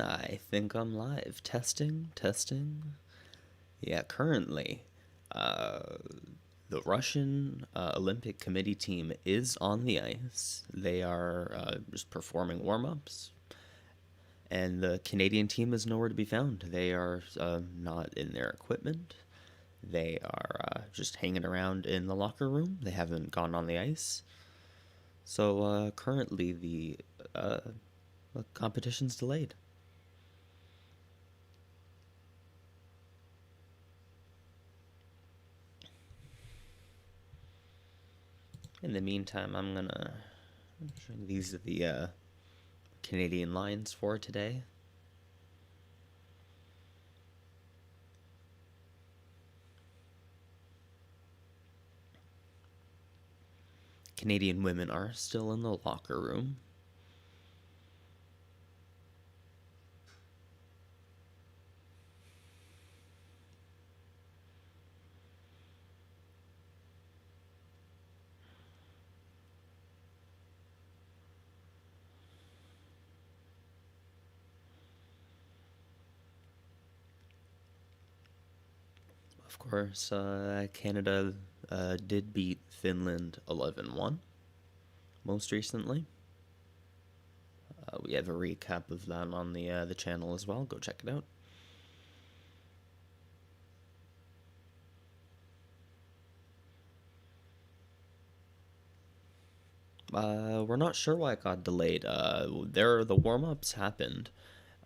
I think I'm live. Testing, testing. Yeah, currently, uh, the Russian Olympic Committee team is on the ice. They are just performing warm ups, and the Canadian team is nowhere to be found. They are not in their equipment. They are just hanging around in the locker room. They haven't gone on the ice. So currently, uh, the competition's delayed. In the meantime, I'm gonna. These are the Canadian lines for today. Canadian women are still in the locker room. Of course, Canada did beat Finland 11-1 most recently. We have a recap of that on the channel as well. Go check it out. We're not sure why it got delayed. The warm ups happened.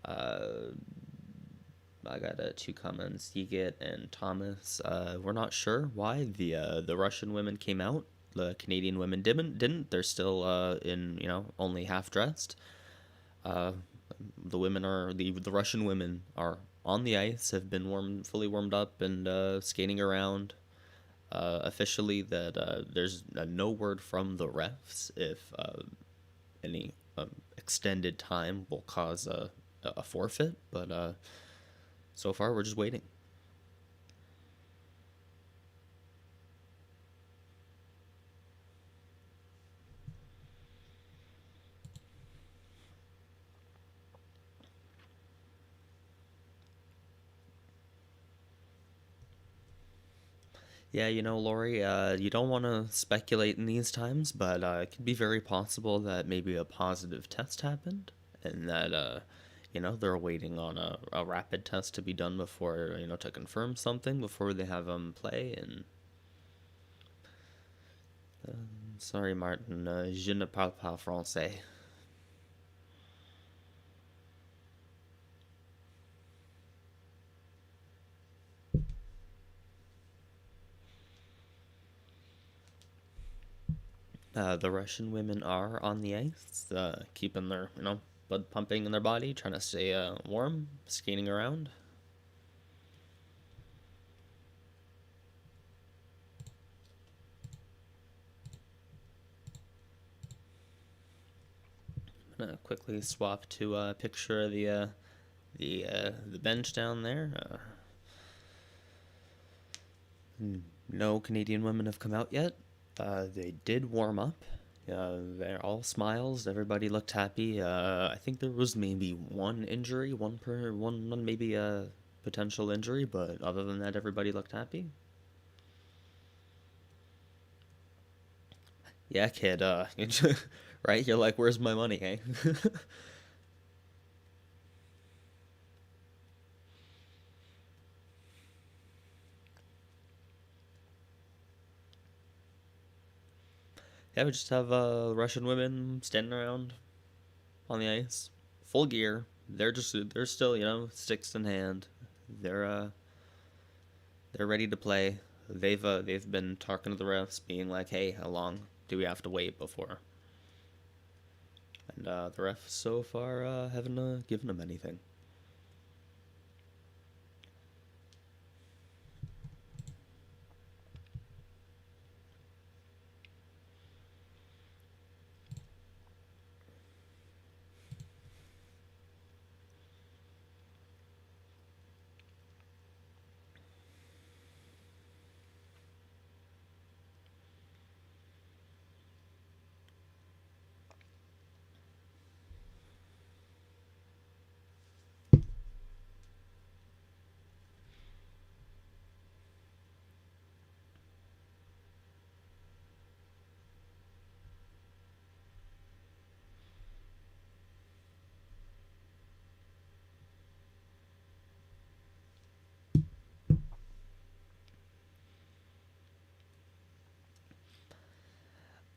Uh, I got two comments, Yigit and Thomas. We're not sure why the Russian women came out. The Canadian women didn't. They're still in only half dressed. Uh, the women are the Russian women are on the ice, have been fully warmed up and skating around. Officially, that there's no word from the refs if any extended time will cause a forfeit, but so far we're just waiting. Yeah, Lori, you don't want to speculate in these times, but it could be very possible that maybe a positive test happened, and that they're waiting on a rapid test to be done before to confirm something before they have them play. And sorry, Martin, je ne parle pas français. The Russian women are on the ice, keeping their blood pumping in their body, trying to stay warm, skating around. I'm gonna quickly swap to a picture of the bench down there. No Canadian women have come out yet. They did warm up. They're all smiles. Everybody looked happy. I think there was maybe one injury, one maybe a potential injury, but other than that, everybody looked happy. Yeah, kid. Right? You're like, where's my money, hey? Yeah, we just have Russian women standing around on the ice, full gear. They're still sticks in hand. They're uh they're ready to play. They've been talking to the refs, being like, hey, how long do we have to wait before? And the refs so far haven't given them anything.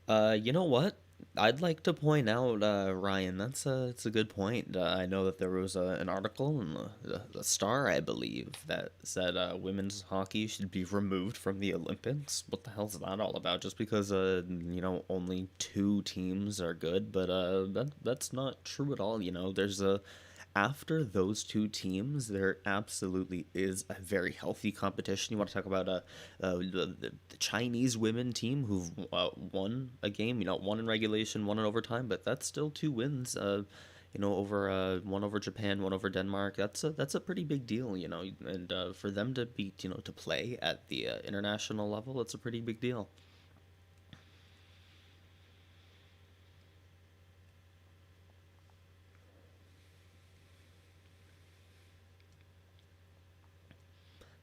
You know what? I'd like to point out, Ryan. It's a good point. I know that there was an article in the Star, I believe, that said women's hockey should be removed from the Olympics. What the hell's that all about? Just because only two teams are good, but that's not true at all. There's a after those two teams, there absolutely is a very healthy competition. You want to talk about the Chinese women team who've won a game, one in regulation, one in overtime, but that's still two wins. Over one over Japan, one over Denmark. That's a pretty big deal, and for them to be, to play at the international level, it's a pretty big deal.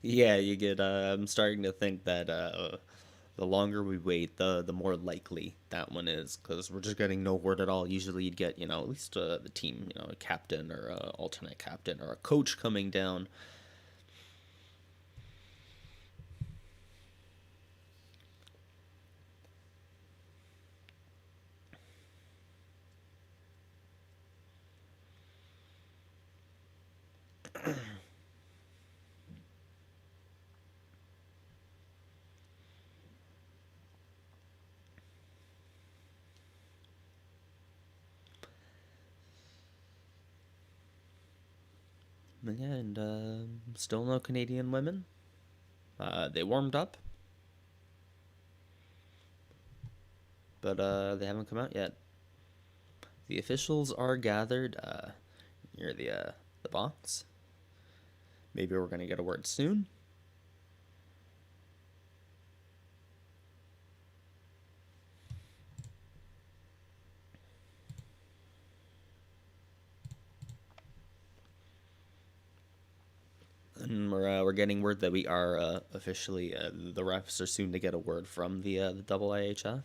Yeah, you get. I'm starting to think that the longer we wait, the more likely that one is, because we're just getting no word at all. Usually, you'd get at least the team, a captain or a alternate captain or a coach coming down. But yeah, and still no Canadian women. They warmed up, but they haven't come out yet. The officials are gathered near the box. Maybe we're gonna get a word soon. And we're getting word that we are officially the refs are soon to get a word from the double IHF.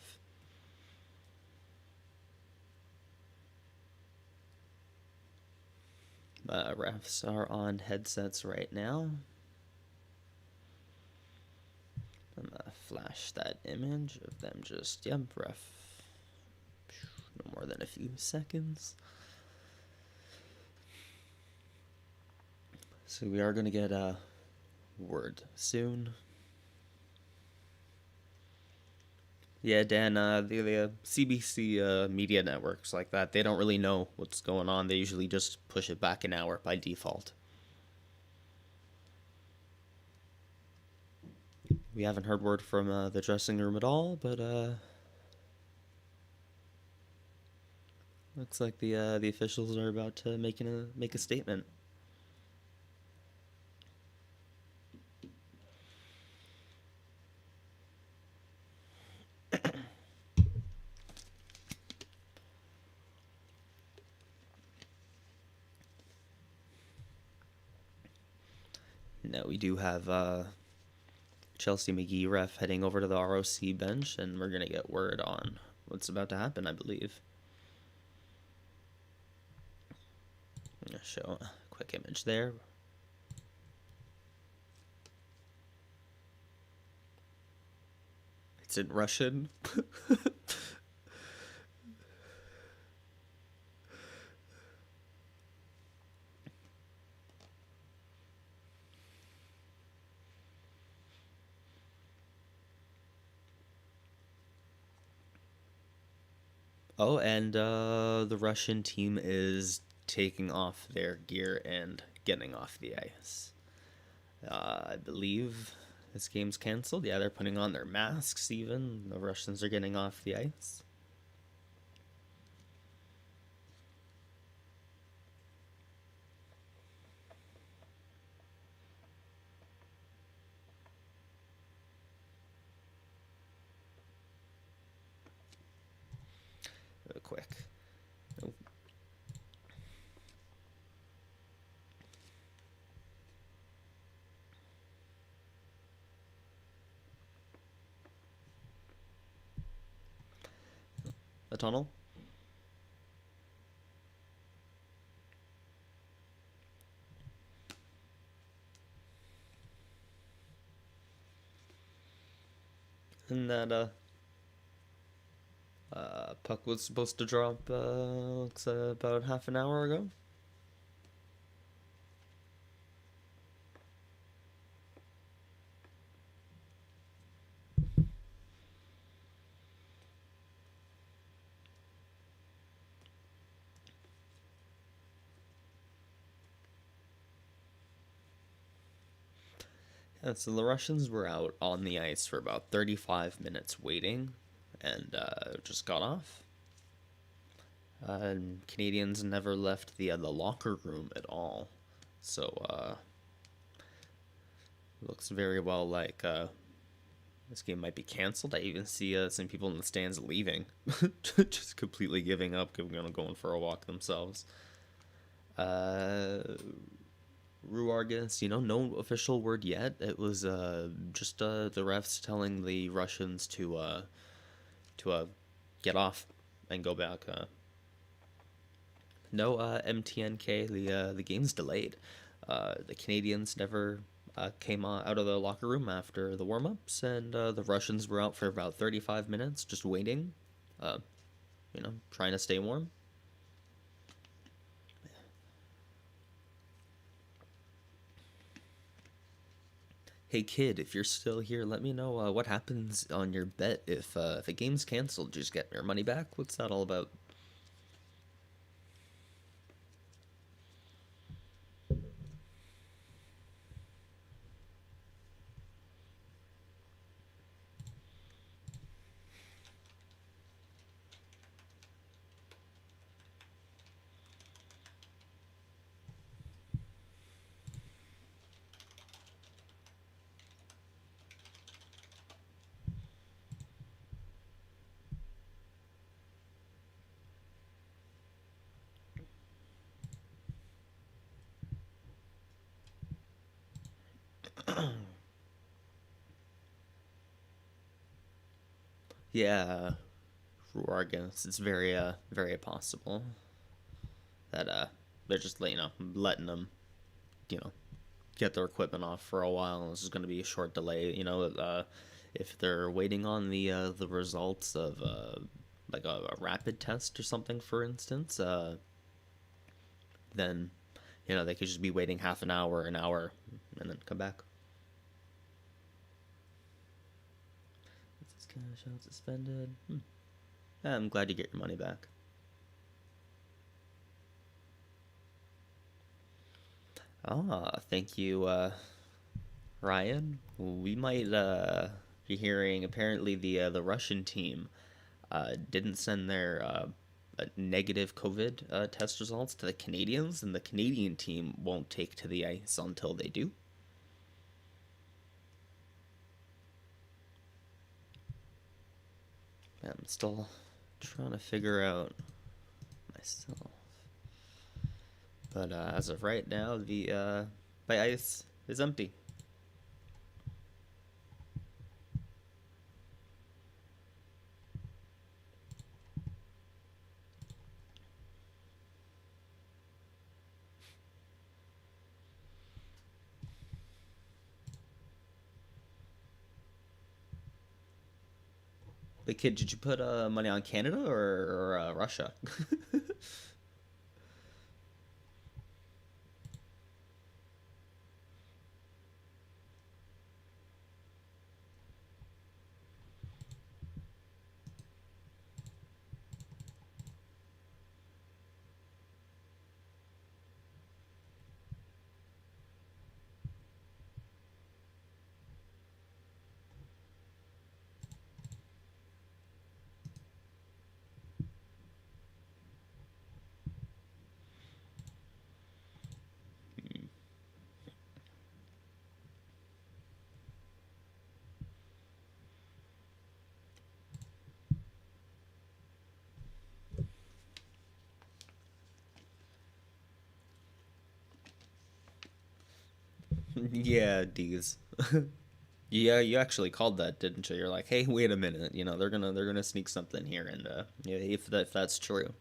Refs are on headsets right now. I'm gonna flash that image of them just ref. No more than a few seconds. So we are gonna get a word soon. Yeah, Dan, the CBC media networks like that, they don't really know what's going on. They usually just push it back an hour by default. We haven't heard word from the dressing room at all, but looks like the officials are about to make a statement. Now we do have Chelsea McGee ref heading over to the ROC bench, and we're gonna get word on what's about to happen, I believe. I'm gonna show a quick image there. It's in Russian. Oh, and the Russian team is taking off their gear and getting off the ice. I believe this game's canceled. Yeah, they're putting on their masks even. The Russians are getting off the ice. Real quick. Oh. A tunnel? And that Puck was supposed to drop looks about half an hour ago. Yeah, so the Russians were out on the ice for about 35 minutes waiting and just got off. And Canadians never left the locker room at all. So looks very well like this game might be canceled. I even see some people in the stands leaving, just completely giving up, going for a walk themselves. Uh, Ruargus, no official word yet. It was just the refs telling the Russians to get off and go back. No MTNK. The game's delayed. The Canadians never came out of the locker room after the warm ups, and the Russians were out for about 35 minutes just waiting, uh, trying to stay warm. Hey kid, if you're still here, let me know what happens on your bet if the game's canceled. Just get your money back. What's that all about? Yeah, Ruargus. It's very possible that they're just letting them you know get their equipment off for a while. This is going to be a short delay. If they're waiting on the results of like a rapid test or something, for instance, then they could just be waiting half an hour, and then come back. This cash out suspended. I'm glad you get your money back. Thank you, Ryan. We might be hearing. Apparently, the Russian team didn't send their negative COVID test results to the Canadians, and the Canadian team won't take to the ice until they do. I'm still trying to figure out myself. But as of right now, the my ice is empty. But kid, did you put money on Canada or Russia? Yeah, D's. Yeah, you actually called that, didn't you? You're like, hey, wait a minute. They're gonna sneak something here, and yeah, if that's true.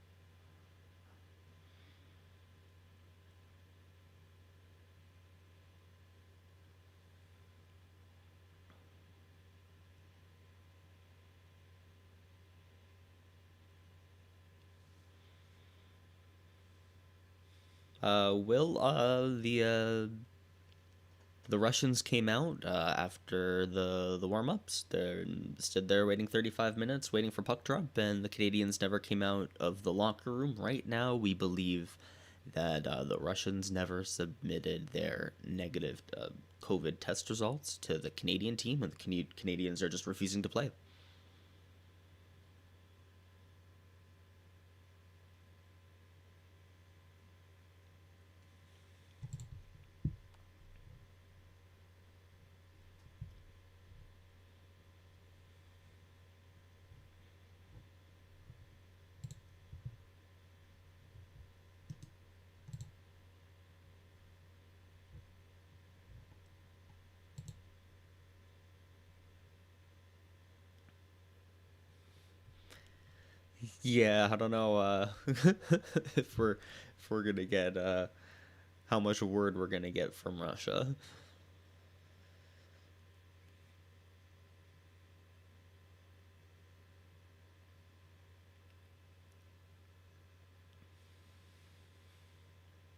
Will the Russians came out after the warm ups. They stood there waiting 35 minutes, waiting for puck drop, and the Canadians never came out of the locker room. Right now, we believe that the Russians never submitted their negative COVID test results to the Canadian team, and the Canadians are just refusing to play. Yeah, I don't know if we're gonna get how much word we're gonna get from Russia.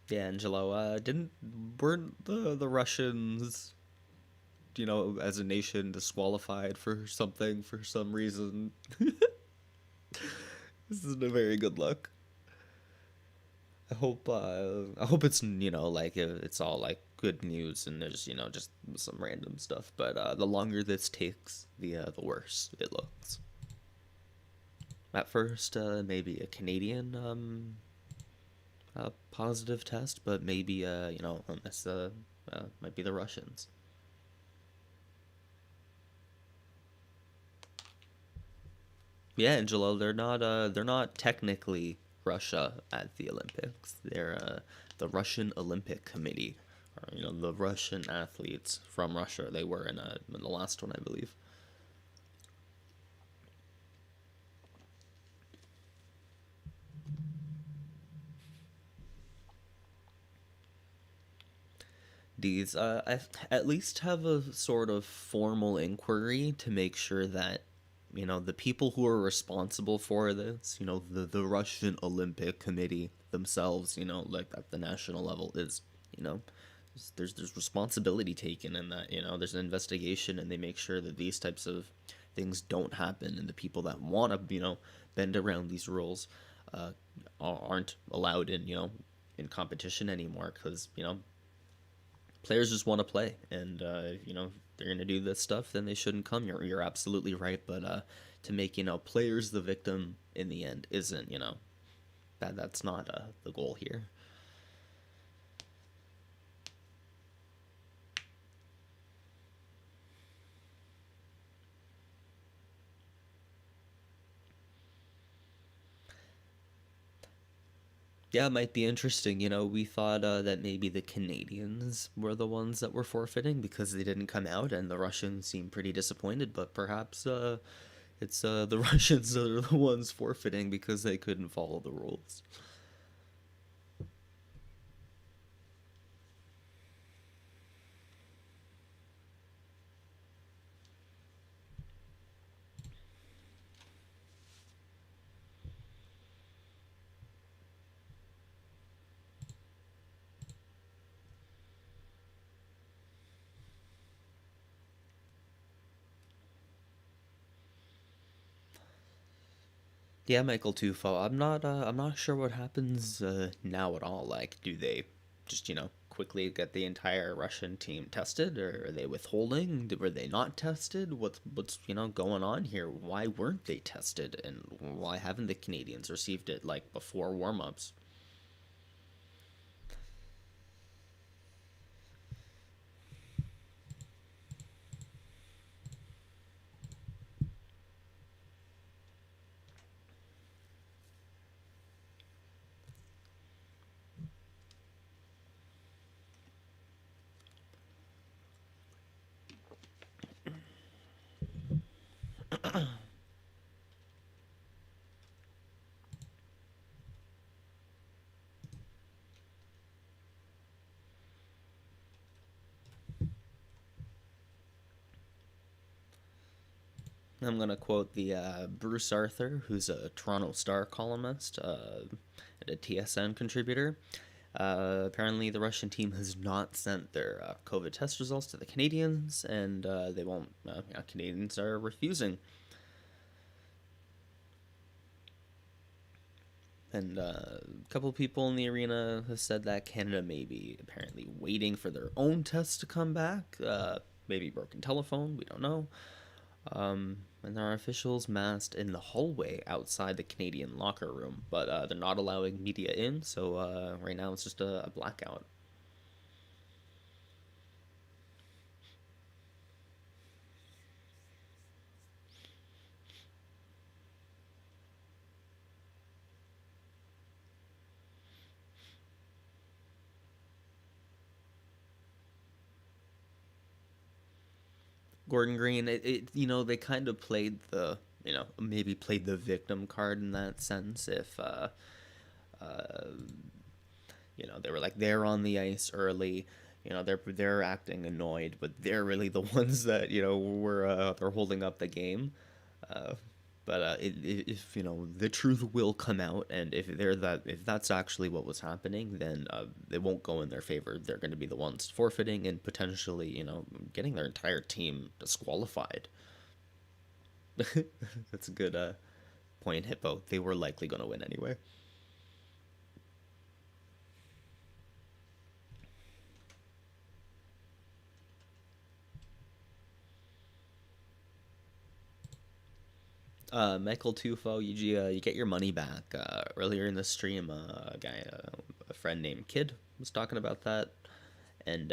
Yeah, Angelo, didn't weren't the Russians, as a nation disqualified for something for some reason? This isn't a very good look. I hope it's like it's all like good news and there's just some random stuff. But the longer this takes, the worse it looks. At first, maybe a Canadian positive test, but maybe this might be the Russians. Yeah, Angelo, they're not technically Russia at the Olympics. They're the Russian Olympic Committee, or the Russian athletes from Russia. They were in the last one, I believe. These at least have a sort of formal inquiry to make sure that the people who are responsible for this, the Russian Olympic Committee themselves, like at the national level, is you know there's responsibility taken in that. There's an investigation and they make sure that these types of things don't happen, and the people that want to bend around these rules uh, aren't allowed in competition anymore, because players just want to play, and if they're gonna do this stuff, then they shouldn't come. You're absolutely right, but to make players the victim in the end isn't that's not the goal here. Yeah, it might be interesting. We thought that maybe the Canadians were the ones that were forfeiting because they didn't come out, and the Russians seemed pretty disappointed. But perhaps it's the Russians that are the ones forfeiting because they couldn't follow the rules. Yeah, Michael Tufo. I'm not sure what happens now at all. Like, do they just quickly get the entire Russian team tested, or are they withholding? Were they not tested? What's going on here? Why weren't they tested, and why haven't the Canadians received it like before warm-ups? I'm gonna quote the Bruce Arthur, who's a Toronto Star columnist and a TSN contributor. Apparently, the Russian team has not sent their COVID test results to the Canadians, and they won't. Canadians are refusing. And a couple people in the arena have said that Canada may be apparently waiting for their own tests to come back. Maybe broken telephone, we don't know. And there are officials massed in the hallway outside the Canadian locker room, but they're not allowing media in, so right now it's just a blackout. Gordon Green, they kind of played the, maybe played the victim card in that sense. If, they were like they're on the ice early, they're acting annoyed, but they're really the ones that were they're holding up the game. Uh, if the truth will come out, and if that's actually what was happening, then it won't go in their favor. They're going to be the ones forfeiting and potentially getting their entire team disqualified. That's a good point, Hippo. They were likely going to win anyway. Michael Tufo, you get your money back. Earlier in the stream, a friend named Kid was talking about that, and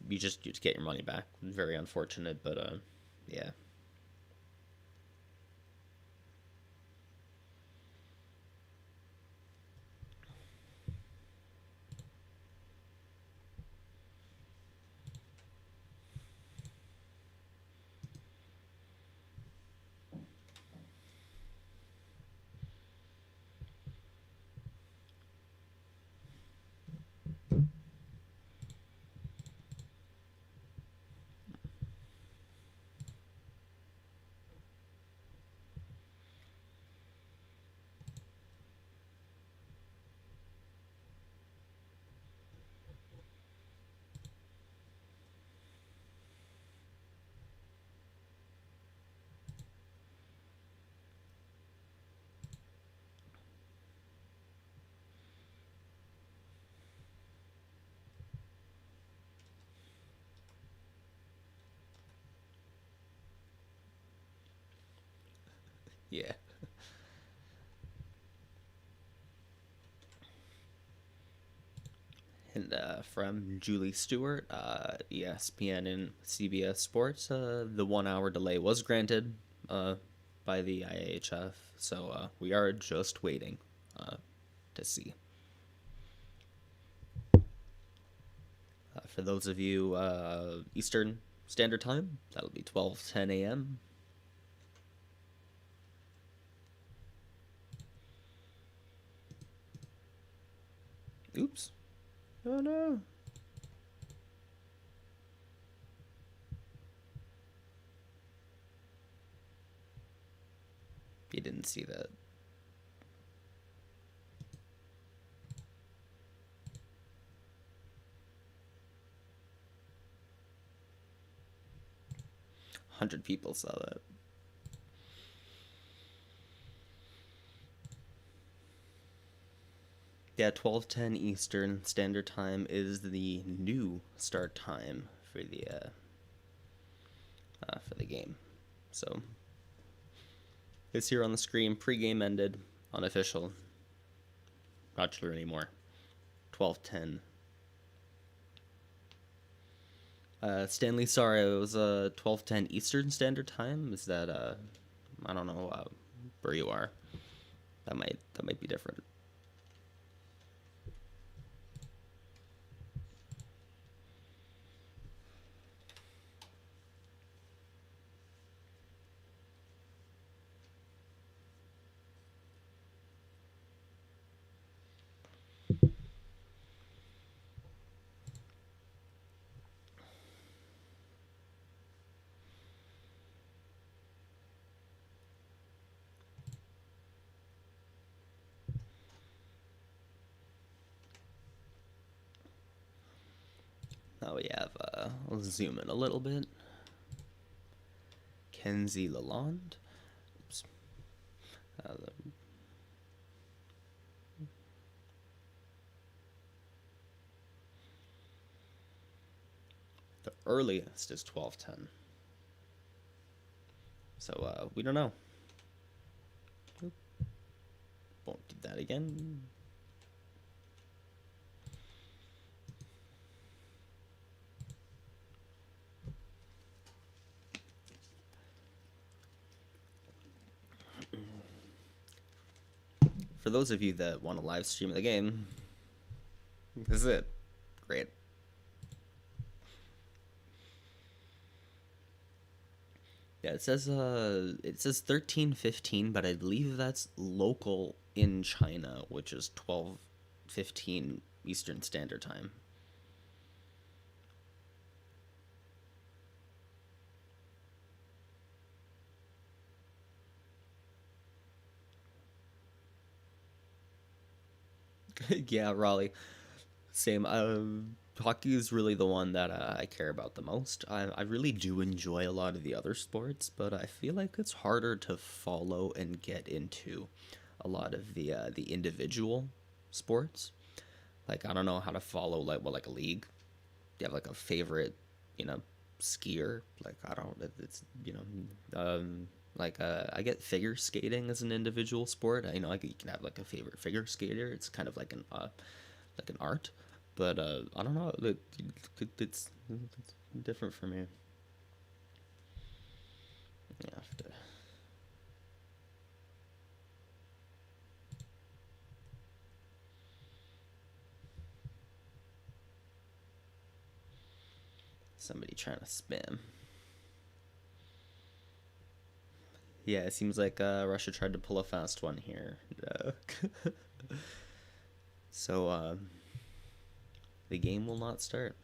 you just get your money back. Very unfortunate, but yeah, yeah. And from Julie Stewart, ESPN and CBS Sports, the 1 hour delay was granted by the IHF, so we are just waiting to see. For those of you Eastern Standard Time, that'll be 12:10 a.m. Oops. Oh no. You didn't see that. A 100 people saw that. Yeah, 12:10 Eastern Standard Time is the new start time for the game. So it's here on the screen. Pre-game ended. Unofficial. Not sure anymore. 12:10. Stanley, sorry, it was 12:10 Eastern Standard Time. Is that I don't know where you are. That might be different. we have, I'll zoom in a little bit. Kenzie Lalonde. Oops. The earliest is 12:10. So we don't know. Won't do that again. For those of you that want to live stream the game, this is it. Great. Yeah, it says 13:15, but I believe that's local in China, which is 12:15 Eastern Standard Time. Yeah, Raleigh. Same. Hockey is really the one that I care about the most. I really do enjoy a lot of the other sports, but I feel like it's harder to follow and get into a lot of the individual sports. Like I don't know how to follow like a league. Do you have like a favorite, you know, skier? Like I don't. It's I get figure skating as an individual sport. I know like you can have like a favorite figure skater. It's kind of like an art, but I don't know. It's different for me. Yeah, I have to. Somebody trying to spam. Yeah, it seems like Russia tried to pull a fast one here. So the game will not start.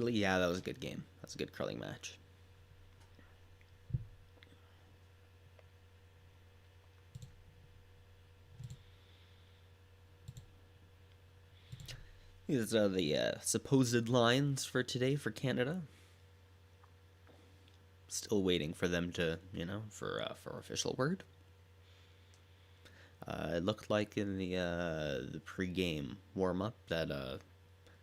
Yeah, that was a good game. That's a good curling match. These are the supposed lines for today for Canada. Still waiting for them to, for official word. It looked like in the pregame warm up that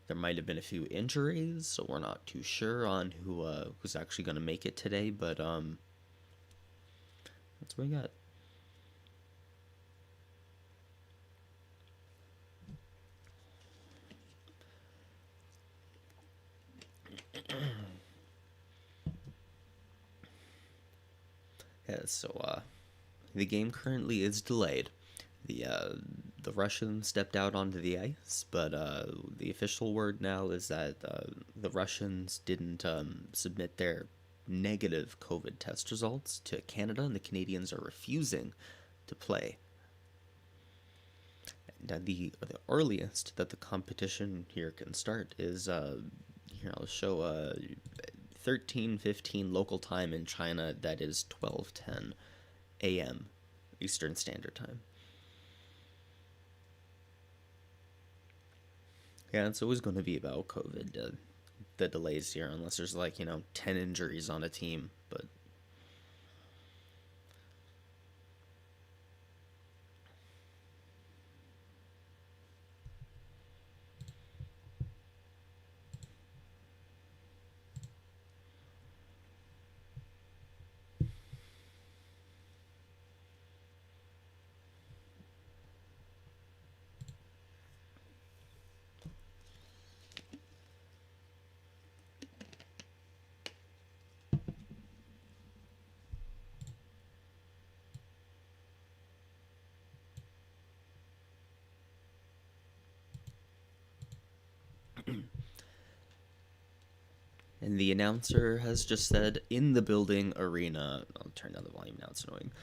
there might have been a few injuries, so we're not too sure on who's actually going to make it today. But that's what we got. Yeah, so the game currently is delayed. The Russians stepped out onto the ice, but the official word now is that the Russians didn't submit their negative COVID test results to Canada, and the Canadians are refusing to play. And the earliest that the competition here can start is here I'll show 13:15 local time in China. That is 12:10 a.m. Eastern Standard Time. Yeah, it's always going to be about COVID, the delays here, unless there's 10 injuries on a team. But And the announcer has just said in the building arena. I'll turn down the volume now, it's annoying.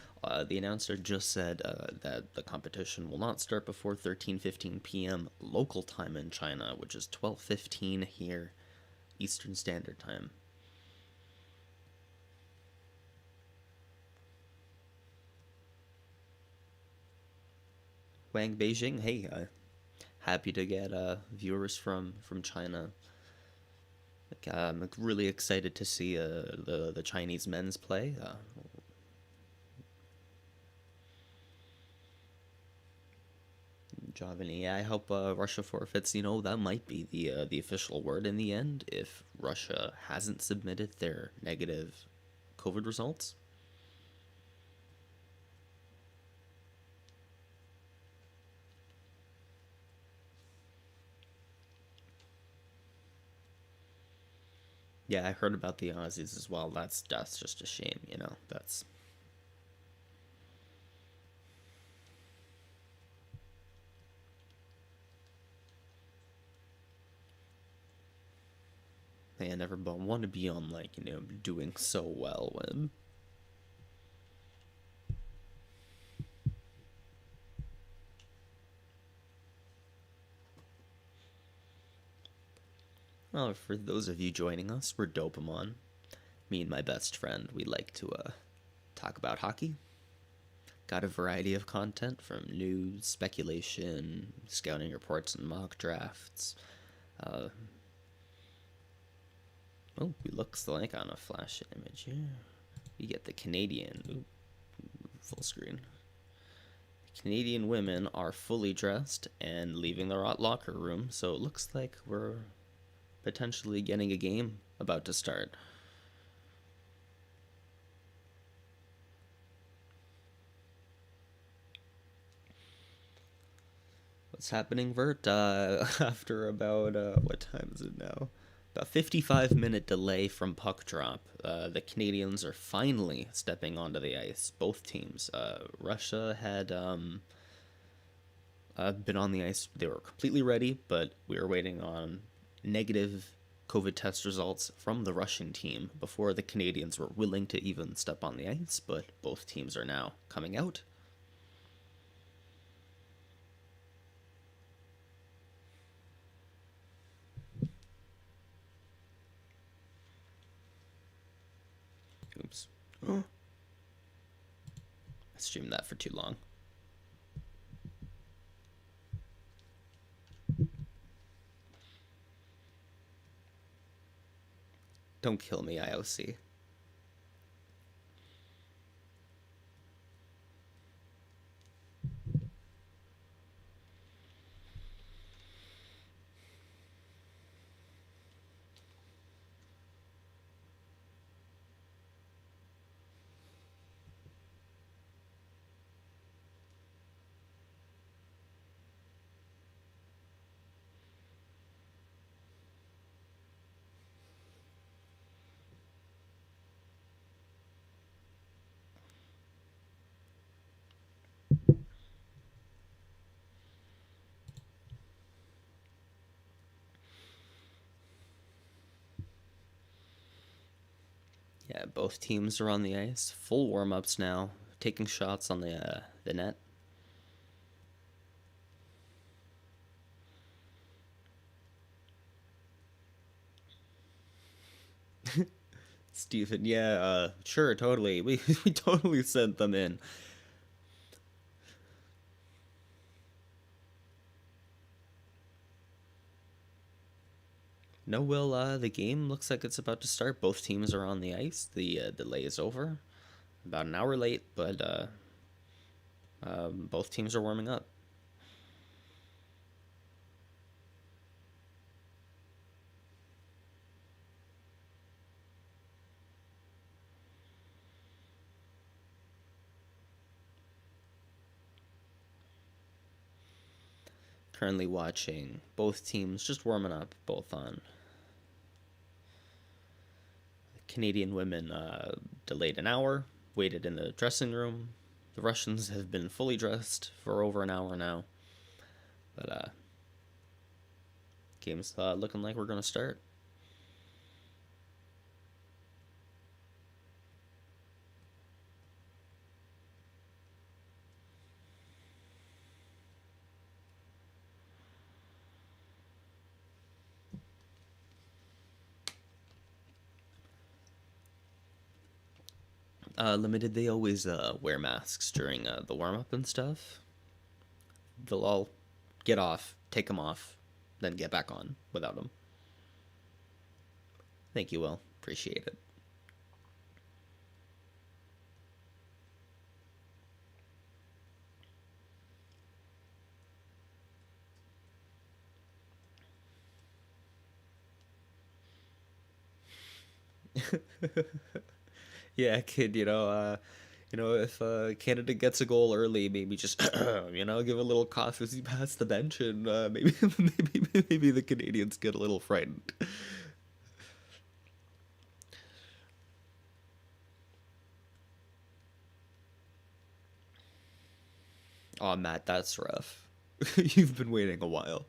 The announcer just said that the competition will not start before 13:15 p.m. local time in China, which is 12:15 here, Eastern Standard Time. Wang Beijing, hey, happy to get viewers from China. I'm really excited to see the Chinese men's play. Jovany, yeah, I hope Russia forfeits. You know, that might be the official word in the end if Russia hasn't submitted their negative COVID results. Yeah, I heard about the Aussies as well. That's just a shame, you know. That's I never want to be on like, you know, doing so well when well, for those of you joining us, we're Dopamon. Me and my best friend, we like to talk about hockey. Got a variety of content from news, speculation, scouting reports, and mock drafts. Uh, oh, it looks like on a flash image here. We get the Canadian full screen. Canadian women are fully dressed and leaving their locker room, so it looks like we're potentially getting a game about to start. What's happening, Vert? After about, what time is it now? About 55-minute delay from puck drop. The Canadians are finally stepping onto the ice. Both teams. Russia had been on the ice. They were completely ready, but we were waiting on negative COVID test results from the Russian team before the Canadians were willing to even step on the ice, but both teams are now coming out. Oops. I streamed that for too long. Don't kill me, IOC. Yeah, both teams are on the ice. Full warm-ups now. Taking shots on the net. Stephen, yeah, sure, totally. We totally sent them in. No, Will, the game looks like it's about to start. Both teams are on the ice. The delay is over. About an hour late, but both teams are warming up. Currently watching both teams just warming up, both on. Canadian women delayed an hour, waited in the dressing room. The Russians have been fully dressed for over an hour now. But game's looking like we're going to start. Limited, they always wear masks during the warm up and stuff. They'll all get off, take them off, then get back on without them. Thank you, Will. Appreciate it. Yeah, kid. If Canada gets a goal early, maybe just give a little cough as he passed the bench, and maybe maybe the Canadians get a little frightened. Oh, Matt, that's rough. You've been waiting a while.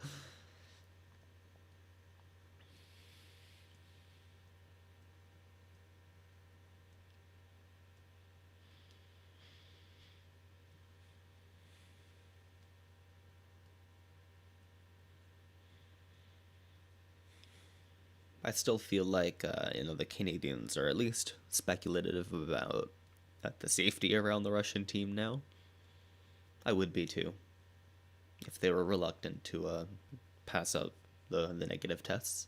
I still feel like the Canadians are at least speculative about the safety around the Russian team now. I would be too if they were reluctant to pass up the negative tests.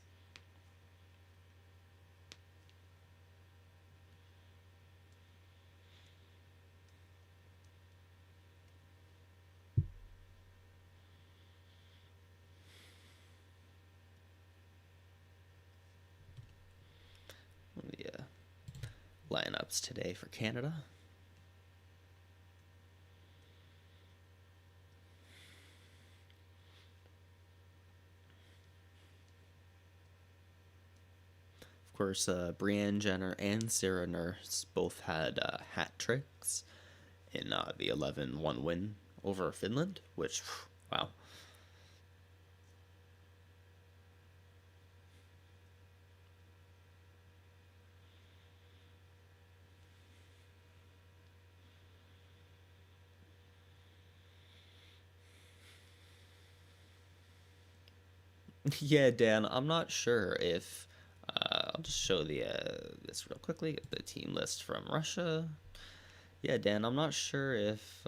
Yeah, lineups today for Canada. Of course, Brienne Jenner and Sarah Nurse both had hat tricks in the 11-1 win over Finland, which, wow. Yeah, Dan, I'm not sure if I'll just show the this real quickly. Get the team list from Russia. Yeah, Dan, I'm not sure if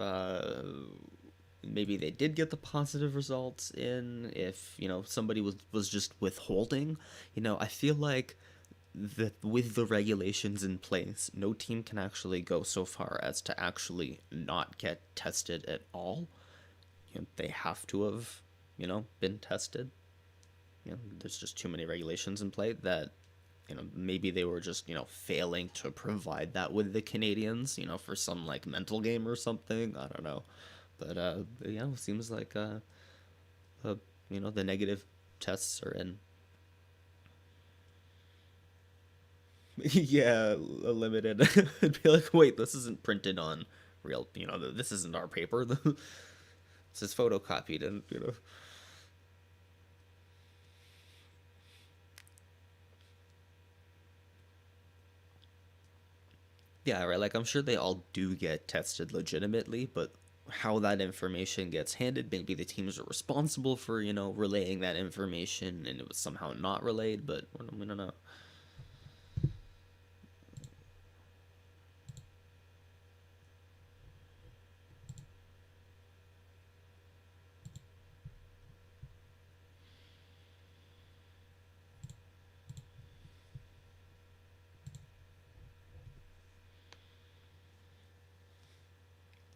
maybe they did get the positive results in. If somebody was just withholding. I feel like that with the regulations in place, no team can actually go so far as to actually not get tested at all. They have to have been tested. There's just too many regulations in play that maybe they were just failing to provide that with the Canadians, for some like mental game or something. I don't know, but it seems like uh the negative tests are in. Yeah, limited. It'd be like, wait, this isn't printed on real. This isn't our paper. This is photocopied, and Yeah, right. Like, I'm sure they all do get tested legitimately, but how that information gets handed, maybe the teams are responsible for, relaying that information and it was somehow not relayed, but we don't know.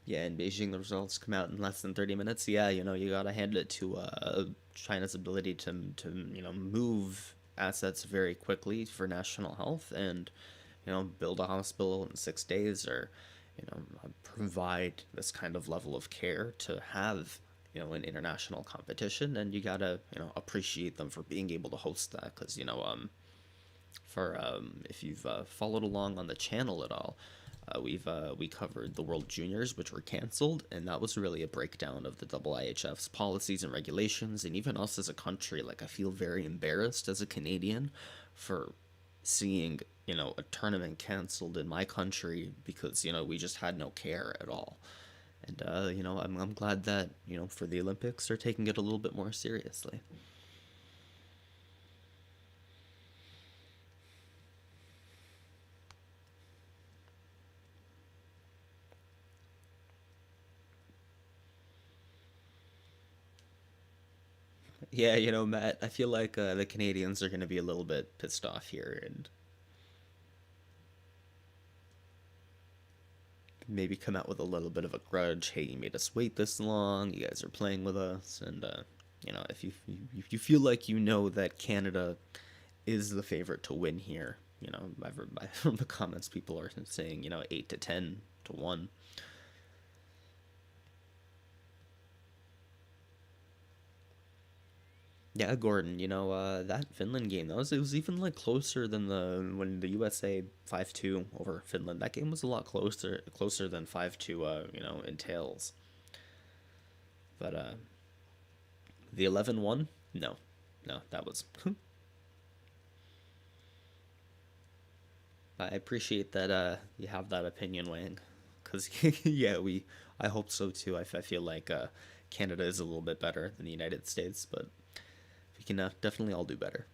Yeah, in Beijing, the results come out in less than 30 minutes. Yeah, you gotta hand it to China's ability to move assets very quickly for national health and, build a hospital in 6 days or, provide this kind of level of care to have, an international competition. And you gotta, appreciate them for being able to host that because, for if you've followed along on the channel at all, we covered the World Juniors, which were canceled, and that was really a breakdown of the IIHF's policies and regulations, and even us as a country. Like, I feel very embarrassed as a Canadian for seeing a tournament canceled in my country because we just had no care at all. And I'm glad that for the Olympics they're taking it a little bit more seriously. Yeah, you know, Matt, I feel like the Canadians are going to be a little bit pissed off here and maybe come out with a little bit of a grudge. Hey, you made us wait this long. You guys are playing with us, and you know, if you feel like you know that Canada is the favorite to win here, you know, from the comments, people are saying, you know, 8 to 10 to 1. Yeah, Gordon, you know, that Finland game, it was even like closer than the when the USA 5-2 over Finland. That game was a lot closer than 5-2 you know, entails. But the 11-1? No. No, that was I appreciate that you have that opinion, Wang. Cuz yeah, we I hope so too. I feel like Canada is a little bit better than the United States, but we can definitely all do better.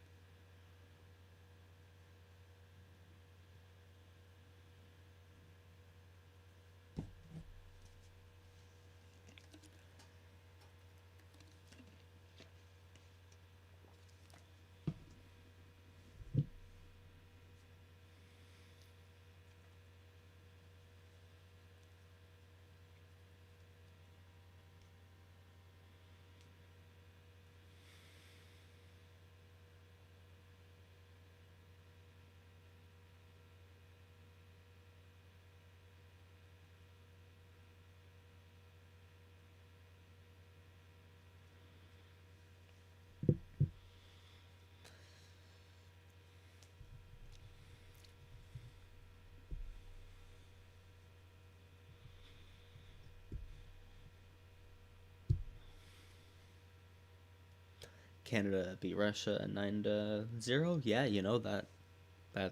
Canada beat Russia 9-0. Yeah, you know that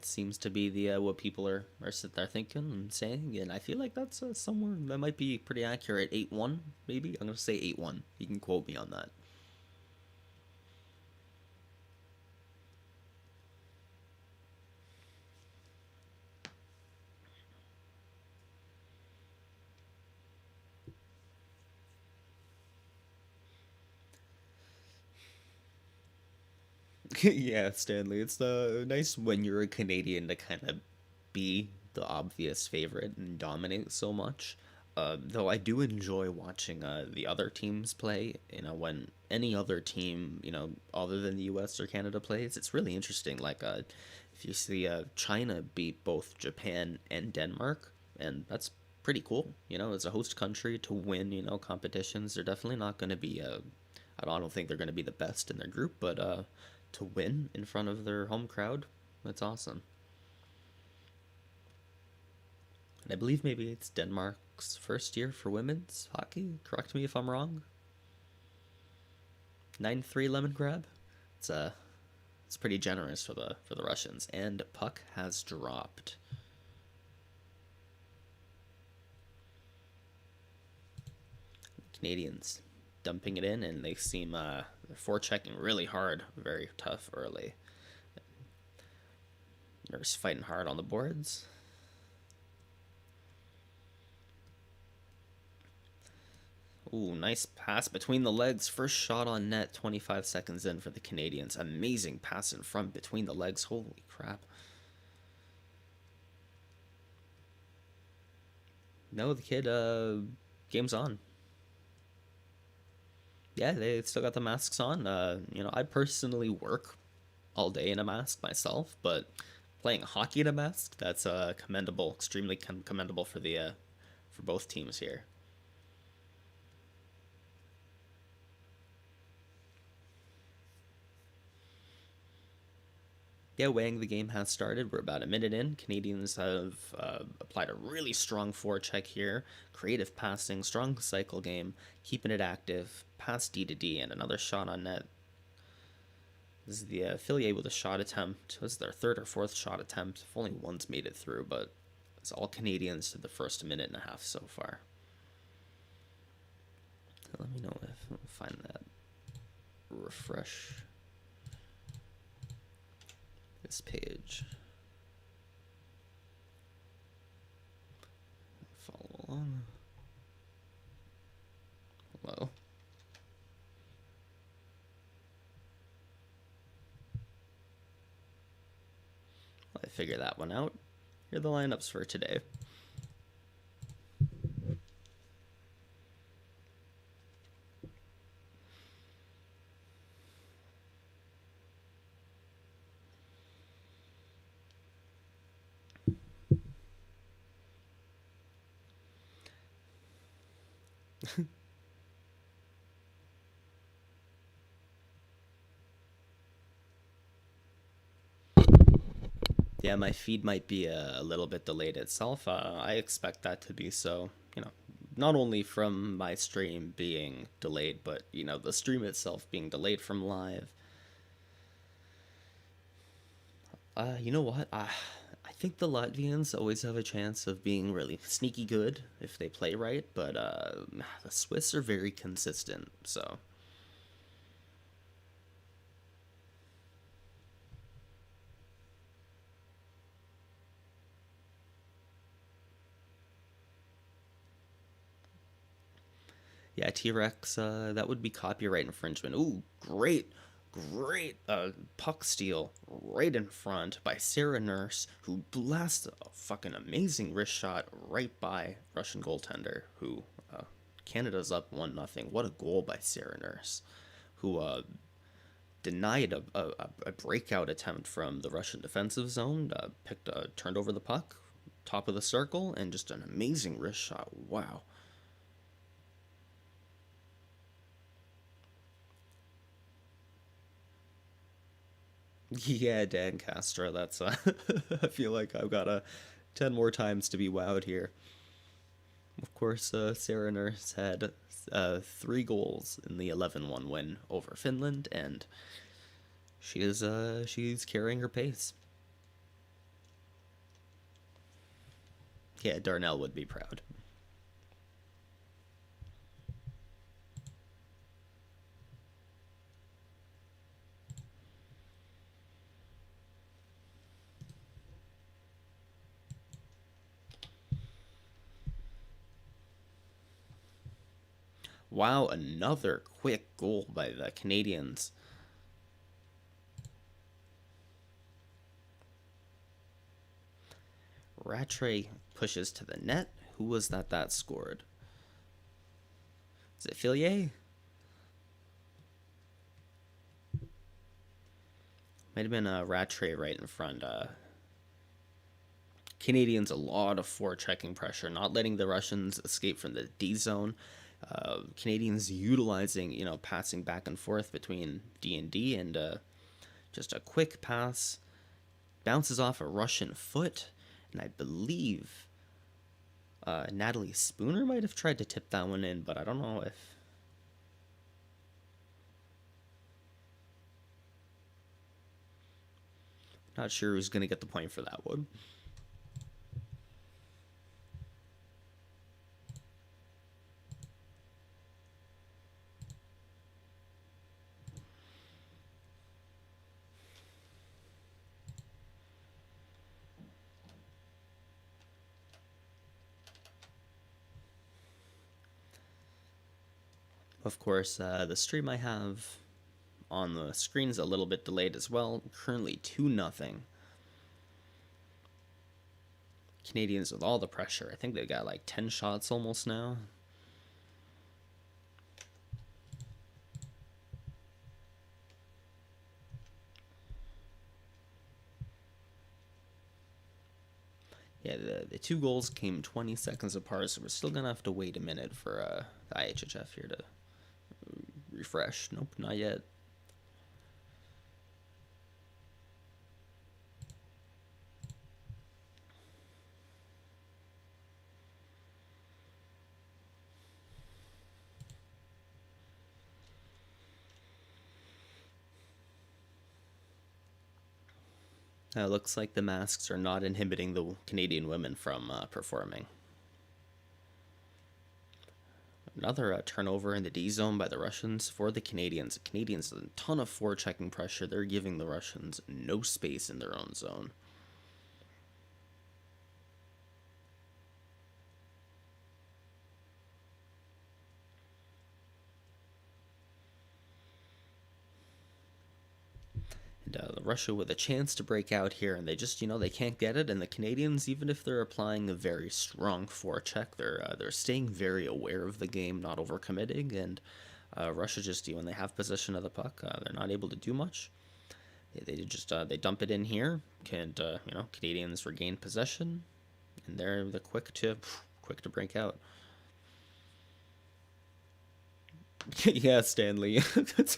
seems to be the what people are sitting there thinking and saying, and I feel like that's somewhere that might be pretty accurate. 8-1, maybe. I'm gonna say 8-1. You can quote me on that. Yeah, Stanley. It's nice when you're a Canadian to kind of be the obvious favorite and dominate so much. Though I do enjoy watching the other teams play. You know, when any other team, you know, other than the U.S. or Canada plays, it's really interesting. Like, if you see China beat both Japan and Denmark, and that's pretty cool. You know, as a host country to win, you know, competitions, they're definitely not going to be. I don't think they're going to be the best in their group, but to win in front of their home crowd, that's awesome. And I believe maybe it's Denmark's first year for women's hockey. Correct me if I'm wrong. 9-3 lemon grab. It's it's pretty generous for the Russians. And puck has dropped. Canadians dumping it in, and they seem they're forechecking really hard, very tough early. They're just fighting hard on the boards. Ooh, nice pass between the legs. First shot on net, 25 seconds in for the Canadians. Amazing pass in front between the legs. Holy crap. No, the kid, game's on. Yeah, they still got the masks on. You know, I personally work all day in a mask myself, but playing hockey in a mask, that's commendable, extremely commendable for the for both teams here. Yeah, weighing the game has started. We're about a minute in. Canadians have applied a really strong forecheck here. Creative passing, strong cycle game, keeping it active. Pass D to D, and another shot on net. This is the affiliate with a shot attempt. This is their third or fourth shot attempt. If only one's made it through, but it's all Canadians to the first minute and a half so far. Let me know if I find that. Refresh this page. Follow along. Hello. figure that one out. Here are the lineups for today. Yeah, my feed might be a little bit delayed itself. I expect that to be so. Not only from my stream being delayed, but the stream itself being delayed from live. You know what? I think the Latvians always have a chance of being really sneaky good if they play right, but the Swiss are very consistent. So yeah, T-Rex, that would be copyright infringement. Ooh, great puck steal right in front by Sarah Nurse, who blasts a fucking amazing wrist shot right by Russian goaltender, who Canada's up 1-0. What a goal by Sarah Nurse, who denied a breakout attempt from the Russian defensive zone, turned over the puck, top of the circle, and just an amazing wrist shot. Wow. Yeah, Dan Castro. That's I feel like I've got 10 more times to be wowed here. Of course, Sarah Nurse had 3 goals in the 11-1 win over Finland, and she's carrying her pace. Yeah, Darnell would be proud. Wow, another quick goal by the Canadians. Rattray pushes to the net. Who was that scored? Is it Fillier? Might have been a Rattray right in front. Canadians a lot of forechecking pressure, not letting the Russians escape from the D zone. Canadians utilizing, passing back and forth between D and D, and just a quick pass bounces off a Russian foot, and I believe Natalie Spooner might have tried to tip that one in, but I don't know if. Not sure who's going to get the point for that one. Of course, the stream I have on the screen is a little bit delayed as well. Currently 2-0. Canadians with all the pressure. I think they've got like 10 shots almost now. Yeah, the 2 goals came 20 seconds apart, so we're still going to have to wait a minute for the IHHF here to refresh. Nope, not yet. Looks like the masks are not inhibiting the Canadian women from performing. Another turnover in the D zone by the Russians for the Canadians. The Canadians, a ton of forechecking pressure. They're giving the Russians no space in their own zone. And Russia with a chance to break out here, and they just, they can't get it. And the Canadians, even if they're applying a very strong forecheck, they're staying very aware of the game, not overcommitting. And Russia just, when they have possession of the puck, they're not able to do much. They just they dump it in here, and Canadians regain possession, and they're quick to break out. Yeah, Stanley. that's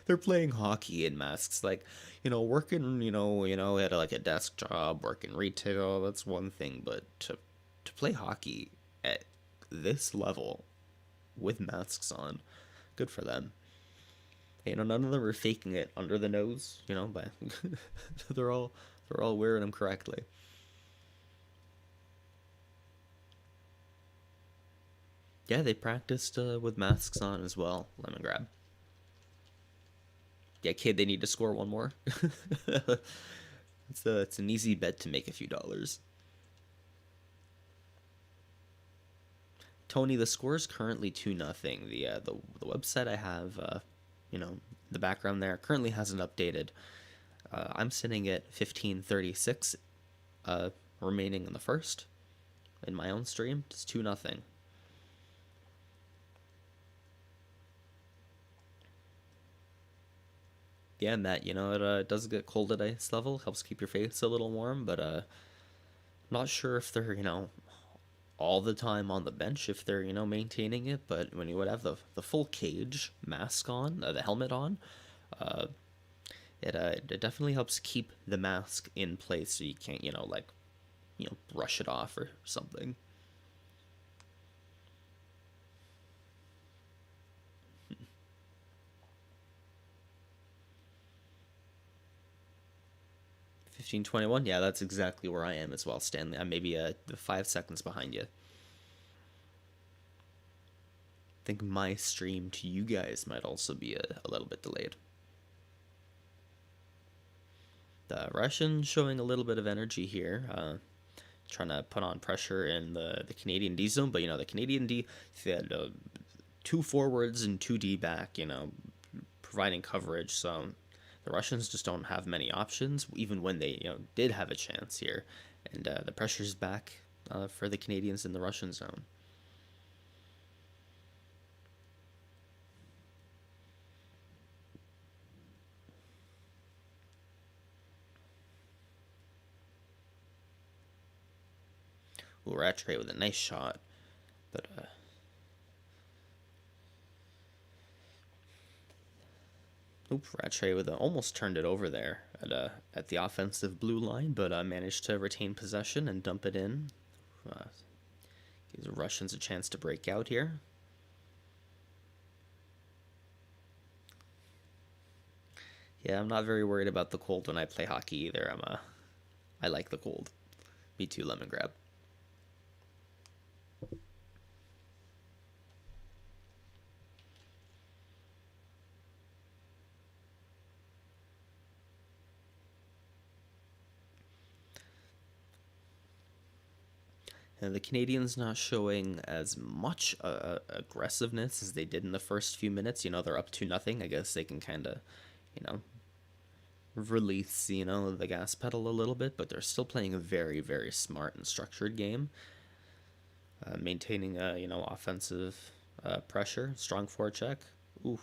they're playing hockey in masks. Like, working, at like a desk job, working retail. That's one thing, but to play hockey at this level with masks on, good for them. None of them are faking it under the nose. But they're all wearing them correctly. Yeah, they practiced with masks on as well. Lemon grab. Yeah, kid, they need to score one more. It's an easy bet to make a few dollars. Tony, the score is currently 2-0. The website I have, the background there currently hasn't updated. I'm sitting at 15:36, remaining in the first. In my own stream, it's 2-0. Yeah, Matt, it does get cold at ice level, helps keep your face a little warm, but not sure if they're, all the time on the bench, if they're, maintaining it. But when you would have the full cage mask on, the helmet on, uh, it definitely helps keep the mask in place so you can't, brush it off or something. 15:21. Yeah, that's exactly where I am as well, Stanley. I'm maybe 5 seconds behind you. I think my stream to you guys might also be a little bit delayed. The Russians showing a little bit of energy here, trying to put on pressure in the Canadian D zone, but the Canadian D, they had 2 forwards and 2 D back, providing coverage. So the Russians just don't have many options, even when they did have a chance here. And the pressure's back for the Canadians in the Russian zone. Ooh, Rattray with a nice shot, but Rattray with almost turned it over there at the offensive blue line, but managed to retain possession and dump it in. Gives the Russians a chance to break out here. Yeah, I'm not very worried about the cold when I play hockey either. I like the cold. Me too, Lemon Grab. And the Canadians not showing as much aggressiveness as they did in the first few minutes. They're up 2-0. I guess they can kind of, release, the gas pedal a little bit, but they're still playing a very, very smart and structured game. Maintaining, offensive pressure, strong forecheck. Ooh,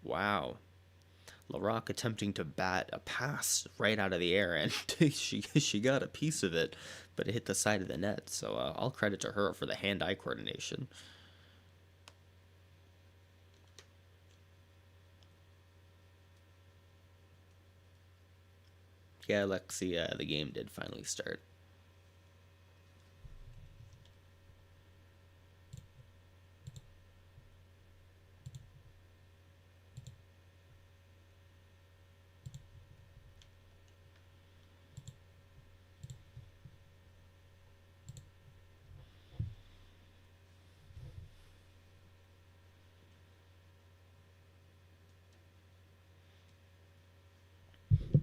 wow. LaRock attempting to bat a pass right out of the air, and she got a piece of it, but it hit the side of the net. So all credit to her for the hand-eye coordination. Yeah, Lexi, the game did finally start.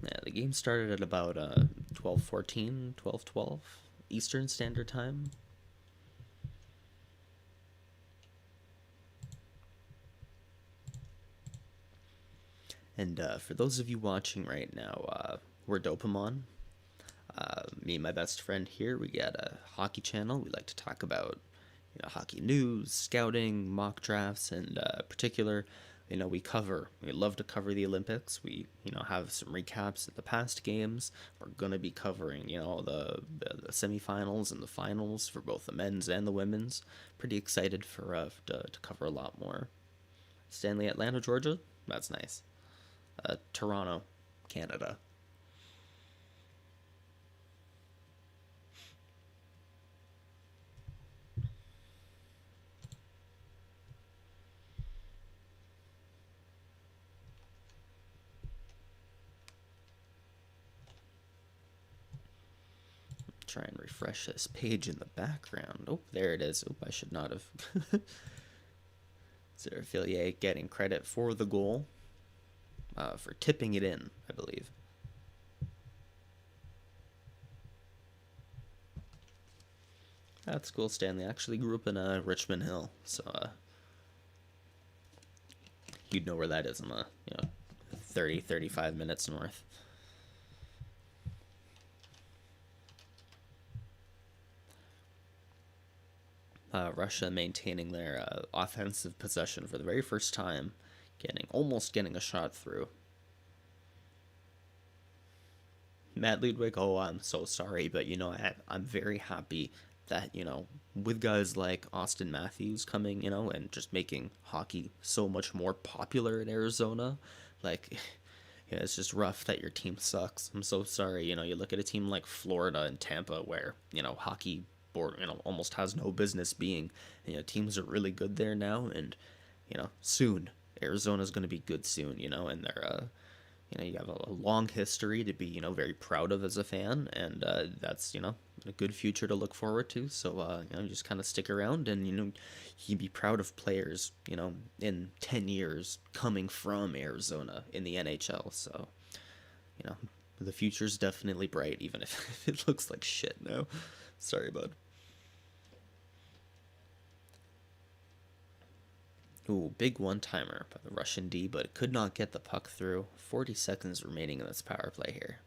Yeah, the game started at about 12:14, 12:12 Eastern Standard Time. And for those of you watching right now, we're Dopamon. Me and my best friend here, we got a hockey channel. We like to talk about, hockey news, scouting, mock drafts, and particular, we love to cover the Olympics. We, have some recaps of the past games. We're going to be covering, the semifinals and the finals for both the men's and the women's. Pretty excited for to cover a lot more. Stanley, Atlanta, Georgia? That's nice. Toronto, Canada. Try and refresh this page in the background. Oh, there it is. Oh, I should not have. Zeraphilier getting credit for the goal, for tipping it in, I believe. That's cool. Stanley actually grew up in Richmond Hill, so you'd know where that is in the 35 minutes north. Russia maintaining their offensive possession for the very first time, almost getting a shot through. Matt Ludwig, oh, I'm so sorry, but I'm very happy that with guys like Austin Matthews coming, and just making hockey so much more popular in Arizona, like. Yeah, it's just rough that your team sucks. I'm so sorry. You look at a team like Florida and Tampa where, hockey board, almost has no business being. Teams are really good there now, and, soon Arizona's going to be good soon, and they're, you have a long history to be, very proud of as a fan, and that's, a good future to look forward to. So, just kind of stick around, and, you can be proud of players, in 10 years coming from Arizona in the NHL. So, the future's definitely bright, even if it looks like shit now. Sorry, bud. Ooh, big one-timer by the Russian D, but could not get the puck through. 40 seconds remaining in this power play here.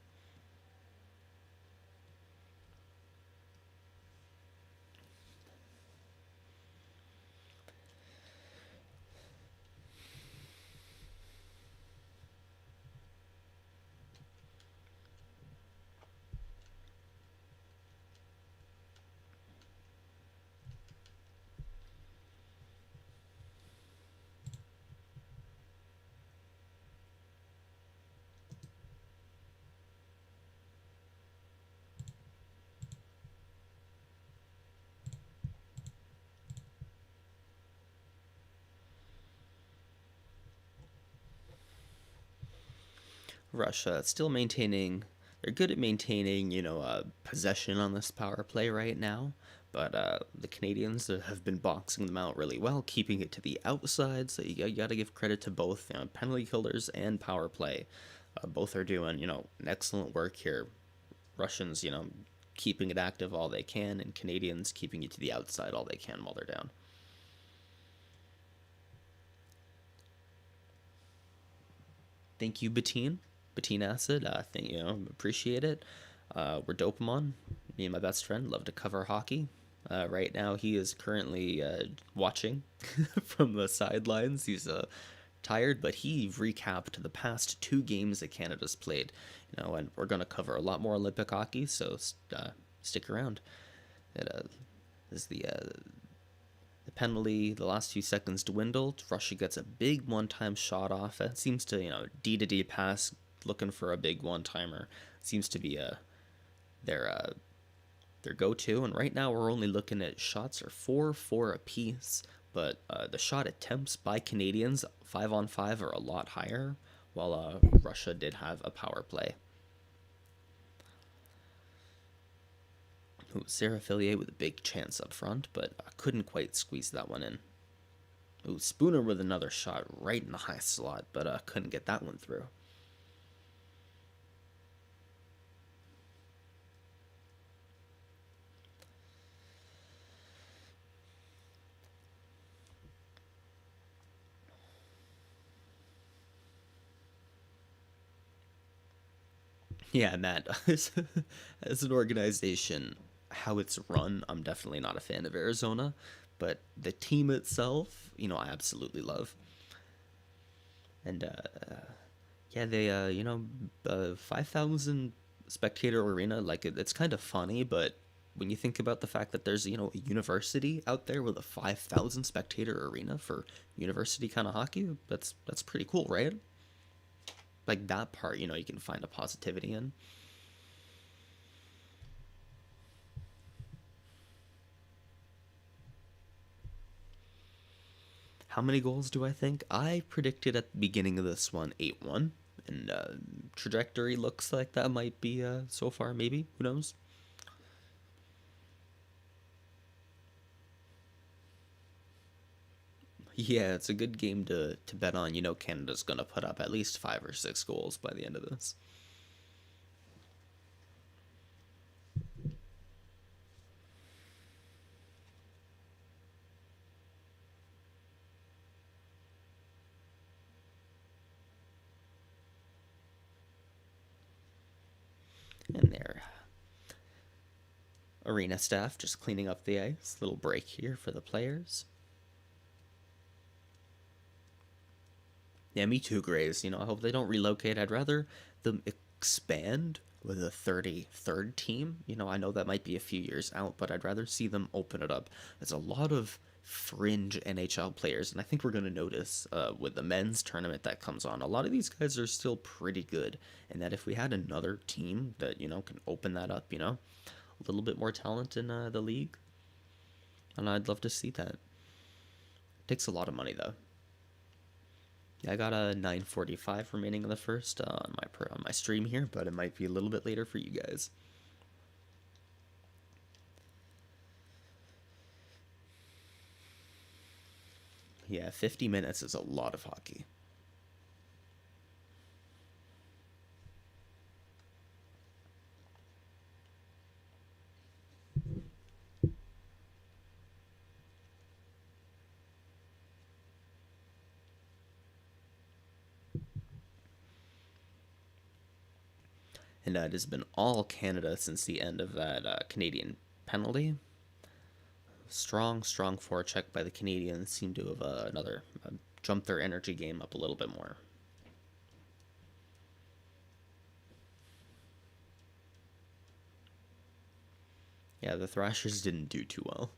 Russia still maintaining. They're good at maintaining, possession on this power play right now. But the Canadians have been boxing them out really well, keeping it to the outside. So you got to give credit to both, penalty killers and power play. Both are doing, an excellent work here. Russians, keeping it active all they can, and Canadians keeping it to the outside all they can while they're down. Thank you, Bettine. Bettine Acid. Appreciate it. We're Dopamon. Me and my best friend love to cover hockey. Right now, he is currently watching from the sidelines. He's tired, but he recapped the past two games that Canada's played. And we're going to cover a lot more Olympic hockey, so stick around. It is the penalty, the last few seconds dwindled. Russia gets a big one-time shot off. That seems to, D-to-D pass, looking for a big one-timer. Seems to be their go-to. And right now we're only looking at shots are 4-4 apiece. But the shot attempts by Canadians, 5-on-5, are a lot higher, while Russia did have a power play. Ooh, Zeraphilier with a big chance up front, but couldn't quite squeeze that one in. Ooh, Spooner with another shot right in the high slot, but couldn't get that one through. Yeah, Matt, as an organization, how it's run, I'm definitely not a fan of Arizona, but the team itself, I absolutely love. And yeah, they 5,000 spectator arena, like it's kind of funny, but when you think about the fact that there's a university out there with a 5,000 spectator arena for university kind of hockey, that's pretty cool, right? Like that part, you can find a positivity in. How many goals do I think? I predicted at the beginning of this one 8-1, and trajectory looks like that might be so far, maybe. Who knows? Yeah, it's a good game to bet on. Canada's going to put up at least 5 or 6 goals by the end of this. And their arena staff just cleaning up the ice. Little break here for the players. Yeah, me too, Grays. I hope they don't relocate. I'd rather them expand with a 33rd team. I know that might be a few years out, but I'd rather see them open it up. There's a lot of fringe NHL players, and I think we're going to notice with the men's tournament that comes on, a lot of these guys are still pretty good. And that if we had another team that, can open that up, a little bit more talent in the league, and I'd love to see that. It takes a lot of money, though. Yeah, I got a 9:45 remaining in the first on my stream here, but it might be a little bit later for you guys. Yeah, 50 minutes is a lot of hockey. And it has been all Canada since the end of that Canadian penalty. Strong, strong forecheck by the Canadians. Seem to have jumped their energy game up a little bit more. Yeah, the Thrashers didn't do too well.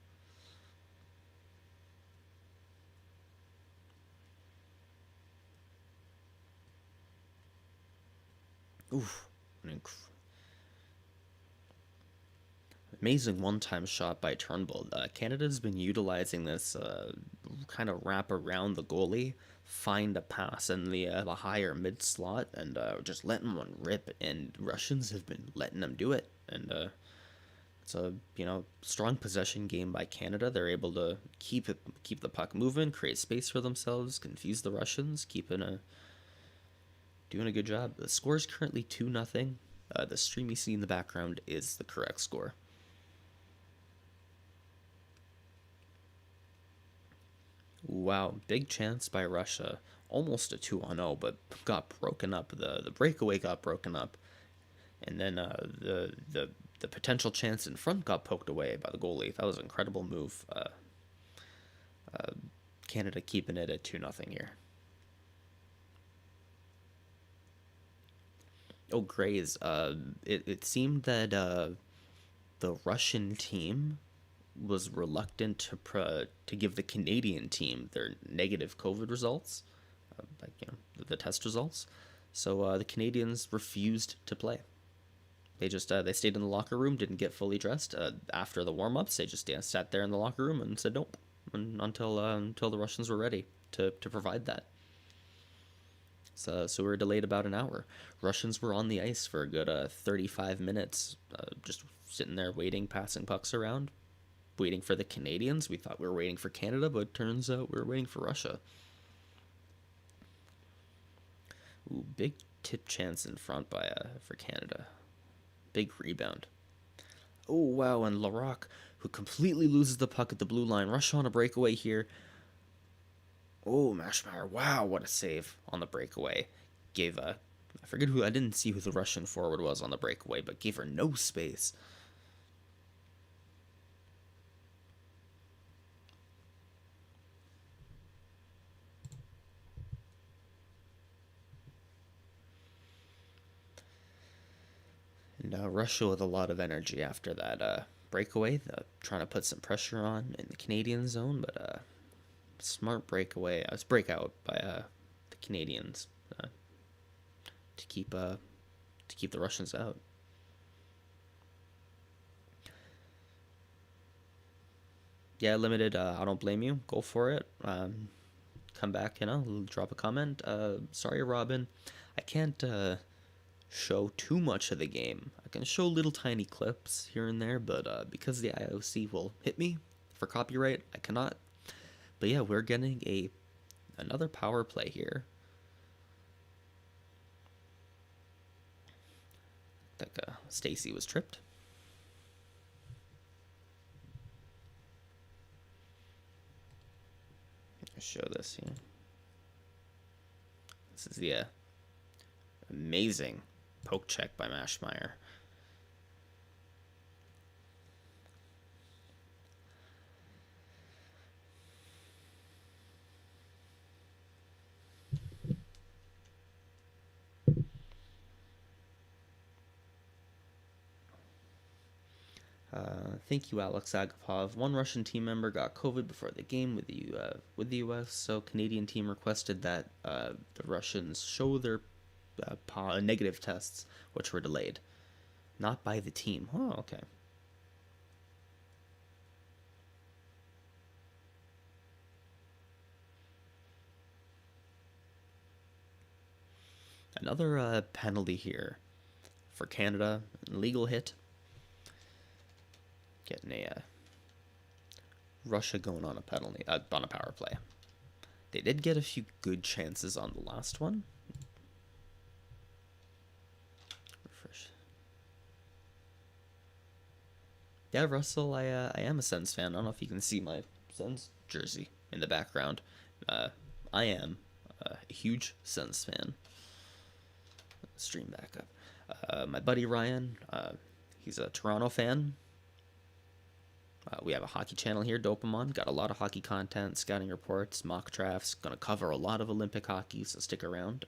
Oof. An amazing one-time shot by Turnbull. Canada's been utilizing this kind of wrap around the goalie, find a pass in the higher mid slot, and just letting one rip. And Russians have been letting them do it. And it's a strong possession game by Canada. They're able to keep the puck moving, create space for themselves, confuse the Russians, doing a good job. The score is currently 2-0. The stream you see in the background is the correct score. Wow, big chance by Russia. Almost a 2-0, but got broken up. The breakaway got broken up. And then the potential chance in front got poked away by the goalie. That was an incredible move. Canada keeping it at 2-0 here. Oh, Grays. It seemed that the Russian team was reluctant to give the Canadian team their negative COVID results, like the test results. So the Canadians refused to play. They just they stayed in the locker room, didn't get fully dressed after the warm ups. They just sat there in the locker room and said nope until the Russians were ready to provide that. So we were delayed about an hour. Russians were on the ice for a good 35 minutes, just sitting there waiting, passing pucks around, waiting for the Canadians. We thought we were waiting for Canada, but it turns out we were waiting for Russia. Ooh, big tip chance in front by for Canada. Big rebound. Oh, wow, and Larocque, who completely loses the puck at the blue line. Russia on a breakaway here. Oh, Mashmeyer, wow, what a save on the breakaway. Gave I forget who, I didn't see who the Russian forward was on the breakaway, but gave her no space. And Russia with a lot of energy after that breakaway, trying to put some pressure on in the Canadian zone, but smart breakaway, breakout by the Canadians to keep the Russians out. Yeah, limited. I don't blame you. Go for it. Come back, drop a comment. Sorry, Robin, I can't show too much of the game. I can show little tiny clips here and there, but because the IOC will hit me for copyright, I cannot. But yeah, we're getting another power play here. Like Stacy was tripped. I'll show this here. This is the amazing poke check by Mashmeyer. Thank you, Alex Agapov. One Russian team member got COVID before the game with the U.S., so Canadian team requested that the Russians show their negative tests, which were delayed. Not by the team. Oh, okay. Another penalty here for Canada. Illegal hit. Getting a Russia going on a penalty, on a power play. They did get a few good chances on the last one. Refresh. Yeah, Russell, I am a Sens fan. I don't know if you can see my Sens jersey in the background. I am a huge Sens fan. Stream back up. My buddy Ryan, he's a Toronto fan. We have a hockey channel here, Dopamon. Got a lot of hockey content, scouting reports, mock drafts. Gonna cover a lot of Olympic hockey, so stick around.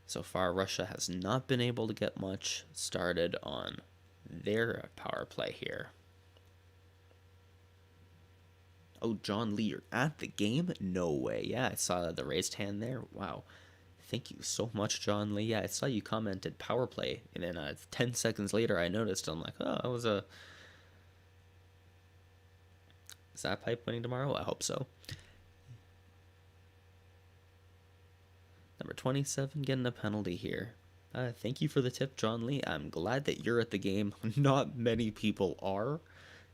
So far, Russia has not been able to get much started on their power play here. Oh, John Lee, you're at the game? No way. Yeah, I saw the raised hand there. Wow. Thank you so much, John Lee. Yeah, I saw you commented power play, and then 10 seconds later I noticed. I'm like, oh, that was a... Is that pipe winning tomorrow? I hope so. Number 27 getting a penalty here. Thank you for the tip, John Lee. I'm glad that you're at the game. Not many people are.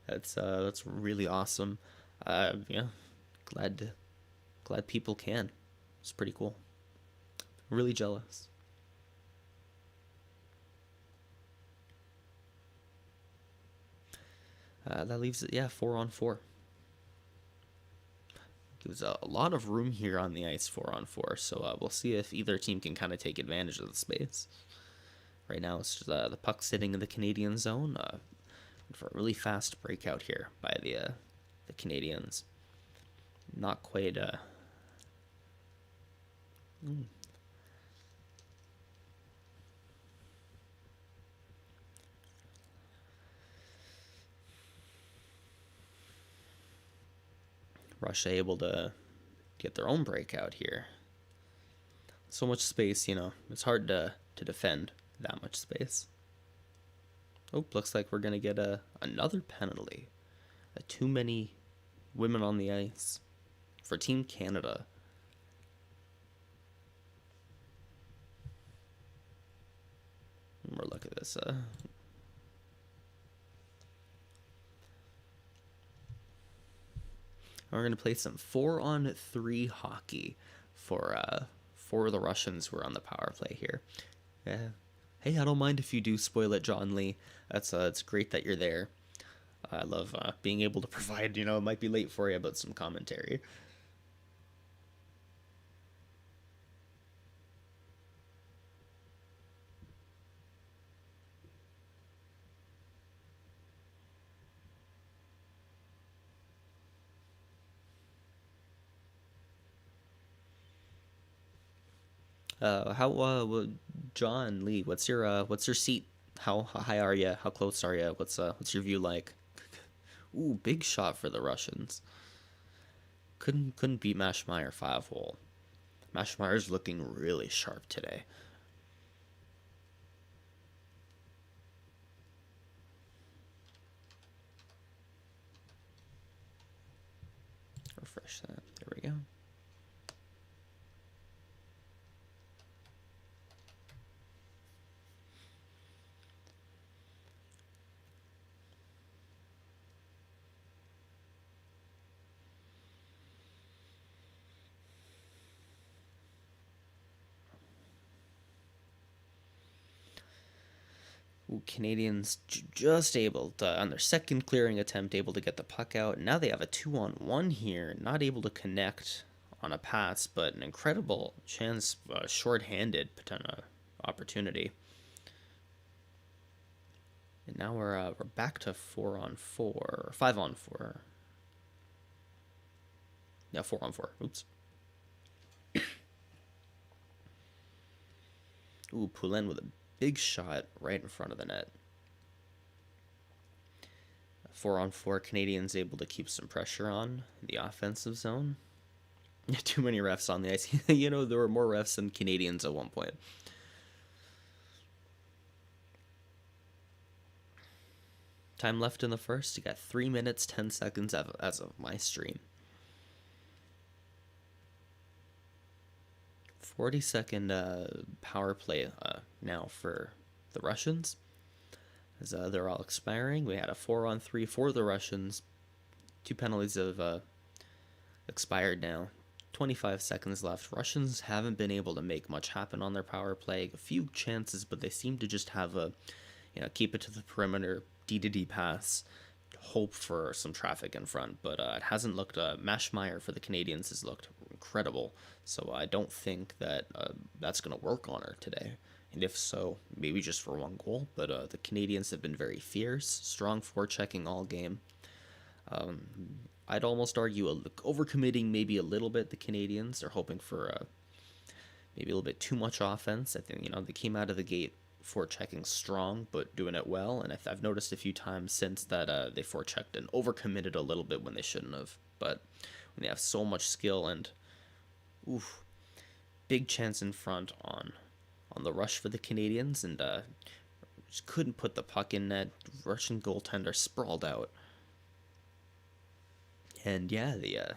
That's really awesome. Yeah, glad people can. It's pretty cool. Really jealous. That leaves it, 4-on-4. Gives a lot of room here on the ice, 4-on-4. So we'll see if either team can kind of take advantage of the space. Right now, it's just, the puck sitting in the Canadian zone. For a really fast breakout here by the Canadians. Not quite. Russia able to get their own breakout here. So much space, it's hard to defend that much space. Oh, looks like we're going to get another penalty. Too many women on the ice for Team Canada. More look at this. We're going to play some 4-on-3 hockey for the Russians who are on the power play here. Yeah. Hey, I don't mind if you do spoil it, John Lee. It's great that you're there. I love being able to provide, it might be late for you, but some commentary. John Lee? What's your seat? How high are you? How close are you? What's your view like? Ooh, big shot for the Russians. Couldn't beat Mashmeyer 5-hole. Mashmeyer's looking really sharp today. Refresh that. There we go. Ooh, Canadians just able to, on their second clearing attempt, able to get the puck out. Now they have a 2-on-1 here, not able to connect on a pass, but an incredible chance, short-handed potential opportunity. And now we're back to 4-on-4, 5-on-4. Yeah, 4-on-4. Oops. Ooh, Poulin with a big shot right in front of the net. 4-on-4, Canadians able to keep some pressure on the offensive zone. Too many refs on the ice. You know, there were more refs than Canadians at one point. Time left in the first. You got 3 minutes, 10 seconds as of my stream. 40-second power play now for the Russians. As they're all expiring. We had a 4-on-3 for the Russians. 2 penalties have expired now. 25 seconds left. Russians haven't been able to make much happen on their power play. A few chances, but they seem to just have keep it to the perimeter, D-to-D pass, hope for some traffic in front. But it hasn't looked, Mashmeyer for the Canadians has looked incredible. So I don't think that that's going to work on her today. And if so, maybe just for one goal. But the Canadians have been very fierce, strong forechecking all game. I'd almost argue overcommitting maybe a little bit. The Canadians are hoping for maybe a little bit too much offense. I think they came out of the gate forechecking strong, but doing it well. And I've noticed a few times since that they forechecked and overcommitted a little bit when they shouldn't have. But when they have so much skill and big chance in front on the rush for the Canadians, and just couldn't put the puck in net. Russian goaltender sprawled out. And yeah, the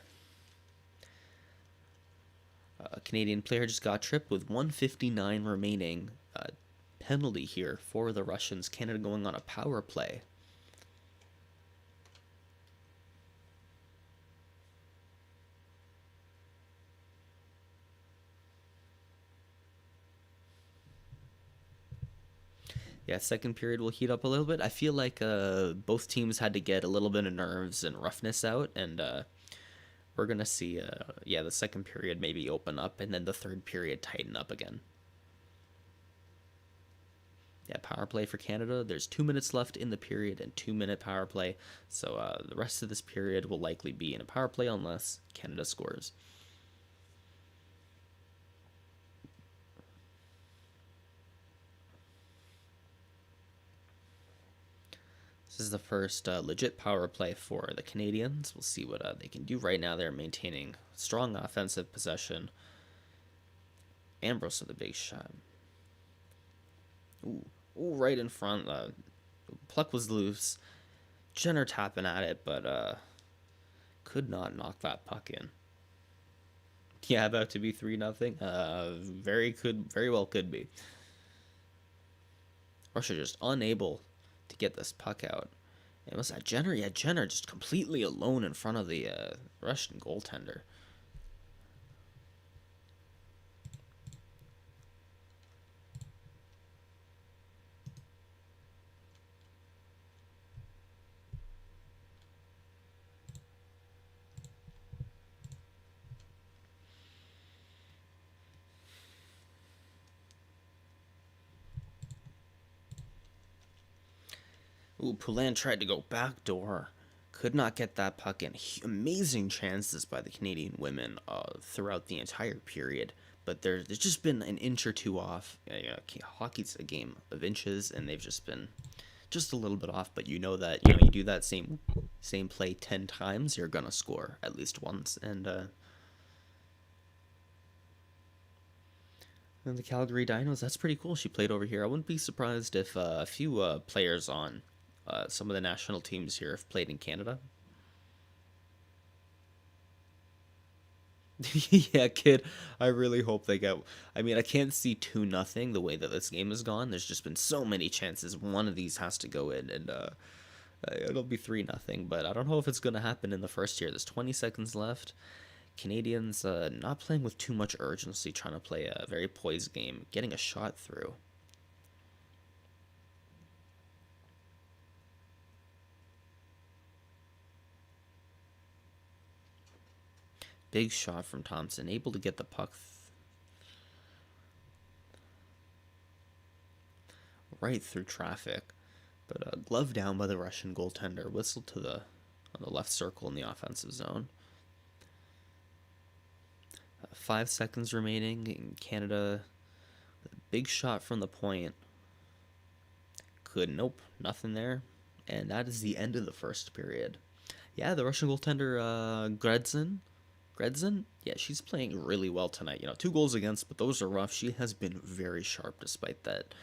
Canadian player just got tripped with 1:59 remaining. Penalty here for the Russians. Canada going on a power play. Yeah, second period will heat up a little bit. I feel like both teams had to get a little bit of nerves and roughness out, and we're going to see, the second period maybe open up, and then the third period tighten up again. Yeah, power play for Canada. There's 2 minutes left in the period and 2-minute power play, so the rest of this period will likely be in a power play unless Canada scores. This is the first legit power play for the Canadians. We'll see what they can do. Right now they're maintaining strong offensive possession. Ambrose with a big shot. Ooh, right in front. Puck was loose. Jenner tapping at it, but could not knock that puck in. Yeah, about to be 3-0. Very well could be. Russia just unable to get this puck out. It was that Jenner. Yeah, Jenner just completely alone in front of the Russian goaltender. Ooh, Poulin tried to go backdoor. Could not get that puck in. Amazing chances by the Canadian women throughout the entire period. But there's just been an inch or two off. Hockey's a game of inches, and they've just been just a little bit off. But you know that you do that same play 10 times, you're gonna score at least once. And the Calgary Dinos, that's pretty cool. She played over here. I wouldn't be surprised if a few players on some of the national teams here have played in Canada. Yeah, kid. I really hope they get. I mean, I can't see 2-0 the way that this game has gone. There's just been so many chances. One of these has to go in, and it'll be 3-0. But I don't know if it's gonna happen in the first year. There's 20 seconds left. Canadians not playing with too much urgency, trying to play a very poised game, getting a shot through. Big shot from Thompson, able to get the puck right through traffic, but glove down by the Russian goaltender. Whistle to the on the left circle in the offensive zone. 5 seconds remaining in Canada. Big shot from the point. Nope, nothing there. And that is the end of the first period. Yeah, the Russian goaltender, Gredzin? Yeah, she's playing really well tonight. 2 goals against, but those are rough. She has been very sharp despite that.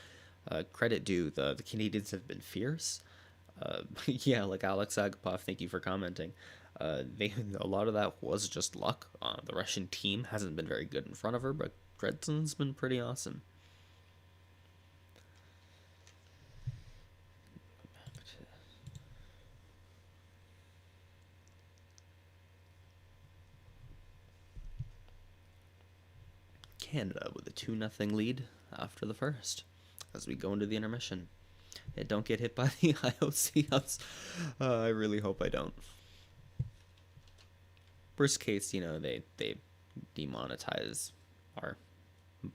Credit due, the Canadians have been fierce. Yeah, like Alex Agapov, thank you for commenting. A lot of that was just luck. The Russian team hasn't been very good in front of her, but Gredzin's been pretty awesome. Canada with a 2-0 lead after the first as we go into the intermission. Yeah, don't get hit by the IOC. I really hope I don't. Worst case, they demonetize our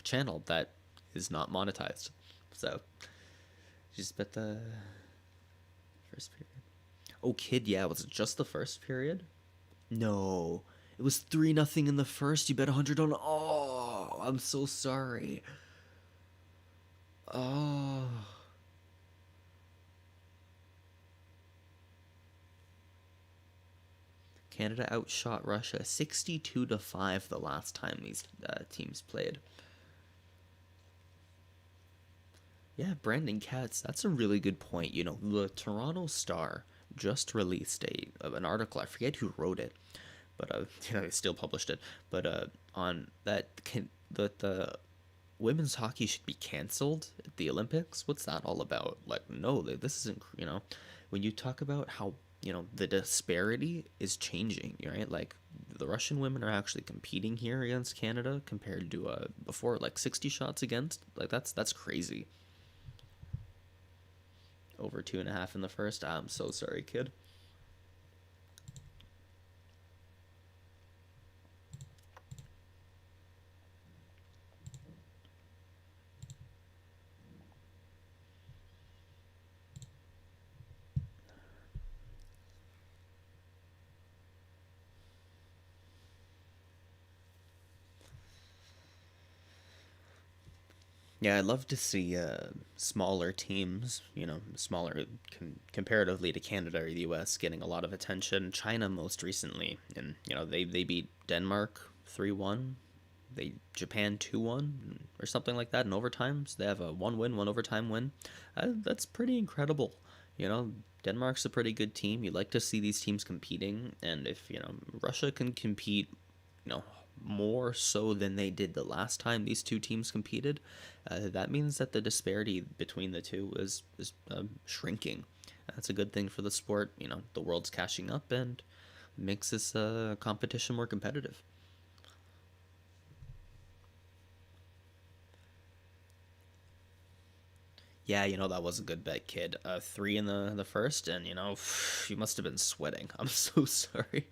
channel that is not monetized. So, just bet the first period. Oh, kid, yeah, was it just the first period? No, it was 3-0 in the first. You bet 100 on. Oh, I'm so sorry. Oh. Canada outshot Russia 62-5 the last time these teams played. Yeah, Brandon Katz, that's a really good point. The Toronto Star just released an article. I forget who wrote it, but they still published it. But on that, that the women's hockey should be canceled at the Olympics. What's that all about? Like, no, this isn't. When you talk about how the disparity is changing, right? Like the Russian women are actually competing here against Canada compared to before, like 60 shots against. Like that's crazy. Over 2.5 in the first. I'm so sorry, kid. Yeah, I'd love to see smaller teams, smaller comparatively to Canada or the U.S., getting a lot of attention. China most recently, and they beat Denmark 3-1, Japan 2-1 or something like that in overtime. So they have a 1 win, 1 overtime win. That's pretty incredible. Denmark's a pretty good team. You'd like to see these teams competing, and if Russia can compete, more so than they did the last time these two teams competed, that means that the disparity between the two is shrinking. That's a good thing for the sport. The world's catching up and makes this competition more competitive. Yeah, that was a good bet, kid. 3 in the first, and you must have been sweating. I'm so sorry.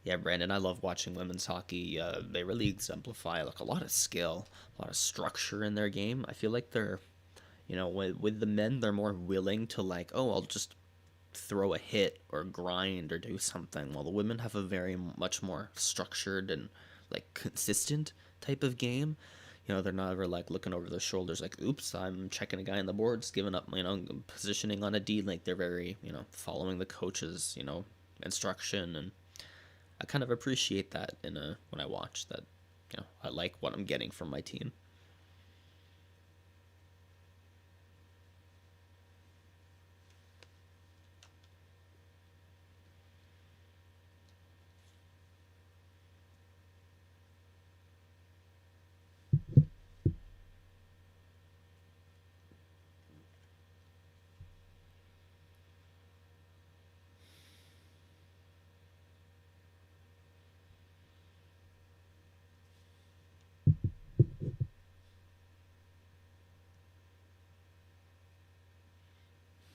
Yeah, Brandon, I love watching women's hockey. They really exemplify like a lot of skill, a lot of structure in their game. I feel like they're With the men, they're more willing to like, oh, I'll just throw a hit or grind or do something, while the women have a very much more structured and like consistent type of game. They're not ever like looking over their shoulders like, oops, I'm checking a guy on the boards, giving up, positioning on a D. Like they're very, following the coach's, instruction. And I kind of appreciate that when I watch that. I like what I'm getting from my team.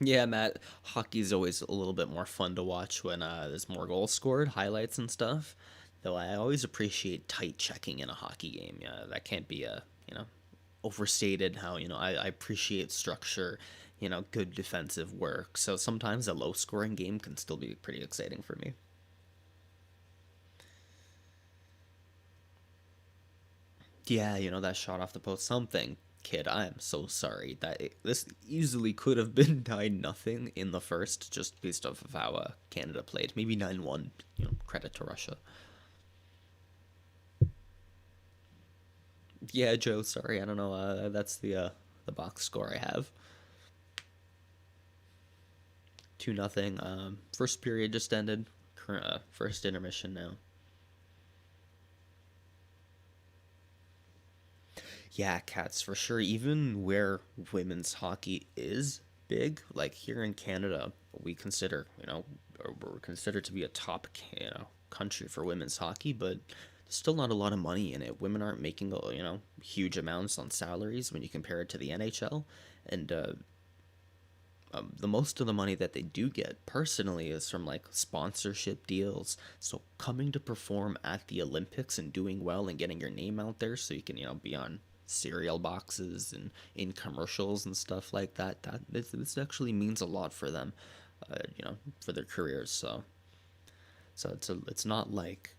Yeah, Matt, hockey's always a little bit more fun to watch when there's more goals scored, highlights and stuff. Though I always appreciate tight checking in a hockey game. Yeah, that can't be overstated. How I appreciate structure, good defensive work. So sometimes a low scoring game can still be pretty exciting for me. Yeah, that shot off the post, something. Kid, I am so sorry that this easily could have been 9-0 in the first, just based off of how Canada played. Maybe 9-1. Credit to Russia. Yeah, Joe, sorry, I don't know. That's the box score I have. 2-0. First period just ended. Current first intermission now. Yeah, cats for sure. Even where women's hockey is big, like here in Canada, we consider, or we're considered to be a top, country for women's hockey, but there's still not a lot of money in it. Women aren't making, huge amounts on salaries when you compare it to the NHL, and the most of the money that they do get personally is from like sponsorship deals. So coming to perform at the Olympics and doing well and getting your name out there so you can, be on cereal boxes and in commercials and stuff like that, this actually means a lot for them, for their careers. So it's not like,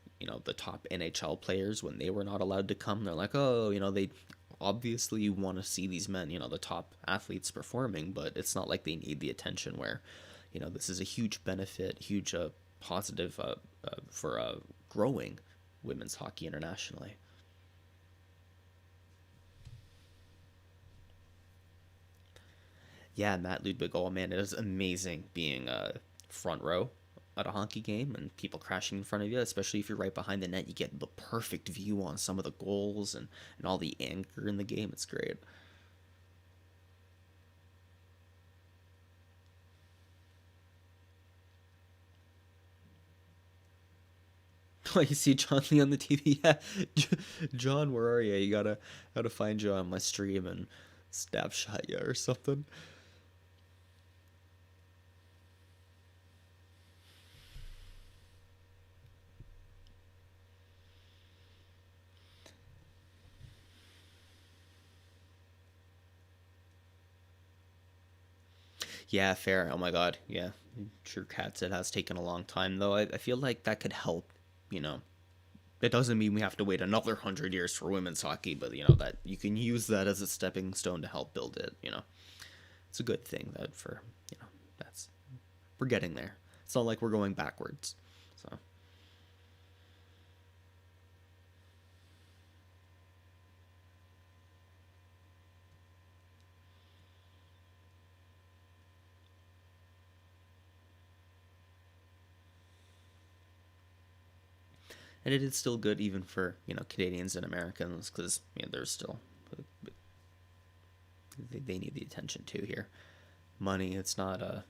the top NHL players when they were not allowed to come. They're like, oh, they obviously want to see these men, the top athletes performing, but it's not like they need the attention where, this is a huge benefit, huge positive for growing women's hockey internationally. Yeah, Matt Ludwig, oh man, it is amazing being front row at a hockey game and people crashing in front of you, especially if you're right behind the net. You get the perfect view on some of the goals and all the anger in the game. It's great. Oh, you see John Lee on the TV? Yeah, John, where are you? You gotta find you on my stream and stab shot you or something. Yeah, fair. Oh my god. Yeah, sure. Cats. It has taken a long time though. I feel like that could help. You know, it doesn't mean we have to wait another 100 years for women's hockey, but that you can use that as a stepping stone to help build it. It's a good thing that for that's we're getting there. It's not like we're going backwards. So, and it is still good even for Canadians and Americans because there's still they need the attention too here. Money. It's not a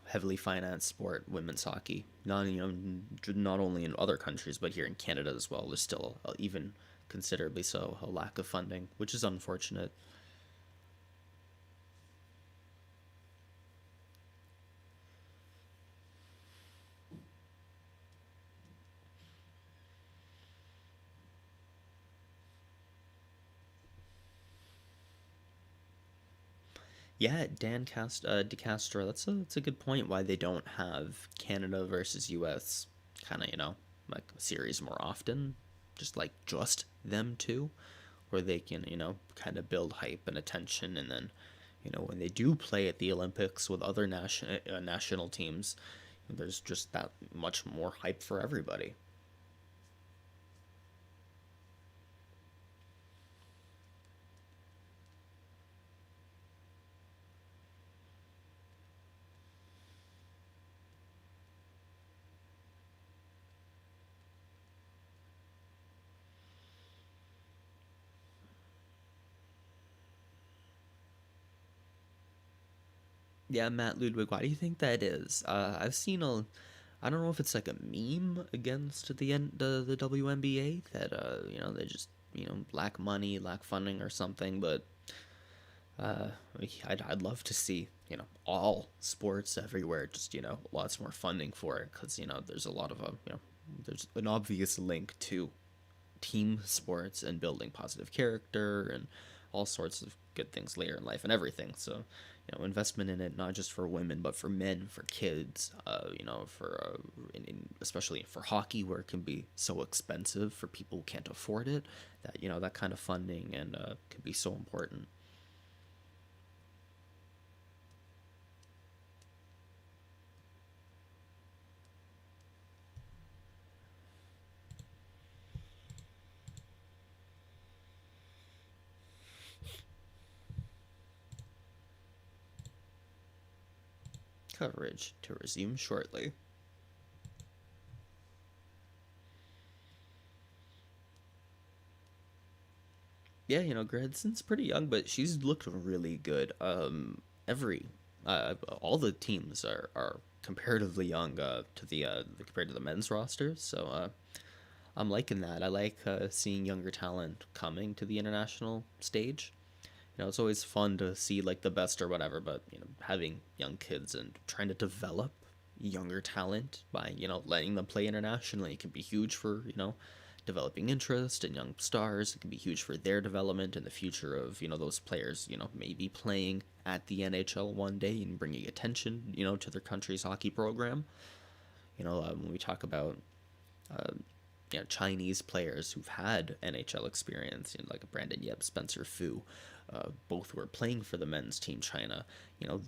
heavily financed sport. Women's hockey. Not only in other countries but here in Canada as well. There's still even considerably so a lack of funding, which is unfortunate. Yeah, DeCastro. That's a good point. Why they don't have Canada versus U.S. kind of like a series more often, just them two, where they can kind of build hype and attention, and then when they do play at the Olympics with other national teams, there's just that much more hype for everybody. Yeah, Matt Ludwig, why do you think that is? I've seen I don't know if it's like a meme against the WNBA that they just lack money, lack funding or something, but uh, I'd love to see all sports everywhere just lots more funding for it because there's a lot of there's an obvious link to team sports and building positive character and all sorts of good things later in life and everything. So, investment in it not just for women but for men, for kids. For especially for hockey where it can be so expensive for people who can't afford it. That that kind of funding and can be so important. Coverage to resume shortly. Yeah, Gradson's pretty young, but she's looked really good. Every all the teams are comparatively young to the compared to the men's rosters. So I'm liking that. I like seeing younger talent coming to the international stage. It's always fun to see like the best or whatever, but having young kids and trying to develop younger talent by letting them play internationally can be huge for developing interest in young stars. It can be huge for their development in the future of those players maybe playing at the NHL one day and bringing attention to their country's hockey program. When we talk about uh, Chinese players who've had NHL experience, like Brandon Yep, Spencer Fu, both were playing for the men's team China.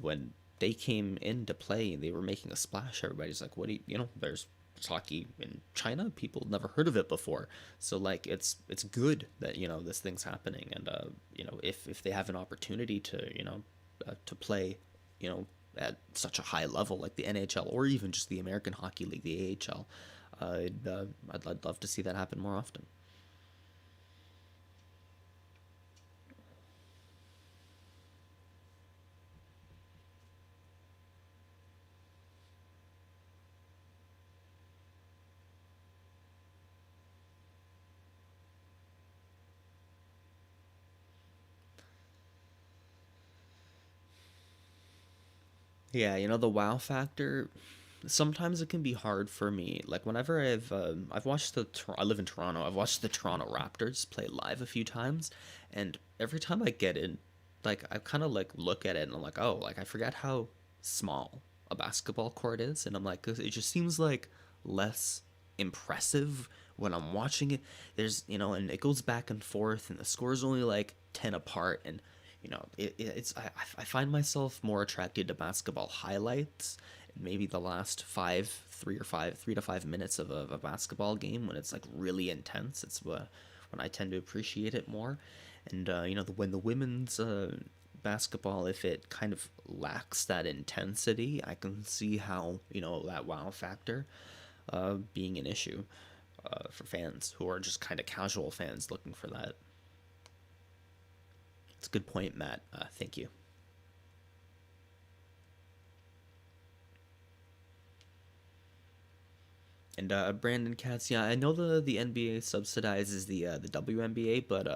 When they came in to play, they were making a splash. Everybody's like, "What do there's hockey in China. People never heard of it before. So like it's good that this thing's happening, and if they have an opportunity to to play at such a high level like the NHL or even just the American Hockey League, the AHL, I'd love to see that happen more often. Yeah, the wow factor. Sometimes it can be hard for me. Like whenever I've watched I live in Toronto. I've watched the Toronto Raptors play live a few times, and every time I get in, like I kind of like look at it and I'm like, oh, like I forget how small a basketball court is, and I'm like, it just seems like less impressive when I'm watching it. There's and it goes back and forth, and the score's only like 10 apart, and it's I find myself more attracted to basketball highlights and maybe the last 3 to 5 minutes of a basketball game when it's like really intense. It's when I tend to appreciate it more. And when the women's basketball, if it kind of lacks that intensity, I can see how that wow factor being an issue for fans who are just kind of casual fans looking for that. It's a good point, Matt. Thank you. And Brandon Katz, yeah, I know the NBA subsidizes the WNBA, but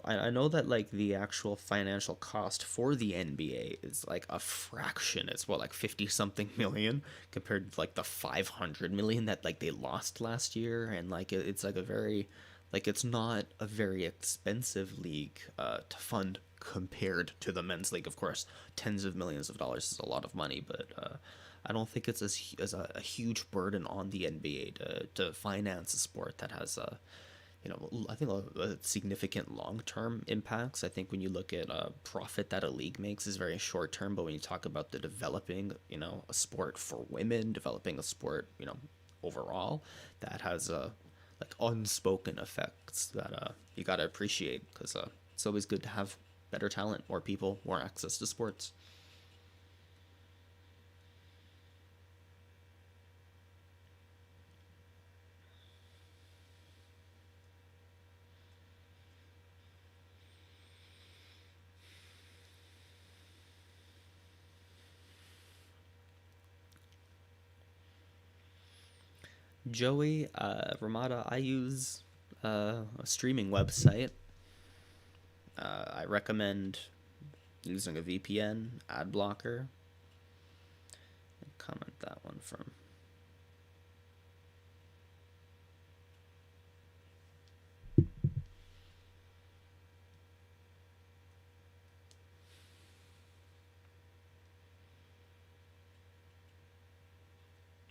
I know that like the actual financial cost for the NBA is like a fraction. It's what, like 50 something million compared to like the 500 million that like they lost last year, and like it's like a very Like, it's not a very expensive league to fund compared to the men's league. Of course, tens of millions of dollars is a lot of money, but I don't think it's as a huge burden on the NBA to finance a sport that has I think a significant long-term impacts. I think when you look at profit that a league makes is very short-term, but when you talk about the developing, a sport for women, developing a sport, overall, that has like unspoken effects that you gotta appreciate because it's always good to have better talent, more people, more access to sports. Joey, Ramada, I use a streaming website. I recommend using a VPN, ad blocker. Comment that one from.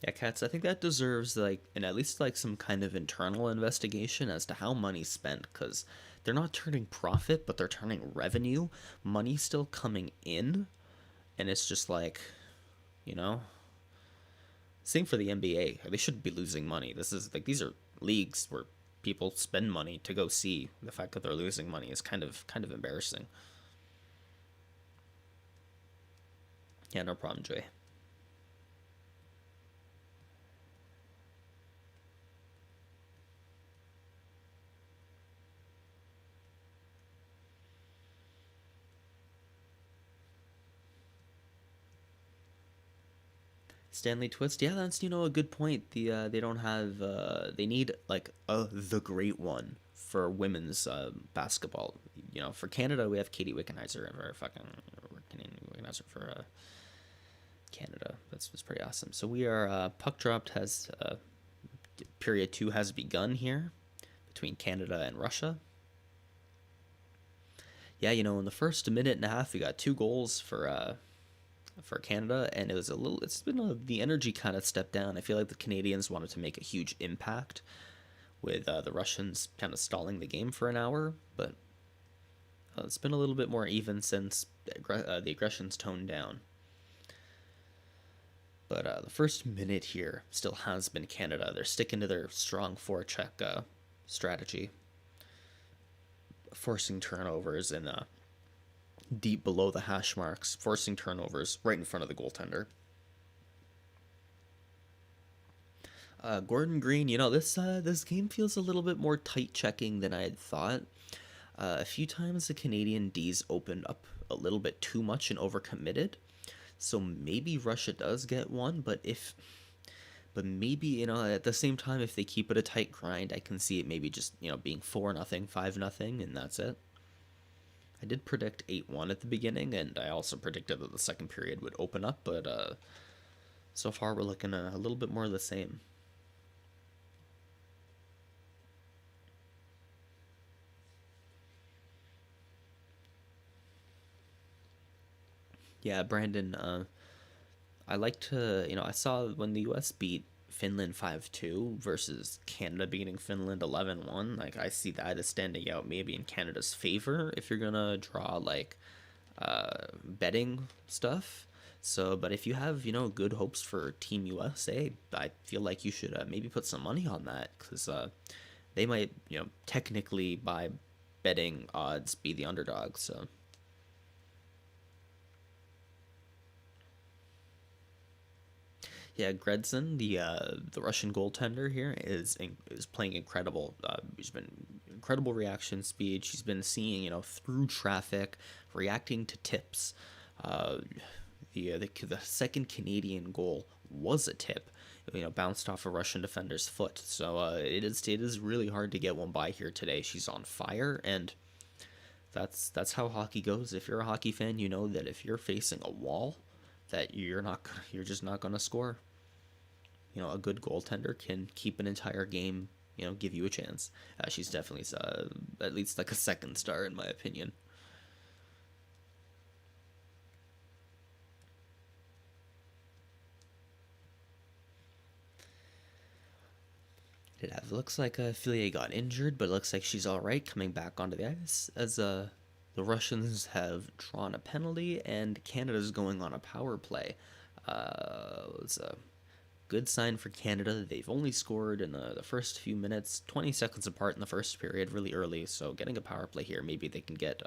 Yeah, Cats, I think that deserves like and at least like some kind of internal investigation as to how money's spent because they're not turning profit, but they're turning revenue. Money still coming in, and it's just like, you know, same for the NBA. They shouldn't be losing money. This is like these are leagues where people spend money to go see. The fact that they're losing money is kind of embarrassing. Yeah, no problem, Jay. Stanley Twist, yeah, that's a good point. They don't have they need like the great one for women's basketball. For Canada we have Katie Wickenheiser for fucking Wickenheiser for Canada. That's pretty awesome. So we are puck dropped has period two has begun here between Canada and Russia. Yeah, in the first minute and a half we got two goals for Canada, and it's been the energy kind of stepped down. I feel like the Canadians wanted to make a huge impact with the Russians kind of stalling the game for an hour, but it's been a little bit more even since the aggression's toned down. But the first minute here still has been Canada. They're sticking to their strong forecheck strategy, forcing turnovers and deep below the hash marks, forcing turnovers right in front of the goaltender. Gordon Green, this game feels a little bit more tight checking than I had thought. A few times the Canadian D's opened up a little bit too much and overcommitted, so maybe Russia does get one. But maybe at the same time, if they keep it a tight grind, I can see it maybe just being 4-0, 5-0, and that's it. I did predict 8-1 at the beginning, and I also predicted that the second period would open up, but so far we're looking at a little bit more of the same. Yeah, Brandon, I like to, I saw when the US beat Finland 5-2 versus Canada beating Finland 11-1. Like, I see that as standing out maybe in Canada's favor if you're going to draw, like, betting stuff. So, but if you have, good hopes for Team USA, I feel like you should maybe put some money on that because they might, technically by betting odds be the underdog. So, yeah, Gredson, the Russian goaltender here, is playing incredible. He's been incredible reaction speed. She's been seeing through traffic, reacting to tips. Uh, the second Canadian goal was a tip, bounced off a Russian defender's foot. So it is really hard to get one by here today. She's on fire, and that's how hockey goes. If you're a hockey fan, you know that if you're facing a wall, that you're just not gonna score. A good goaltender can keep an entire game, give you a chance. She's definitely at least like a second star in my opinion. It looks like Filia got injured, but it looks like she's all right coming back onto the ice as the Russians have drawn a penalty and Canada's going on a power play. It's a good sign for Canada. They've only scored in the first few minutes, 20 seconds apart in the first period, really early. So getting a power play here, maybe they can get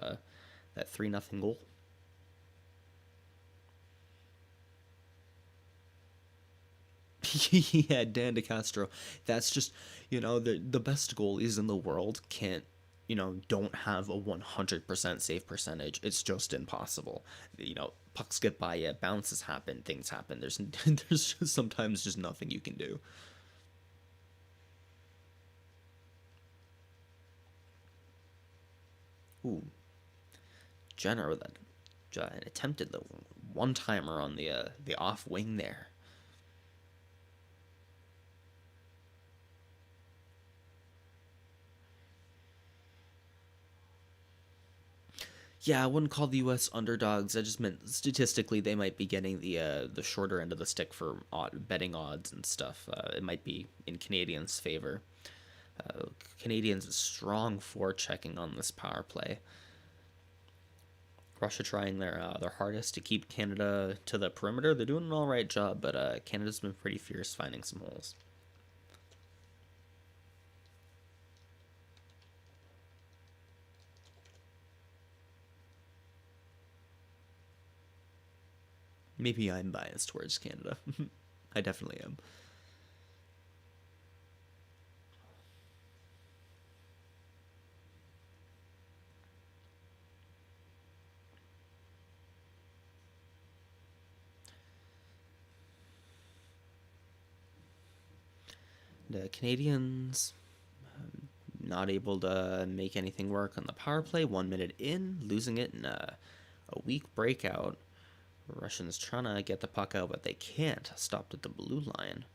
that 3-0 goal. Yeah, Dan DeCastro. That's just, the best goalies in the world can't, don't have a 100% save percentage. It's just impossible. Pucks get by you, bounces happen, things happen. There's just sometimes just nothing you can do. Ooh, Jenner with an attempted the one timer on the off wing there. Yeah, I wouldn't call the U.S. underdogs. I just meant statistically they might be getting the shorter end of the stick for betting odds and stuff. It might be in Canadians' favor. Canadians strong forechecking on this power play. Russia trying their hardest to keep Canada to the perimeter. They're doing an all right job, but Canada's been pretty fierce finding some holes. Maybe I'm biased towards Canada. I definitely am. The Canadians not able to make anything work on the power play. 1 minute in, losing it in a weak breakout. Russians trying to get the puck out, but they can't. Stopped at the blue line.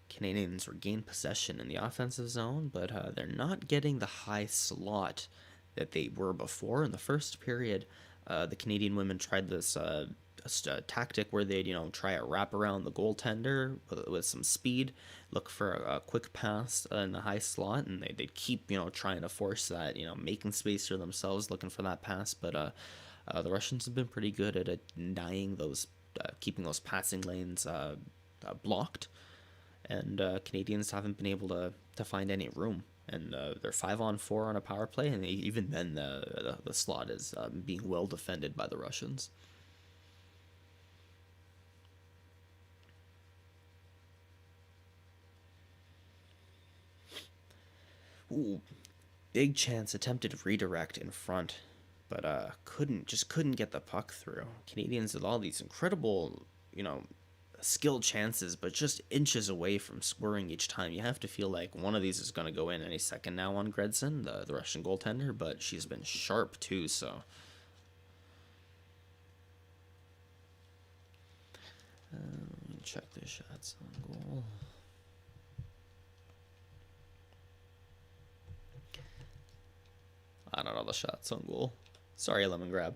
Canadians regain possession in the offensive zone, but they're not getting the high slot that they were before. In the first period, the Canadian women tried this a tactic where they'd try a wrap around the goaltender with some speed, look for a quick pass in the high slot, and they'd keep trying to force that, making space for themselves, looking for that pass. But the Russians have been pretty good at denying those, keeping those passing lanes blocked, and Canadians haven't been able to find any room. And they're 5-on-4 on a power play, and even then the slot is being well defended by the Russians. Ooh, big chance, attempted redirect in front, but couldn't get the puck through. Canadians with all these incredible, skilled chances, but just inches away from scoring each time. You have to feel like one of these is going to go in any second now on Gredson, the Russian goaltender, but she's been sharp too, so. Let me check the shots on goal. I don't know the shots on goal. Sorry, Lemon Grab.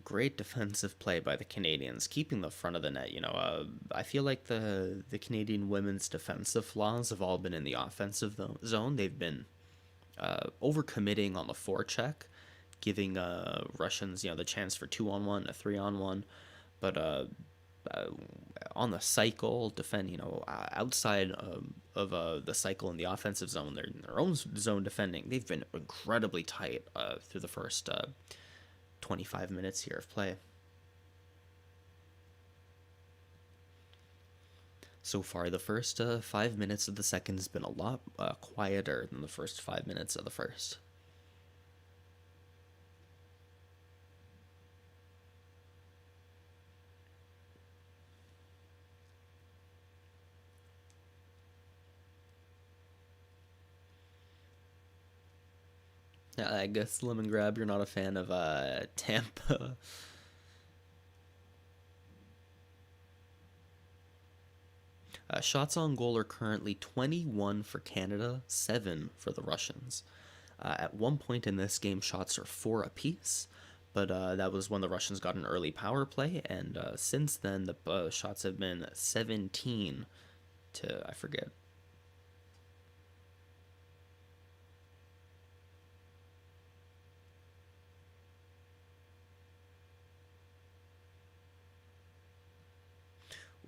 Great defensive play by the Canadians, keeping the front of the net. I feel like the Canadian women's defensive flaws have all been in the offensive zone. They've been overcommitting on the forecheck, giving Russians the chance for 2-on-1, a 3-on-1, but on the cycle, defend outside of the cycle in the offensive zone, they're in their own zone defending. They've been incredibly tight through the first 25 minutes here of play. So far, the first 5 minutes of the second has been a lot quieter than the first 5 minutes of the first. Yeah, I guess Lemon Grab, you're not a fan of Tampa. Shots on goal are currently 21 for Canada, 7 for the Russians. At one point in this game, shots are 4 apiece, but that was when the Russians got an early power play, and since then the shots have been 17 to, I forget.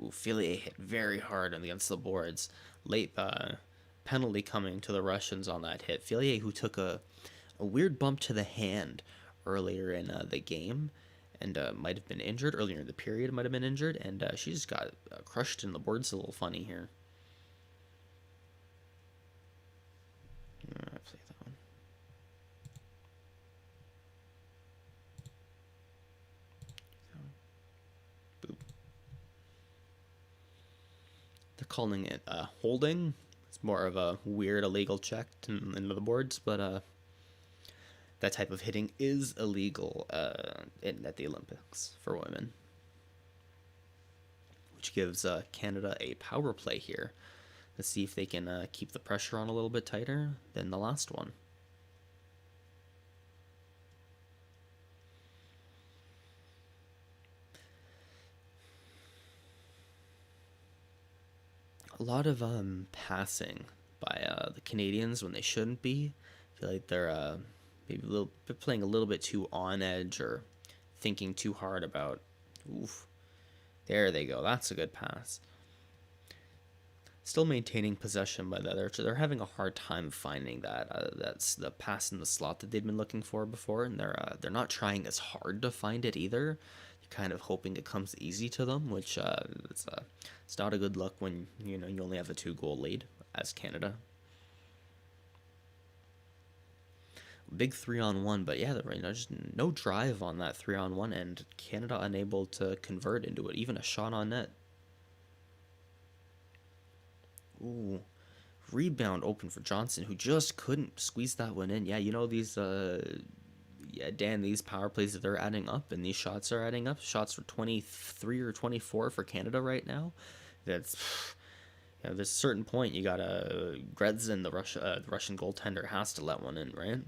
Ooh, Fillier hit very hard against the boards. Late penalty coming to the Russians on that hit. Fillier, who took a weird bump to the hand earlier in the game and might have been injured earlier in the period, might have been injured, and she just got crushed in the boards. A little funny here. I play that one. Boop. They're calling it holding. It's more of a weird illegal check into the boards, but that type of hitting is illegal at the Olympics for women, which gives Canada a power play here. Let's see if they can keep the pressure on a little bit tighter than the last one. A lot of passing by the Canadians when they shouldn't be. I feel like they're maybe playing a little bit too on edge or thinking too hard about. Oof, there they go. That's a good pass. Still maintaining possession, but they're having a hard time finding that. That's the pass in the slot that they've been looking for before, and they're not trying as hard to find it either. They're kind of hoping it comes easy to them, which it's not a good luck when you only have a 2-goal lead as Canada. Big 3-on-1, but yeah, just no drive on that 3-on-1, and Canada unable to convert into it, even a shot on net. Ooh, rebound open for Johnson, who just couldn't squeeze that one in. Yeah, these, Dan, these power plays that they're adding up, and these shots are adding up. Shots for 23 or 24 for Canada right now. That's, there's a certain point you gotta Gretzin, the Russian goaltender, has to let one in, right?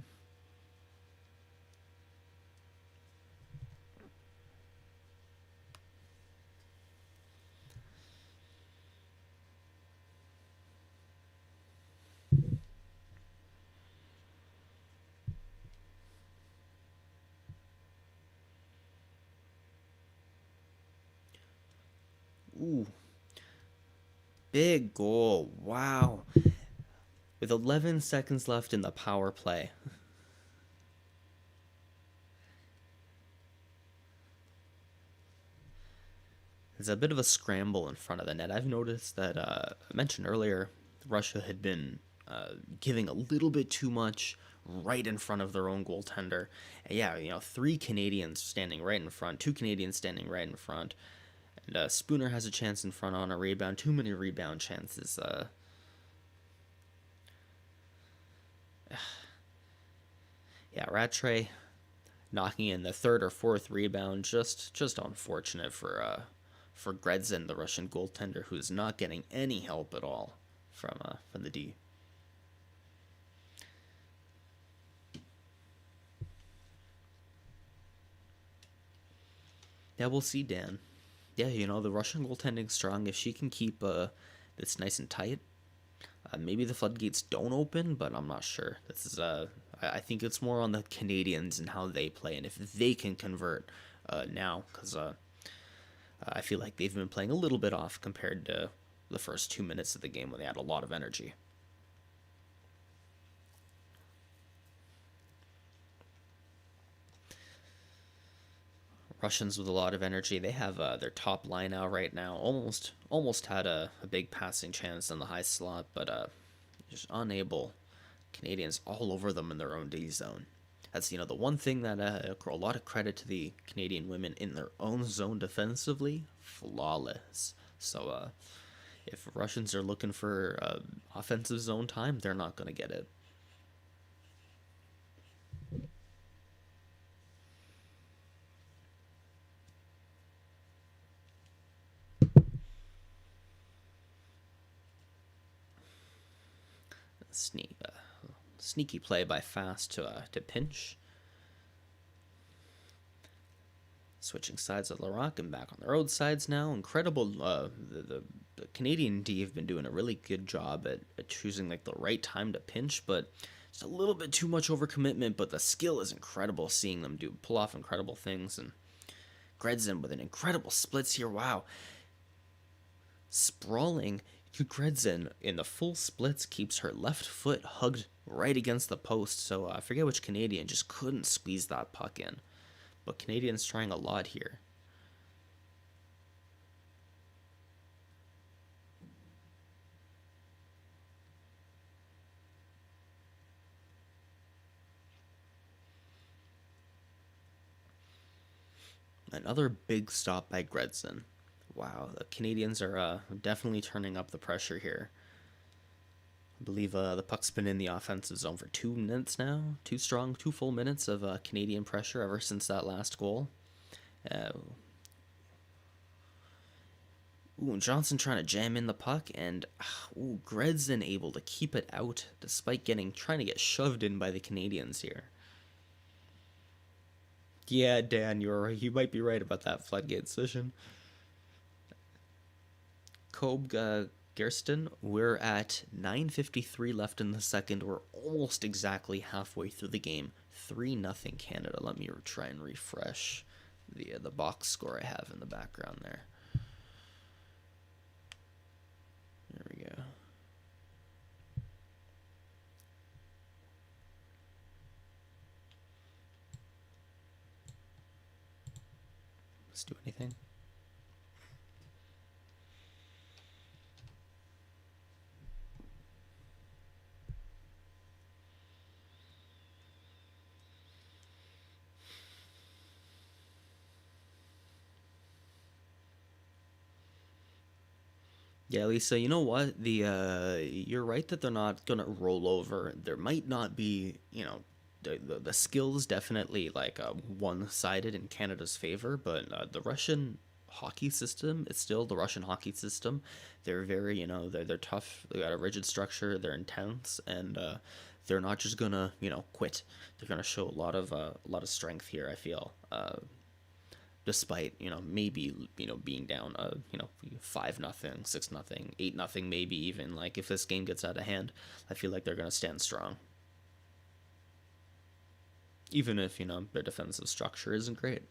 Ooh, big goal. Wow. With 11 seconds left in the power play. There's a bit of a scramble in front of the net. I've noticed that, I mentioned earlier, Russia had been giving a little bit too much right in front of their own goaltender. And yeah, 3 Canadians standing right in front, 2 Canadians standing right in front. And Spooner has a chance in front on a rebound. Too many rebound chances. Yeah, Rattray knocking in the 3rd or 4th rebound. Just unfortunate for Gretzin, the Russian goaltender, who's not getting any help at all from the D. Yeah, we'll see, Dan. Yeah, the Russian goaltending's strong. If she can keep this nice and tight, maybe the floodgates don't open, but I'm not sure. This is I think it's more on the Canadians and how they play, and if they can convert now, because I feel like they've been playing a little bit off compared to the first 2 minutes of the game when they had a lot of energy. Russians with a lot of energy. They have their top line out right now, almost almost had a big passing chance in the high slot, but just unable. Canadians all over them in their own D zone. That's the one thing that a lot of credit to the Canadian women in their own zone defensively, flawless. So if Russians are looking for offensive zone time, they're not going to get it. Sneaky play by Fast to pinch. Switching sides of Laroc and back on their own sides now. Incredible. The Canadian D have been doing a really good job at choosing like the right time to pinch, but just a little bit too much overcommitment. But the skill is incredible. Seeing them pull off incredible things, and Gredzen with an incredible splits here. Wow, sprawling. Gredzen in the full splits keeps her left foot hugged right against the post. So I forget which Canadian just couldn't squeeze that puck in. But Canadians trying a lot here. Another big stop by Gredzen. Wow, the Canadians are definitely turning up the pressure here. I believe the puck's been in the offensive zone for 2 minutes now. 2 full minutes of Canadian pressure ever since that last goal. Johnson trying to jam in the puck, and Gredzen able to keep it out despite trying to get shoved in by the Canadians here. Yeah, Dan, you might be right about that floodgate decision. Kobe Gersten, we're at 9:53 left in the second. We're almost exactly halfway through the game. 3-0 Canada. Let me try and refresh the box score I have in the background there. There we go. Let's do anything. Yeah, Lisa, you know what? You're right that they're not gonna roll over. There might not be, the skills definitely like one-sided in Canada's favor, but the Russian hockey system is still the Russian hockey system. They're very, they're tough. They got a rigid structure. They're intense, and they're not just gonna, quit. They're gonna show a lot of strength here. I feel. Despite maybe being down 5-0, 6-0, 8-0, maybe even like if this game gets out of hand, I feel like they're gonna stand strong, even if their defensive structure isn't great.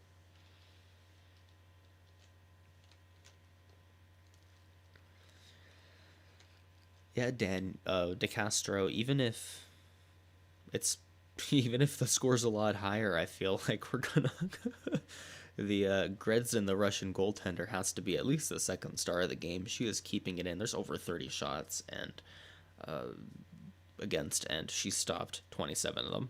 Yeah, Dan, De Castro, it's even if the score's a lot higher, I feel like we're gonna the Gredzen, the Russian goaltender, has to be at least the second star of the game. She is keeping it in. There's over 30 shots and against, and she stopped 27 of them.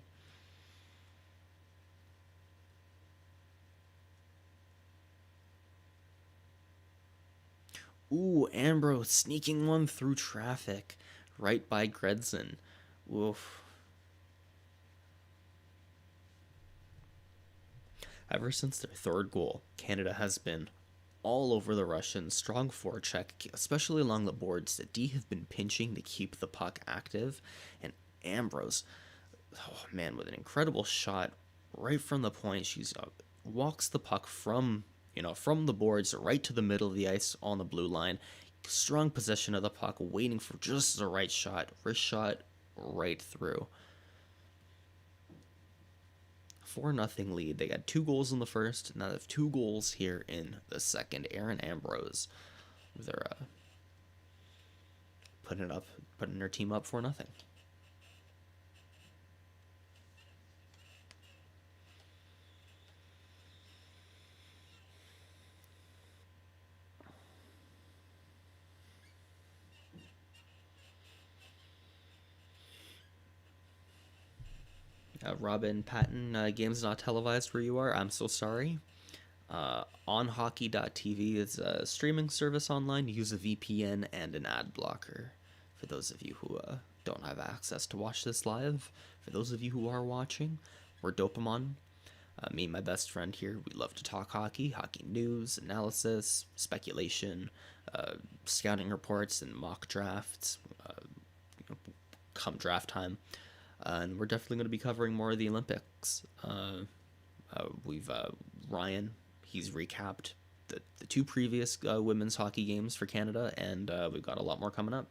Ooh, Ambrose sneaking one through traffic right by Gredzen. Oof. Ever since their third goal, Canada has been all over the Russians. Strong forecheck, especially along the boards. The D have been pinching to keep the puck active. And Ambrose, oh man, with an incredible shot right from the point. She's walks the puck from the boards right to the middle of the ice on the blue line. Strong possession of the puck, waiting for just the right shot. Wrist shot right through. 4-0 lead. They got 2 goals in the first. Now they have 2 goals here in the second. Erin Ambrose, they're putting their team up 4-0. Robin Patton, games not televised where you are. I'm so sorry. OnHockey.tv is a streaming service online. Use a VPN and an ad blocker. For those of you who don't have access to watch this live, for those of you who are watching, we're Dopamon. Me and my best friend here, we love to talk hockey, hockey news, analysis, speculation, scouting reports, and mock drafts. Come draft time, and we're definitely going to be covering more of the Olympics. We've Ryan, he's recapped the two previous women's hockey games for Canada, and we've got a lot more coming up.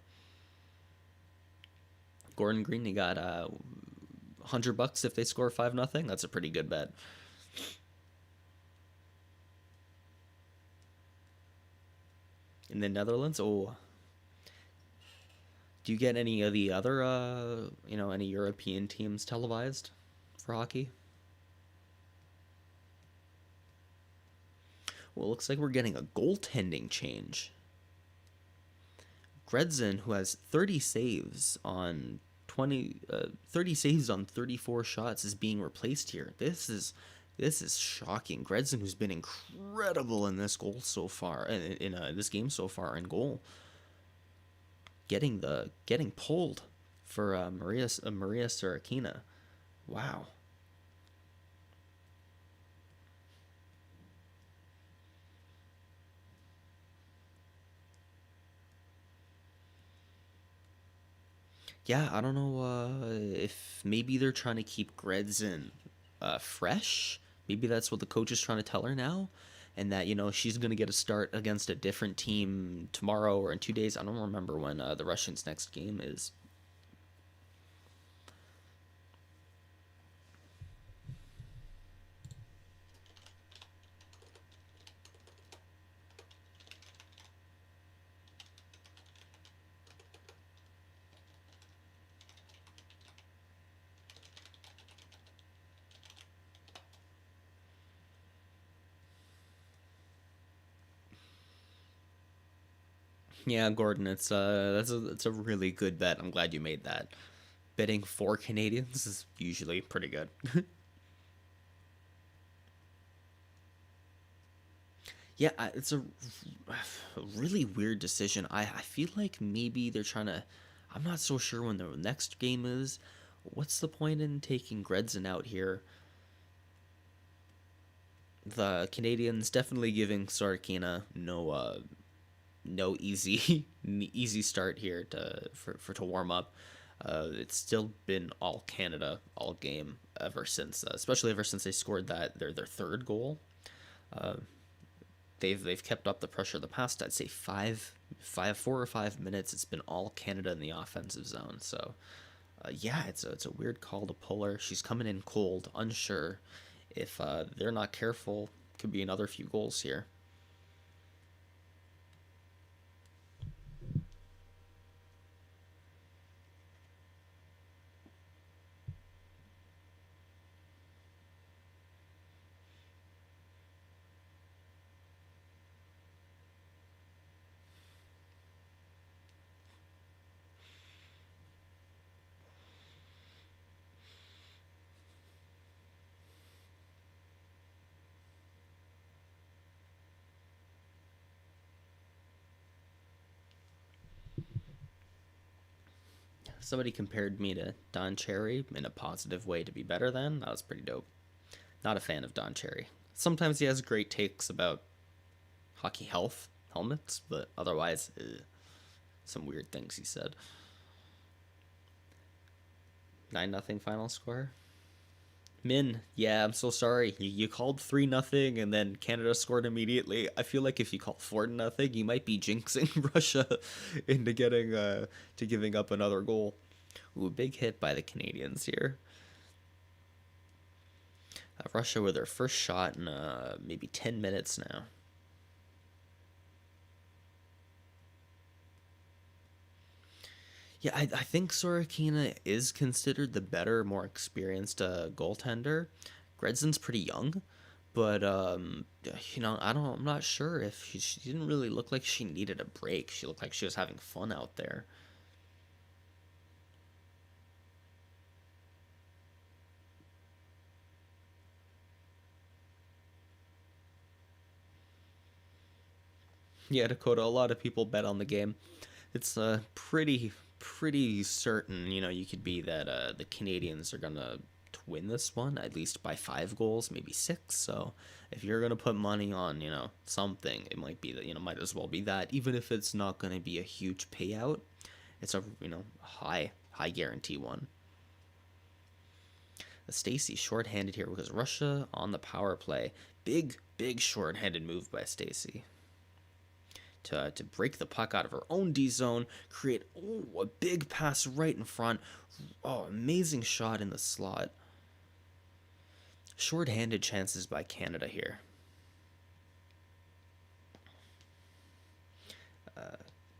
Gordon Green, you got $100 if they score 5-0. That's a pretty good bet. In the Netherlands, oh, do you get any of the other, any European teams televised for hockey? Well, it looks like we're getting a goaltending change. Gretzky, who has 30 saves on 34 shots, is being replaced here. This is shocking. Gretzky, who's been incredible in this goal so far, in this game so far in goal, getting pulled for Maria Sorokina. Wow. Yeah, I don't know if maybe they're trying to keep Gretzky fresh. Maybe that's what the coach is trying to tell her now, and that she's gonna get a start against a different team tomorrow or in 2 days. I don't remember when the Russians' next game is. Yeah, Gordon, it's a really good bet. I'm glad you made that. Betting for Canadians is usually pretty good. Yeah, it's a really weird decision. I feel like maybe they're trying to. I'm not so sure when the next game is. What's the point in taking Gretzky out here? The Canadians definitely giving Sorokina no easy easy start here to warm up. It's still been all Canada all game ever since, especially ever since they scored their third goal. Uh, they've kept up the pressure the past, I'd say 4 or 5 minutes. It's been all Canada in the offensive zone. So yeah, it's a weird call to pull her. She's coming in cold, unsure. If they're not careful, could be another few goals here. Somebody compared me to Don Cherry in a positive way to be better than. That was pretty dope. Not a fan of Don Cherry. Sometimes he has great takes about hockey health, helmets, but otherwise, some weird things he said. 9-0 final score. Min, yeah, I'm so sorry. You called 3-0 and then Canada scored immediately. I feel like if you call 4-0, you might be jinxing Russia into giving up another goal. Ooh, big hit by the Canadians here. Russia with their first shot in maybe 10 minutes now. Yeah, I think Sorokina is considered the better, more experienced goaltender. Gretzky's pretty young, but I'm not sure if she didn't really look like she needed a break. She looked like she was having fun out there. Yeah, Dakota, a lot of people bet on the game. It's pretty certain, you could be that the Canadians are gonna to win this one at least by 5 goals, maybe 6. So if you're gonna put money on, something, it might be that might as well be that, even if it's not gonna be a huge payout. It's a high guarantee one. Stacy shorthanded here because Russia on the power play. Big shorthanded move by Stacy to break the puck out of her own D zone, create a big pass right in front. Oh, amazing shot in the slot. Short-handed chances by Canada here.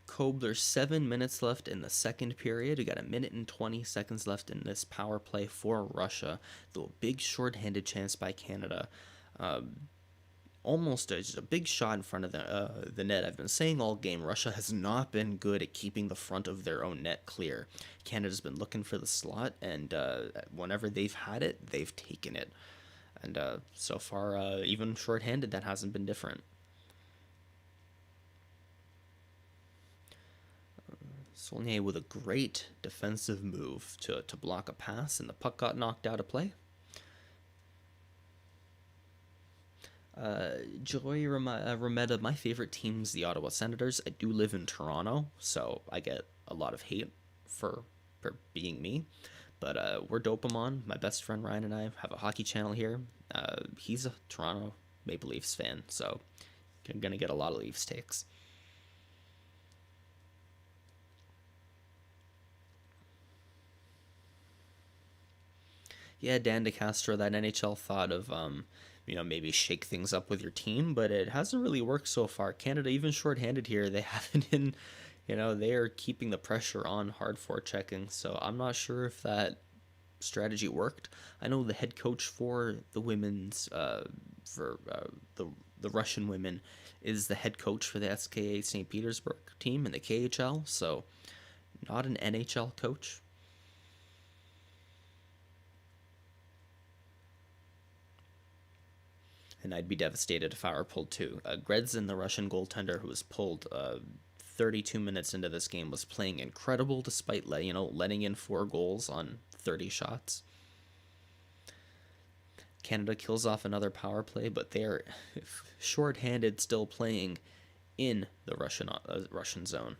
Kobler, 7 minutes left in the second period. We got 1 minute and 20 seconds left in this power play for Russia. The big short-handed chance by Canada. Almost just a big shot in front of the net. I've been saying all game, Russia has not been good at keeping the front of their own net clear. Canada's been looking for the slot, and whenever they've had it, they've taken it. And so far, even shorthanded, that hasn't been different. Saulnier with a great defensive move to block a pass, and the puck got knocked out of play. Joy Remeda, my favorite team's the Ottawa Senators. I do live in Toronto, so I get a lot of hate for being me. But we're Dopamon. My best friend Ryan and I have a hockey channel here. He's a Toronto Maple Leafs fan, so I'm going to get a lot of Leafs takes. Yeah, Dan DeCastro, that NHL thought of maybe shake things up with your team, but it hasn't really worked so far. Canada, even shorthanded here, they haven't been, they are keeping the pressure on hard forechecking. So I'm not sure if that strategy worked. I know the head coach for the women's, the Russian women, is the head coach for the SKA St. Petersburg team in the KHL. So not an NHL coach. And I'd be devastated if I were pulled too. Gredzin, the Russian goaltender who was pulled 32 minutes into this game, was playing incredible despite letting in 4 goals on 30 shots. Canada kills off another power play, but they're short-handed, still playing in the Russian zone.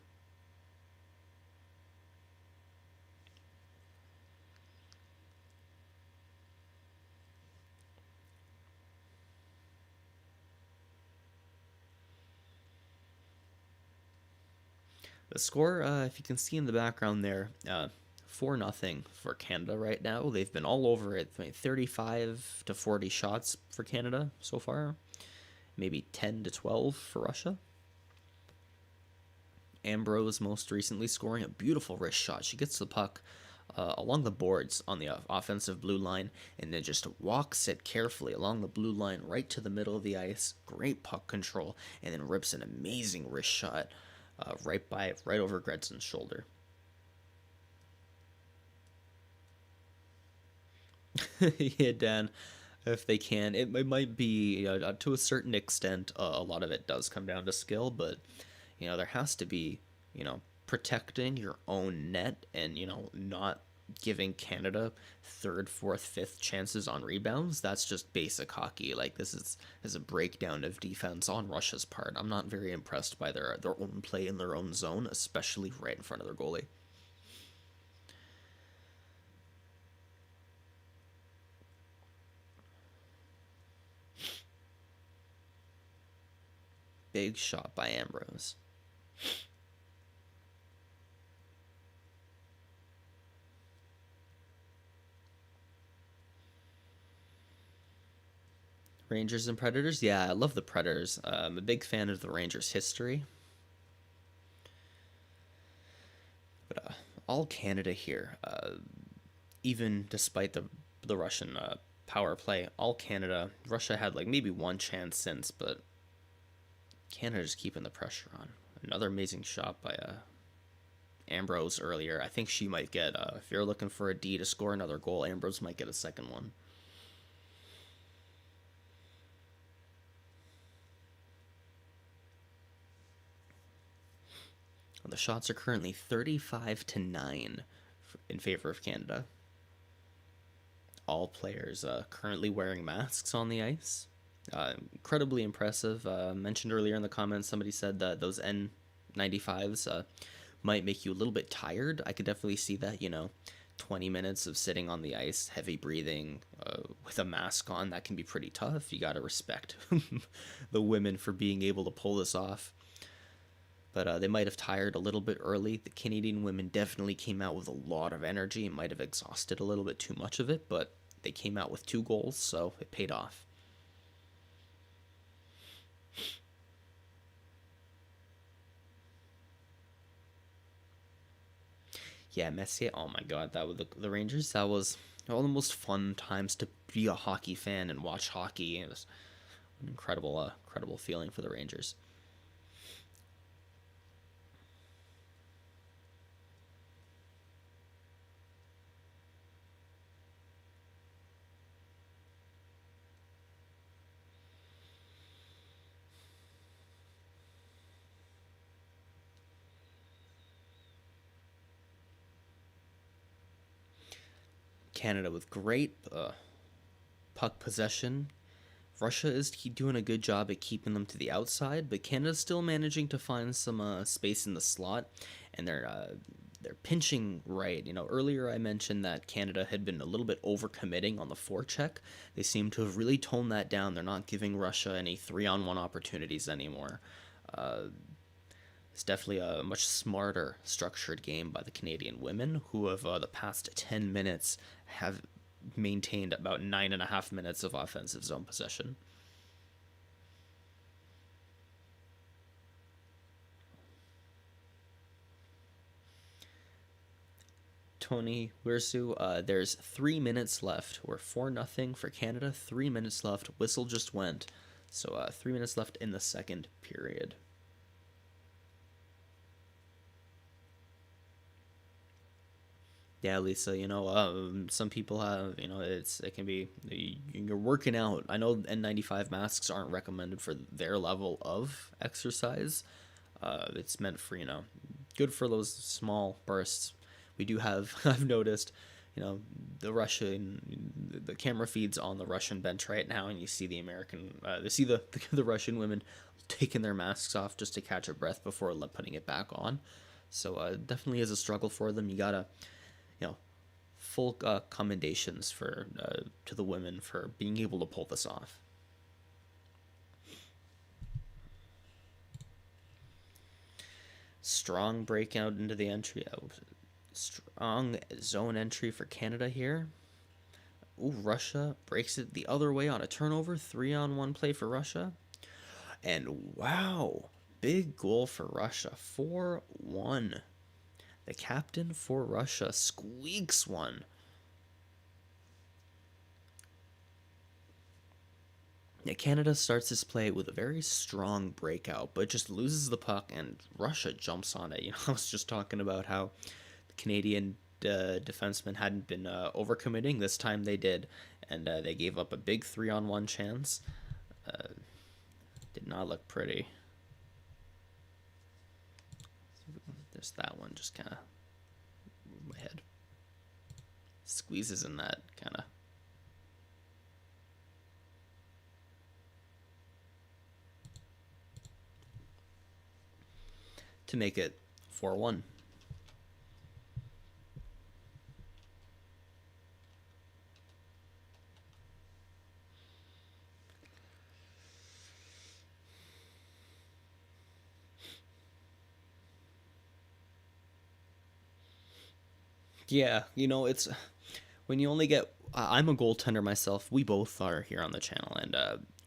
The score, if you can see in the background there, 4-0 for Canada right now. They've been all over it. 35 to 40 shots for Canada so far. Maybe 10 to 12 for Russia. Ambrose most recently scoring a beautiful wrist shot. She gets the puck along the boards on the offensive blue line and then just walks it carefully along the blue line right to the middle of the ice. Great puck control, and then rips an amazing wrist shot right over Gredzin's shoulder. Yeah, Dan, if they can, it might be to a certain extent. A lot of it does come down to skill, but there has to be protecting your own net and not giving Canada third, fourth, fifth chances on rebounds. That's just basic hockey. Like, this is a breakdown of defense on Russia's part. I'm not very impressed by their own play in their own zone, especially right in front of their goalie. Big shot by Ambrose. Rangers and Predators? Yeah, I love the Predators. I'm a big fan of the Rangers' history. But all Canada here, even despite the Russian power play, all Canada. Russia had maybe one chance since, but Canada's keeping the pressure on. Another amazing shot by Ambrose earlier. I think she might get, if you're looking for a D to score another goal, Ambrose might get a second one. The shots are currently 35-9 in favor of Canada. All players currently wearing masks on the ice. Incredibly impressive. Mentioned earlier in the comments, somebody said that those N95s might make you a little bit tired. I could definitely see that, 20 minutes of sitting on the ice, heavy breathing, with a mask on, that can be pretty tough. You got to respect the women for being able to pull this off. But they might have tired a little bit early. The Canadian women definitely came out with a lot of energy and might have exhausted a little bit too much of it, but they came out with 2 goals, so it paid off. Yeah, Messier, oh my god, that was the Rangers. That was all the most fun times to be a hockey fan and watch hockey. It was an incredible feeling for the Rangers. Canada with great puck possession. Russia is doing a good job at keeping them to the outside, but Canada's still managing to find some space in the slot, and they're pinching right. Earlier I mentioned that Canada had been a little bit overcommitting on the forecheck. They seem to have really toned that down. They're not giving Russia any 3-on-1 opportunities anymore. It's definitely a much smarter, structured game by the Canadian women, who have the past 10 minutes have maintained about 9.5 minutes of offensive zone possession. Tony Wirsu, there's 3 minutes left. We're 4-0 for Canada. 3 minutes left. Whistle just went. So 3 minutes left in the second period. Yeah, Lisa, some people have, it can be, you're working out. I know N95 masks aren't recommended for their level of exercise. It's meant for, good for those small bursts. We do have, I've noticed, the camera feeds on the Russian bench right now, and you see the the Russian women taking their masks off just to catch a breath before putting it back on. So definitely is a struggle for them. You gotta, full commendations to the women for being able to pull this off. Strong breakout into the entry. Strong zone entry for Canada here. Ooh, Russia breaks it the other way on a turnover. 3-on-1 play for Russia. And wow, big goal for Russia. 4-1. The captain for Russia squeaks one. Yeah, Canada starts this play with a very strong breakout, but just loses the puck, and Russia jumps on it. I was just talking about how the Canadian defensemen hadn't been overcommitting. This time they did, and they gave up a big 3-on-1 chance. Did not look pretty. There's that one, just kind of move my head. Squeezes in that kind of. To make it 4-1. Yeah, it's when you only get. I'm a goaltender myself. We both are here on the channel, and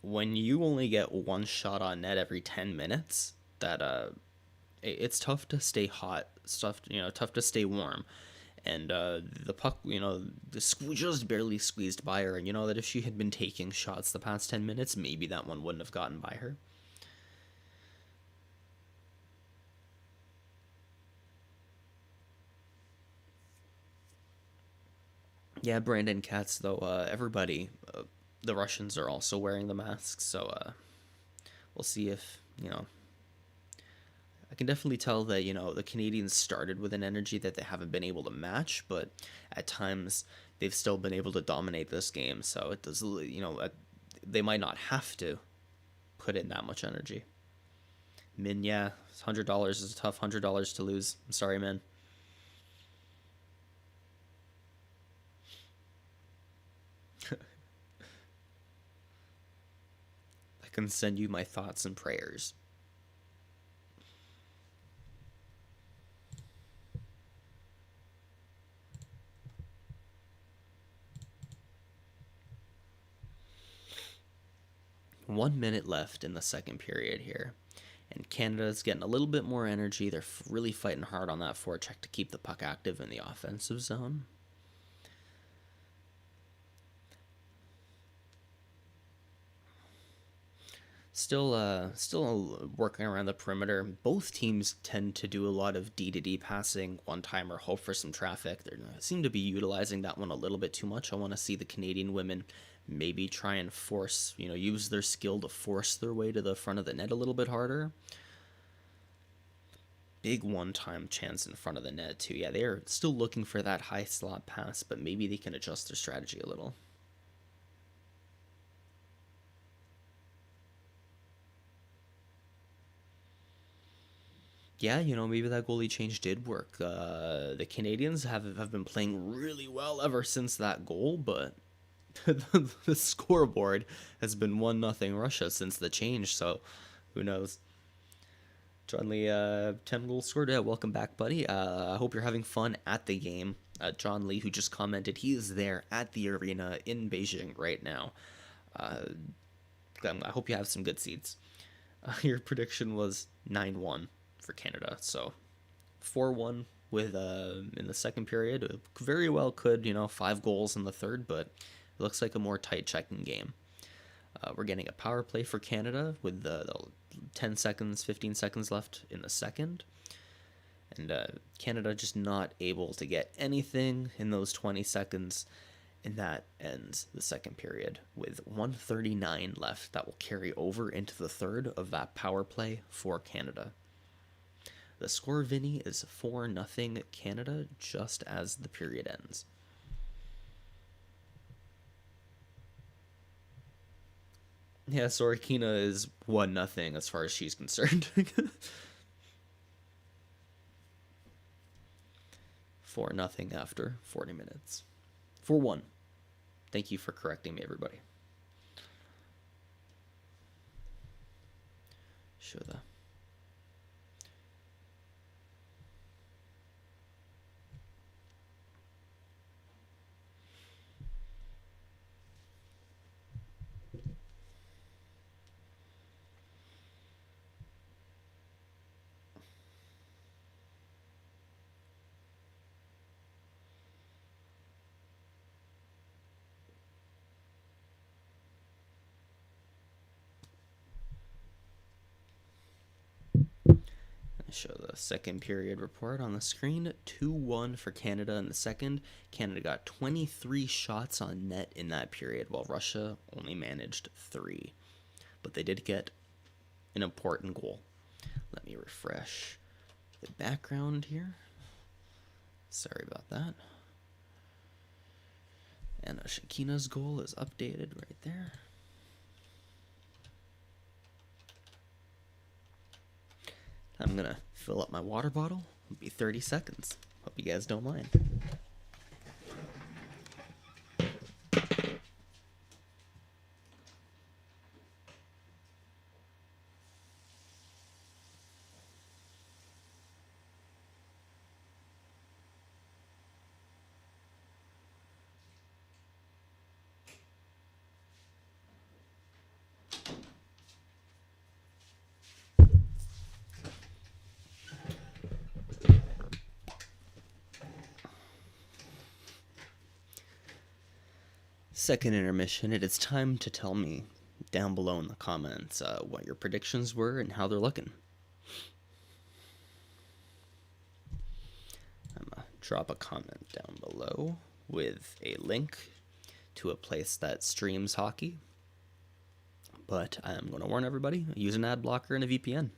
when you only get one shot on net every 10 minutes, that it's tough to stay hot. Tough to stay warm. And the puck, just barely squeezed by her. And that if she had been taking shots the past 10 minutes, maybe that one wouldn't have gotten by her. Yeah, Brandon Katz, though, everybody, the Russians are also wearing the masks, so we'll see if, I can definitely tell that, you know, the Canadians started with an energy that they haven't been able to match, but at times they've still been able to dominate this game. So it does, you know, they might not have to put in that much energy. Min, yeah, $100 is a tough $100 to lose. I'm sorry, man. I can send you my thoughts and prayers. One minute left in the second period here. And Canada's getting a little bit more energy. They're really fighting hard on that forecheck to keep the puck active in the offensive zone. Still working around the perimeter. Both teams tend to do a lot of D-to-D passing, one-timer, hope for some traffic. They seem to be utilizing that one a little bit too much. I want to see the Canadian women maybe try and force, you know, use their skill to force their way to the front of the net a little bit harder. Big one-time chance in front of the net too. Yeah, they're still looking for that high slot pass, but maybe they can adjust their strategy a little. Yeah, you know, maybe that goalie change did work. The Canadians have been playing really well ever since that goal, but the scoreboard has been 1-0 Russia since the change, so who knows? John Lee, 10 goals scored. Yeah, welcome back, buddy. I hope you're having fun at the game. John Lee, who just commented, he is there at the arena in Beijing right now. I hope you have some good seats. Your prediction was 9-1 for Canada, so 4-1 with in the second period. It very well could, you know, 5 goals in the third, but it looks like a more tight checking game. We're getting a power play for Canada with the 10 seconds, 15 seconds left in the second. And Canada just not able to get anything in those 20 seconds. And that ends the second period with 1:39 left. That will carry over into the third of that power play for Canada. The score, Vinny, is 4-0 Canada just as the period ends. Yeah, Sorokina is 1-0 as far as she's concerned. 4-0 after 40 minutes. 4-1. Thank you for correcting me, everybody. Show the show the second period report on the screen. 2-1 for Canada in the second. Canada got 23 shots on net in that period, while Russia only managed 3. But they did get an important goal. Let me refresh the background here. Sorry about that. And Shakina's goal is updated right there. I'm going to fill up my water bottle. It'll be 30 seconds. Hope you guys don't mind. Second intermission, it is time to tell me down below in the comments what your predictions were and how they're looking. I'm going to drop a comment down below with a link to a place that streams hockey. But I'm going to warn everybody, use an ad blocker and a VPN.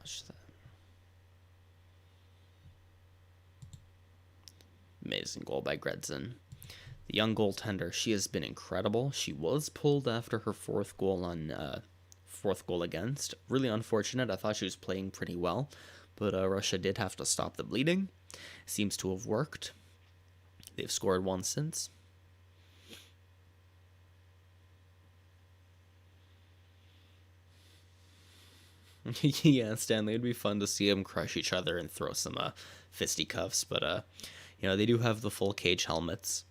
Watch that. Amazing goal by Gredzen. The young goaltender, she has been incredible. She was pulled after her fourth goal against. Really unfortunate. I thought she was playing pretty well, but Russia did have to stop the bleeding. Seems to have worked. They've scored one since. Yeah, Stanley, it'd be fun to see them crush each other and throw some fisticuffs, but they do have the full cage helmets.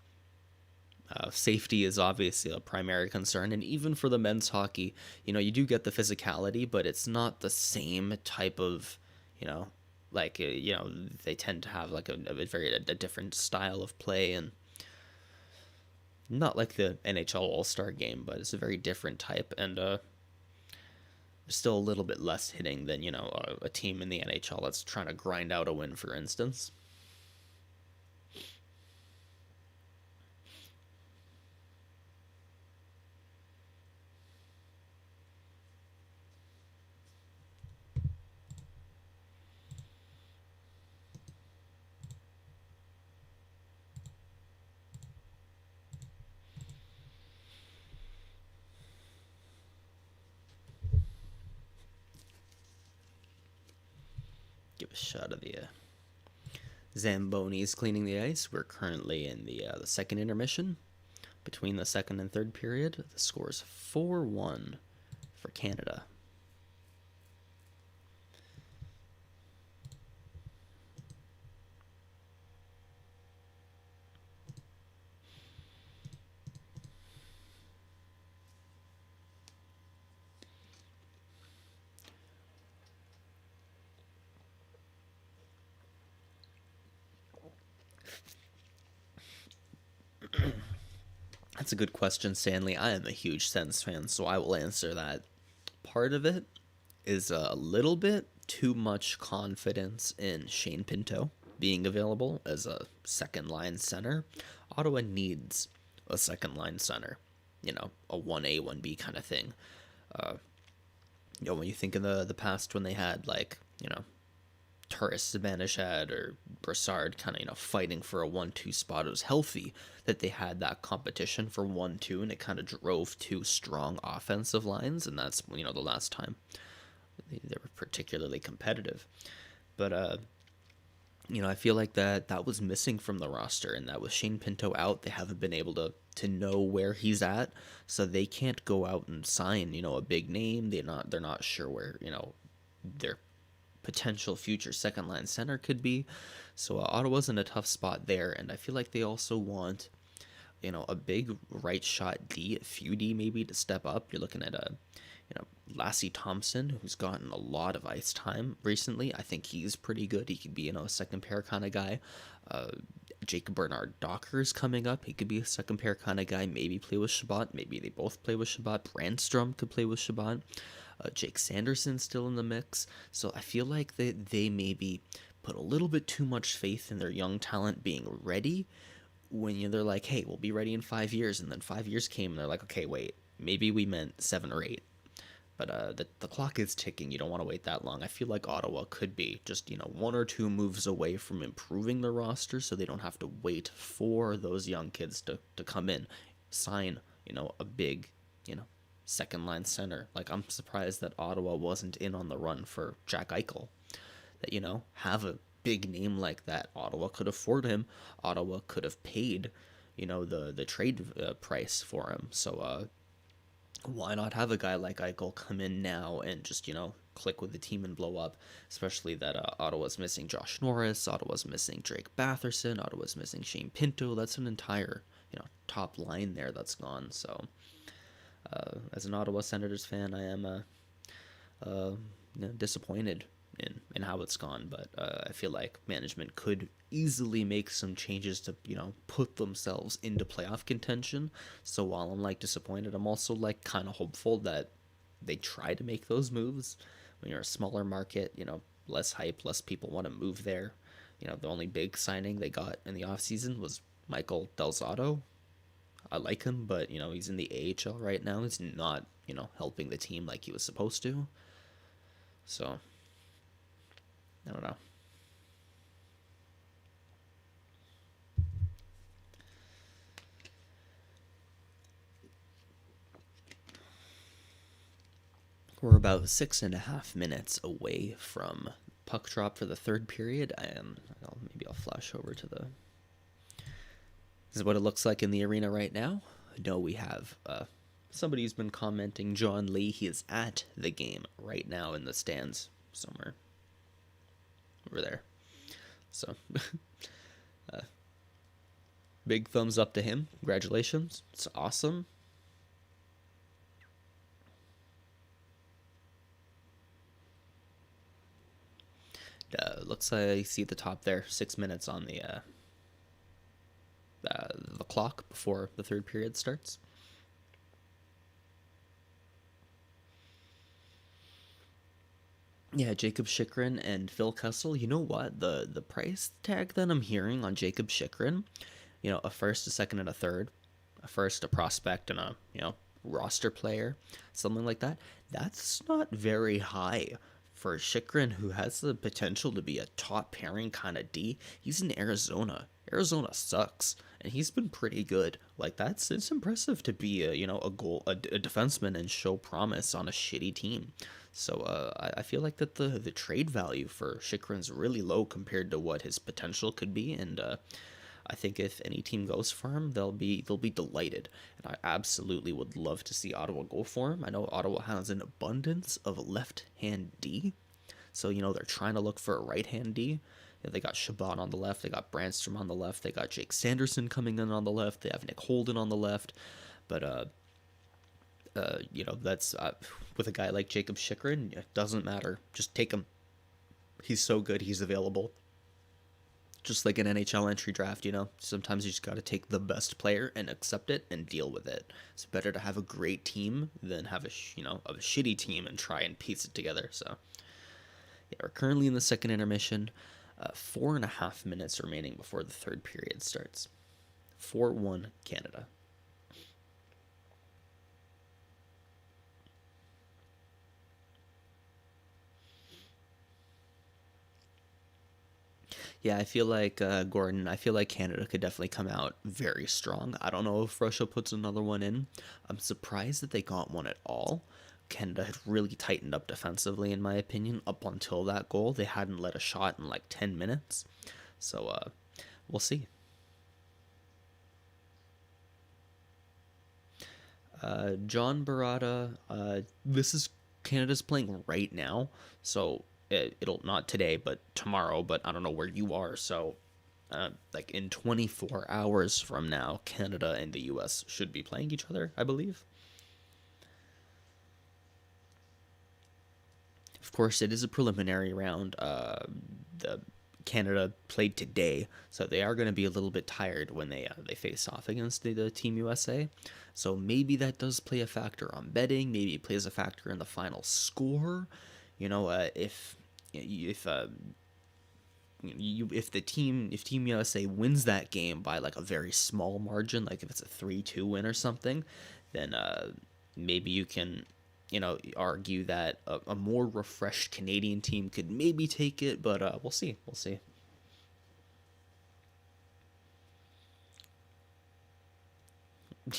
Safety is obviously a primary concern, and even for the men's hockey, you do get the physicality, but it's not the same type of, you know, they tend to have like a different style of play, and not like the NHL All Star game, but it's a very different type, and still a little bit less hitting than a team in the NHL that's trying to grind out a win, for instance. Give a shot of the Zambonis cleaning the ice. We're currently in the second intermission. Between the second and third period, the score is 4-1 for Canada. That's a good question, Stanley. I am a huge Sens fan, so I will answer that. Part of it is a little bit too much confidence in Shane Pinto being available as a second line center. Ottawa needs a second line center, a 1A, 1B kind of thing. When you think of the past when they had Turris, Zibanejad, or Brassard kind of, fighting for a 1-2 spot. It was healthy that they had that competition for 1-2, and it kind of drove two strong offensive lines, and that's, the last time they were particularly competitive. But, I feel like that was missing from the roster, and that with Shane Pinto out, they haven't been able to know where he's at, so they can't go out and sign, a big name. They're not sure where, their potential future second line center could be. So Ottawa's in a tough spot there, and I feel like they also want a big right shot D, a few D maybe to step up. You're looking at Lassie Thompson, who's gotten a lot of ice time recently. I think he's pretty good. He could be a second pair kind of guy. Jacob Bernard Docker's coming up. He could be a second pair kind of guy. Maybe play with Shabbat. Maybe they both play with Shabbat. Brandstrom could play with Shabbat. Jake Sanderson's still in the mix. So I feel like they maybe put a little bit too much faith in their young talent being ready when they're like, hey, we'll be ready in 5 years. And then 5 years came and they're like, okay, wait, maybe we meant 7 or 8. But the clock is ticking. You don't want to wait that long. I feel like Ottawa could be just, 1 or 2 moves away from improving the roster so they don't have to wait for those young kids to come in, sign, a big, second line center. Like, I'm surprised that Ottawa wasn't in on the run for Jack Eichel. That, have a big name like that. Ottawa could afford him. Ottawa could have paid, the trade price for him. So, why not have a guy like Eichel come in now and just, click with the team and blow up? Especially that Ottawa's missing Josh Norris, Ottawa's missing Drake Batherson, Ottawa's missing Shane Pinto. That's an entire, top line there that's gone. So, as an Ottawa Senators fan, I am disappointed in how it's gone, but I feel like management could easily make some changes to put themselves into playoff contention. So while I'm disappointed, I'm also kind of hopeful that they try to make those moves. When you're a smaller market, less hype, less people want to move there. The only big signing they got in the offseason was Michael Del Zotto. I like him, but he's in the AHL right now. He's not helping the team like he was supposed to. So We're about 6.5 minutes away from puck drop for the third period, and maybe I'll flash over to the. This is what it looks like in the arena right now. No, we have somebody's been commenting. John Lee, he is at the game right now in the stands somewhere over there. So, big thumbs up to him. Congratulations. It's awesome. Looks like I see at the top there, 6 minutes on the clock before the third period starts. Yeah, Jacob Chychrun and Phil Kessel. You know what? The price tag that I'm hearing on Jacob Chychrun, a first, a second, and a third, a first, a prospect, and a roster player, something like that. That's not very high for Chychrun, who has the potential to be a top pairing kind of D. He's in Arizona. Arizona sucks, and he's been pretty good. Like it's impressive to be a defenseman and show promise on a shitty team. So I feel like that the trade value for Chychrun's really low compared to what his potential could be, and I think if any team goes for him, they'll be delighted, and I absolutely would love to see Ottawa go for him. I know Ottawa has an abundance of left-hand D, so they're trying to look for a right-hand D. They got Chabot on the left, they got Brandstrom on the left, they got Jake Sanderson coming in on the left, they have Nick Holden on the left, but that's with a guy like Jacob Chychrun, it doesn't matter. Just take him. He's so good. He's available. Just like an NHL entry draft, sometimes you just got to take the best player and accept it and deal with it. It's better to have a great team than have a shitty team and try and piece it together. So, yeah, we're currently in the second intermission. 4.5 minutes remaining before the third period starts. 4-1 Canada. Yeah, I feel like Gordon. I feel like Canada could definitely come out very strong. I don't know if Russia puts another one in. I'm surprised that they got one at all. Canada had really tightened up defensively, in my opinion, up until that goal. They hadn't let a shot in like 10 minutes. So we'll see. John Barada. This is Canada's playing right now, so it'll not today, but tomorrow. But I don't know where you are, so like in 24 hours from now, Canada and the U.S. should be playing each other, I believe. Of course, it is a preliminary round. The Canada played today, so they are going to be a little bit tired when they face off against the Team USA. So maybe that does play a factor on betting. Maybe it plays a factor in the final score. If Team USA wins that game by like a very small margin, like if it's a 3-2 win or something, then maybe you can argue that a more refreshed Canadian team could maybe take it, but we'll see.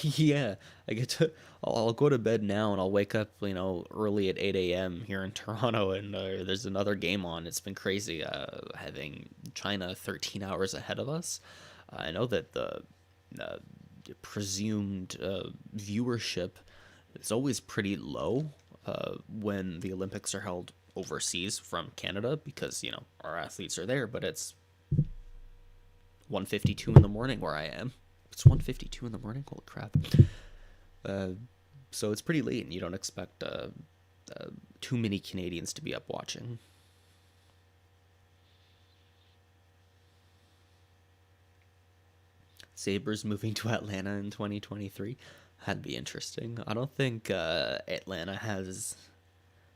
Yeah, I'll go to bed now and I'll wake up, early at 8 a.m. here in Toronto, and there's another game on. It's been crazy, having China 13 hours ahead of us. I know that the presumed viewership is always pretty low when the Olympics are held overseas from Canada, because, our athletes are there, but it's 1:52 in the morning where I am. It's 1:52 in the morning. Holy crap! So it's pretty late, and you don't expect too many Canadians to be up watching. Sabres moving to Atlanta in 2023. That'd be interesting. I don't think Atlanta has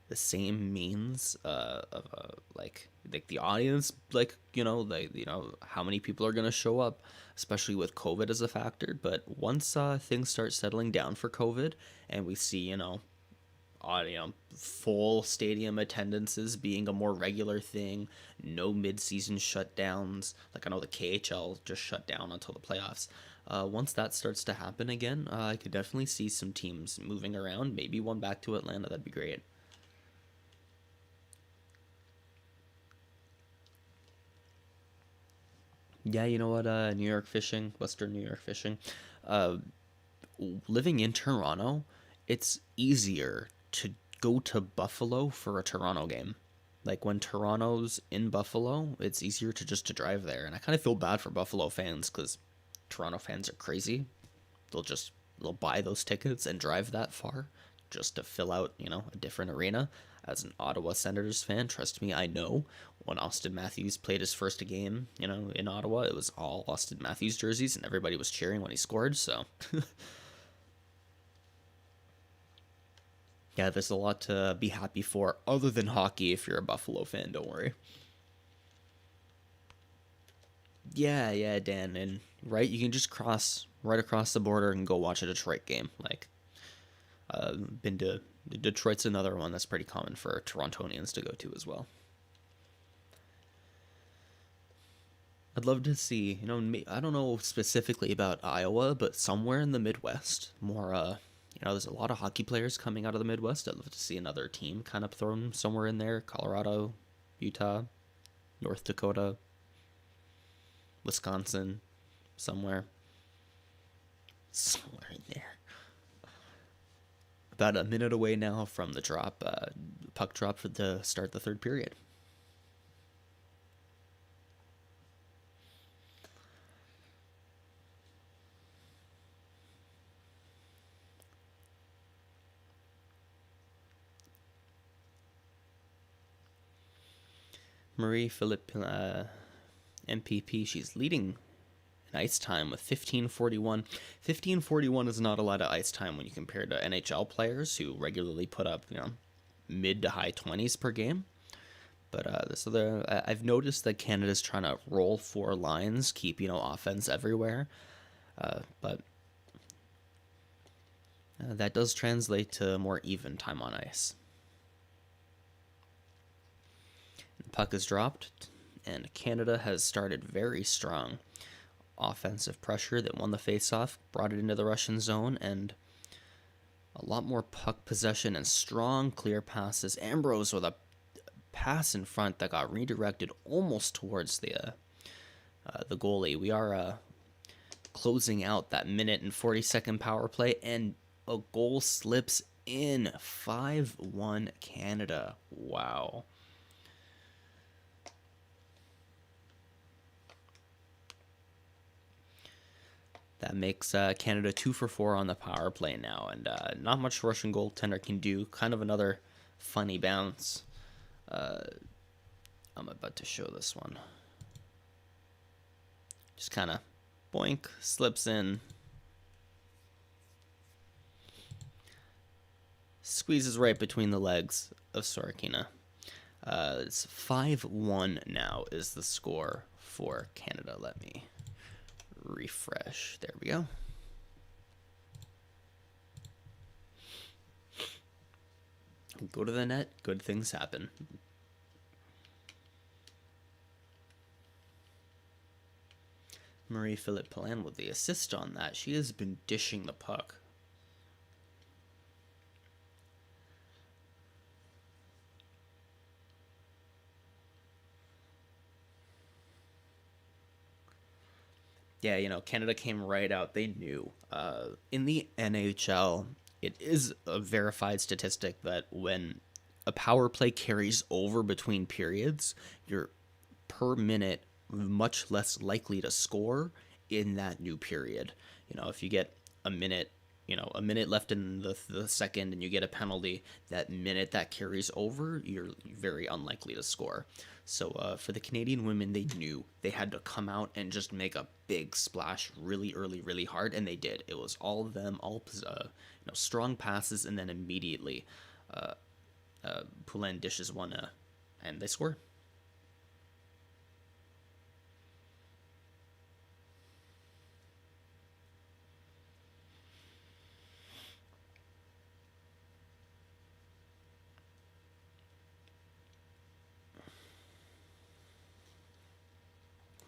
the same means of like the audience, how many people are gonna show up, especially with COVID as a factor. But once things start settling down for COVID and we see full stadium attendances being a more regular thing, no mid-season shutdowns. Like I know the KHL just shut down until the playoffs. Once that starts to happen again, I could definitely see some teams moving around. Maybe one back to Atlanta. That'd be great. Yeah, you know what? New York fishing, Western New York fishing. Uh, Living in Toronto, it's easier to go to Buffalo for a Toronto game. Like when Toronto's in Buffalo, it's easier to just to drive there. And I kind of feel bad for Buffalo fans because Toronto fans are crazy. They'll just they'll buy those tickets and drive that far just to fill out, a different arena. As an Ottawa Senators fan, trust me, I know when Austin Matthews played his first game, in Ottawa, it was all Austin Matthews jerseys and everybody was cheering when he scored. So yeah, there's a lot to be happy for other than hockey if you're a Buffalo fan, don't worry. Yeah, yeah, Dan, and right, you can just cross right across the border and go watch a Detroit game. Like, been to Detroit's another one that's pretty common for Torontonians to go to as well. I'd love to see, I don't know specifically about Iowa, but somewhere in the Midwest, more, there's a lot of hockey players coming out of the Midwest. I'd love to see another team kind of thrown somewhere in there. Colorado, Utah, North Dakota, Wisconsin, somewhere. Somewhere in there. About a minute away now from the puck drop for the start the third period. Marie Philippe, MPP, she's leading in ice time with 15:41. 15:41 is not a lot of ice time when you compare to NHL players who regularly put up, mid to high 20s per game. But I've noticed that Canada's trying to roll four lines, keep offense everywhere. But that does translate to more even time on ice. The puck is dropped, and Canada has started very strong. Offensive pressure that won the faceoff, brought it into the Russian zone, and a lot more puck possession and strong clear passes. Ambrose with a pass in front that got redirected almost towards the goalie. We are closing out that minute and 40-second power play, and a goal slips in. 5-1 Canada. Wow. That makes Canada 2 for 4 on the power play now, and not much Russian goaltender can do. Kind of another funny bounce. I'm about to show this one. Just kind of boink, slips in. Squeezes right between the legs of Sorokina. It's 5-1 now is the score for Canada. Let me refresh. There we go. Go to the net, good things happen. Marie-Philippe Poulin with the assist on that. She has been dishing the puck. Yeah, Canada came right out. They knew. In the NHL, it is a verified statistic that when a power play carries over between periods, you're per minute much less likely to score in that new period. If you get a minute, a minute left in the second and you get a penalty, that minute that carries over, you're very unlikely to score. So for the Canadian women, they knew they had to come out and just make a big splash really early, really hard, and they did. It was all of them, all strong passes, and then immediately Poulin dishes one, and they score.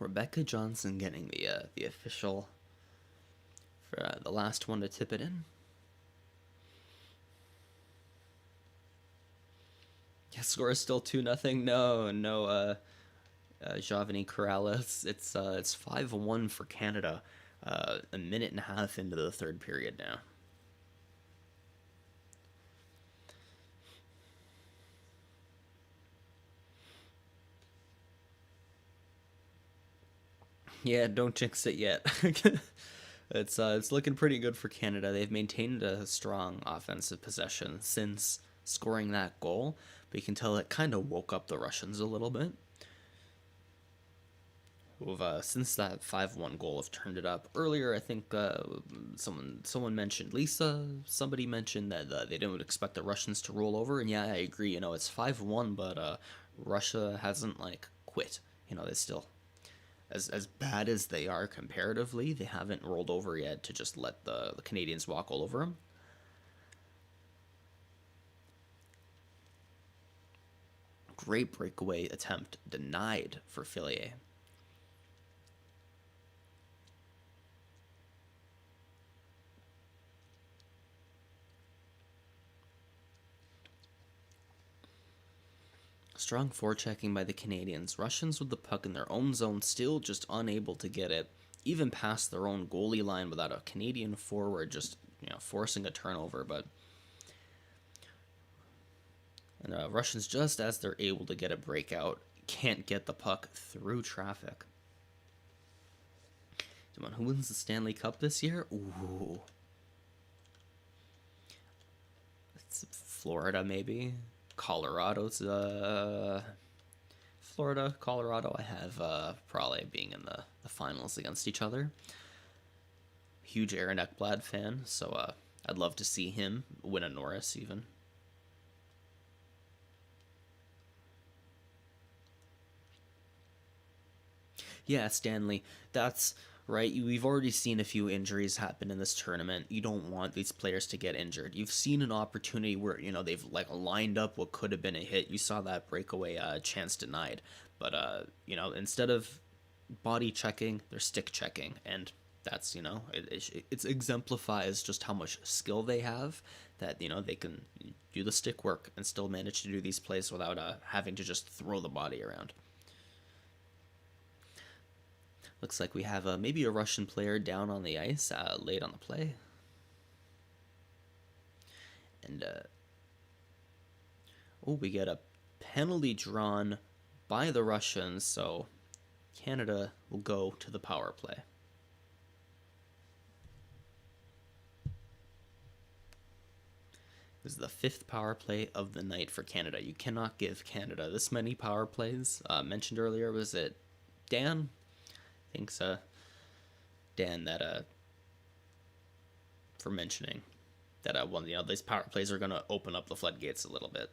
Rebecca Johnson getting the official for the last one to tip it in. Yeah, score is still 2-0. No. Giovanni Corrales. It's 5-1 for Canada. A minute and a half into the third period now. Yeah, don't jinx it yet. It's looking pretty good for Canada. They've maintained a strong offensive possession since scoring that goal, but you can tell it kind of woke up the Russians a little bit. Who've since that 5-1 goal have turned it up. Earlier, I think someone mentioned, somebody mentioned that they didn't expect the Russians to roll over, and yeah, I agree. You know, it's 5-1, but Russia hasn't like quit. You know, they still, as bad as they are comparatively, they haven't rolled over yet to just let the Canadians walk all over them. Great breakaway attempt denied for Fillier. Strong forechecking by the Canadians. Russians with the puck in their own zone, still just unable to get it, even past their own goalie line without a Canadian forward just forcing a turnover. But Russians, just as they're able to get a breakout, can't get the puck through traffic. Come on, who wins the Stanley Cup this year? Ooh, it's Florida maybe. Colorado's Florida, Colorado. I have probably being in the finals against each other. Huge Aaron Ekblad fan, so I'd love to see him win a Norris even. Yeah, Stanley, that's right. We've already seen a few injuries happen in this tournament. You don't want these players to get injured. You've seen an opportunity where they've like lined up what could have been a hit. You saw that breakaway chance denied, but instead of body checking, they're stick checking, and that's it exemplifies just how much skill they have. That they can do the stick work and still manage to do these plays without having to just throw the body around. Looks like we have maybe a Russian player down on the ice late on the play. And, we get a penalty drawn by the Russians, so Canada will go to the power play. This is the 5th power play of the night for Canada. You cannot give Canada this many power plays. Mentioned earlier, was it Dan? Thanks, Dan, that for mentioning that one. These power plays are gonna open up the floodgates a little bit.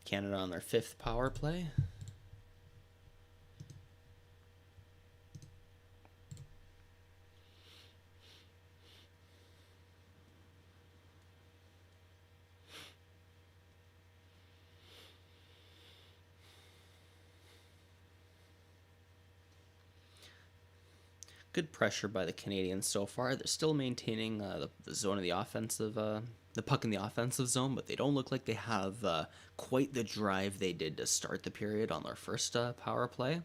Canada on their 5th power play. Good pressure by the Canadians so far. They're still maintaining the zone of the offensive, the puck in the offensive zone, but they don't look like they have quite the drive they did to start the period on their first power play.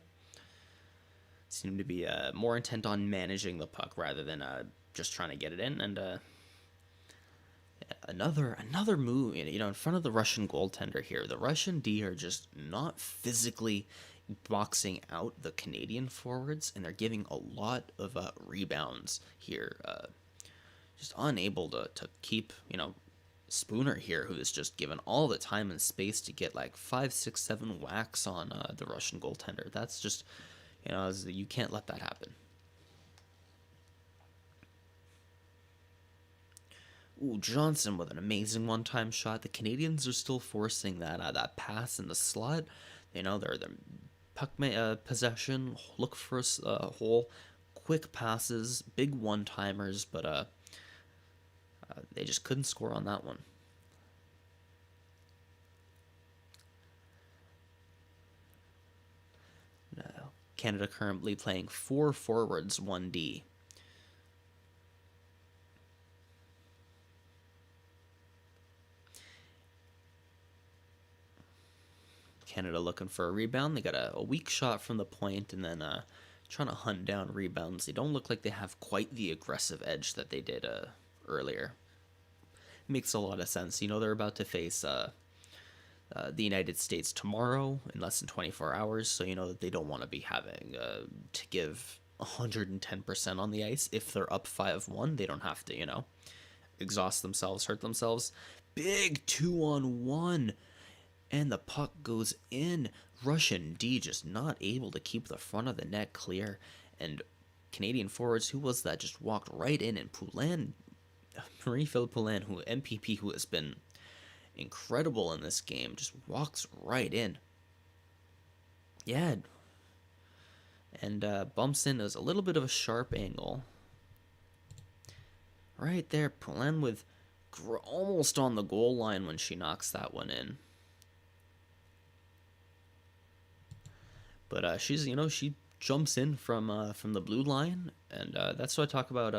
Seem to be more intent on managing the puck rather than just trying to get it in. And another move, in front of the Russian goaltender here. The Russian D are just not physically boxing out the Canadian forwards, and they're giving a lot of rebounds here. Just unable to keep, Spooner here, who is just given all the time and space to get like 5, 6, 7 whacks on the Russian goaltender. That's just, you can't let that happen. Ooh, Johnson with an amazing one-time shot. The Canadians are still forcing that pass in the slot. They're puck possession, look for a hole, quick passes, big one-timers, but they just couldn't score on that one. Canada currently playing 4 forwards, 1D. Canada looking for a rebound. They got a weak shot from the point, and then trying to hunt down rebounds. They don't look like they have quite the aggressive edge that they did earlier. Makes a lot of sense. You know, they're about to face the United States tomorrow in less than 24 hours, so you know that they don't want to be having to give 110% on the ice. If they're up 5-1, they don't have to, you know, exhaust themselves, hurt themselves. Big 2-on-1, and the puck goes in. Russian D just not able to keep the front of the net clear, and Canadian forwards, who was that, just walked right in, and Poulin, Marie-Philippe Poulin, who MPP, who has been incredible in this game, just walks right in. Yeah, and bumps in as a little bit of a sharp angle. Right there, Poulin with almost on the goal line when she knocks that one in. But she's, you know, she jumps in from the blue line, and that's what I talk about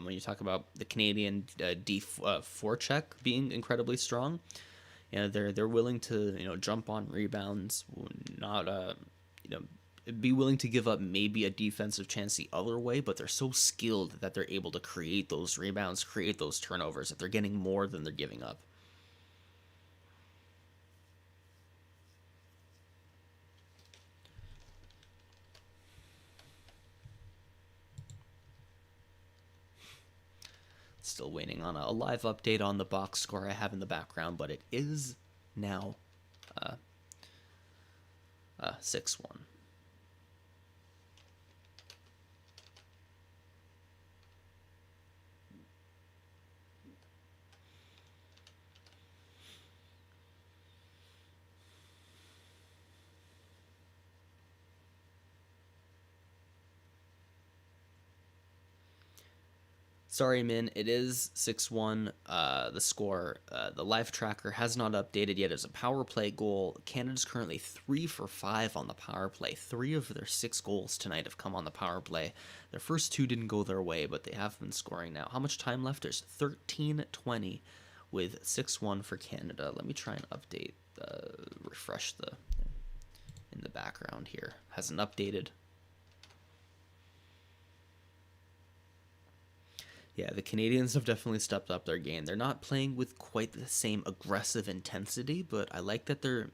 when you talk about the Canadian forecheck being incredibly strong. You know, they're willing to, you know, jump on rebounds, not you know, be willing to give up maybe a defensive chance the other way, but they're so skilled that they're able to create those rebounds, create those turnovers, that they're getting more than they're giving up. Still waiting on a live update on the box score I have in the background, but it is now 6-1. Sorry, Min, it is 6-1, the score. The live tracker has not updated yet. It's a power play goal. Canada's currently 3 for 5 on the power play. 3 of their 6 goals tonight have come on the power play. Their first 2 didn't go their way, but they have been scoring now. How much time left? There's 13:20 with 6-1 for Canada. Let me try and update, refresh in the background here. Hasn't updated. Yeah, the Canadians have definitely stepped up their game. They're not playing with quite the same aggressive intensity, but I like that they're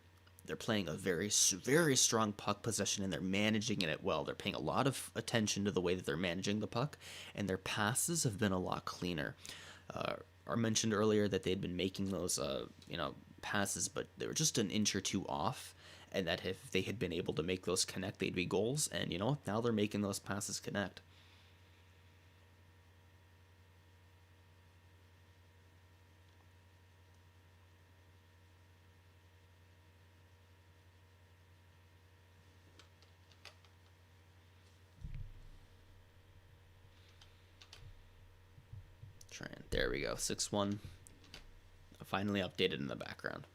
playing a very strong puck possession, and they're managing it well. They're paying a lot of attention to the way that they're managing the puck, and their passes have been a lot cleaner. I mentioned earlier that they'd been making those you know, passes, but they were just an inch or two off, and that if they had been able to make those connect, they'd be goals. And you know, now they're making those passes connect. There we go, 6-1. Finally updated in the background.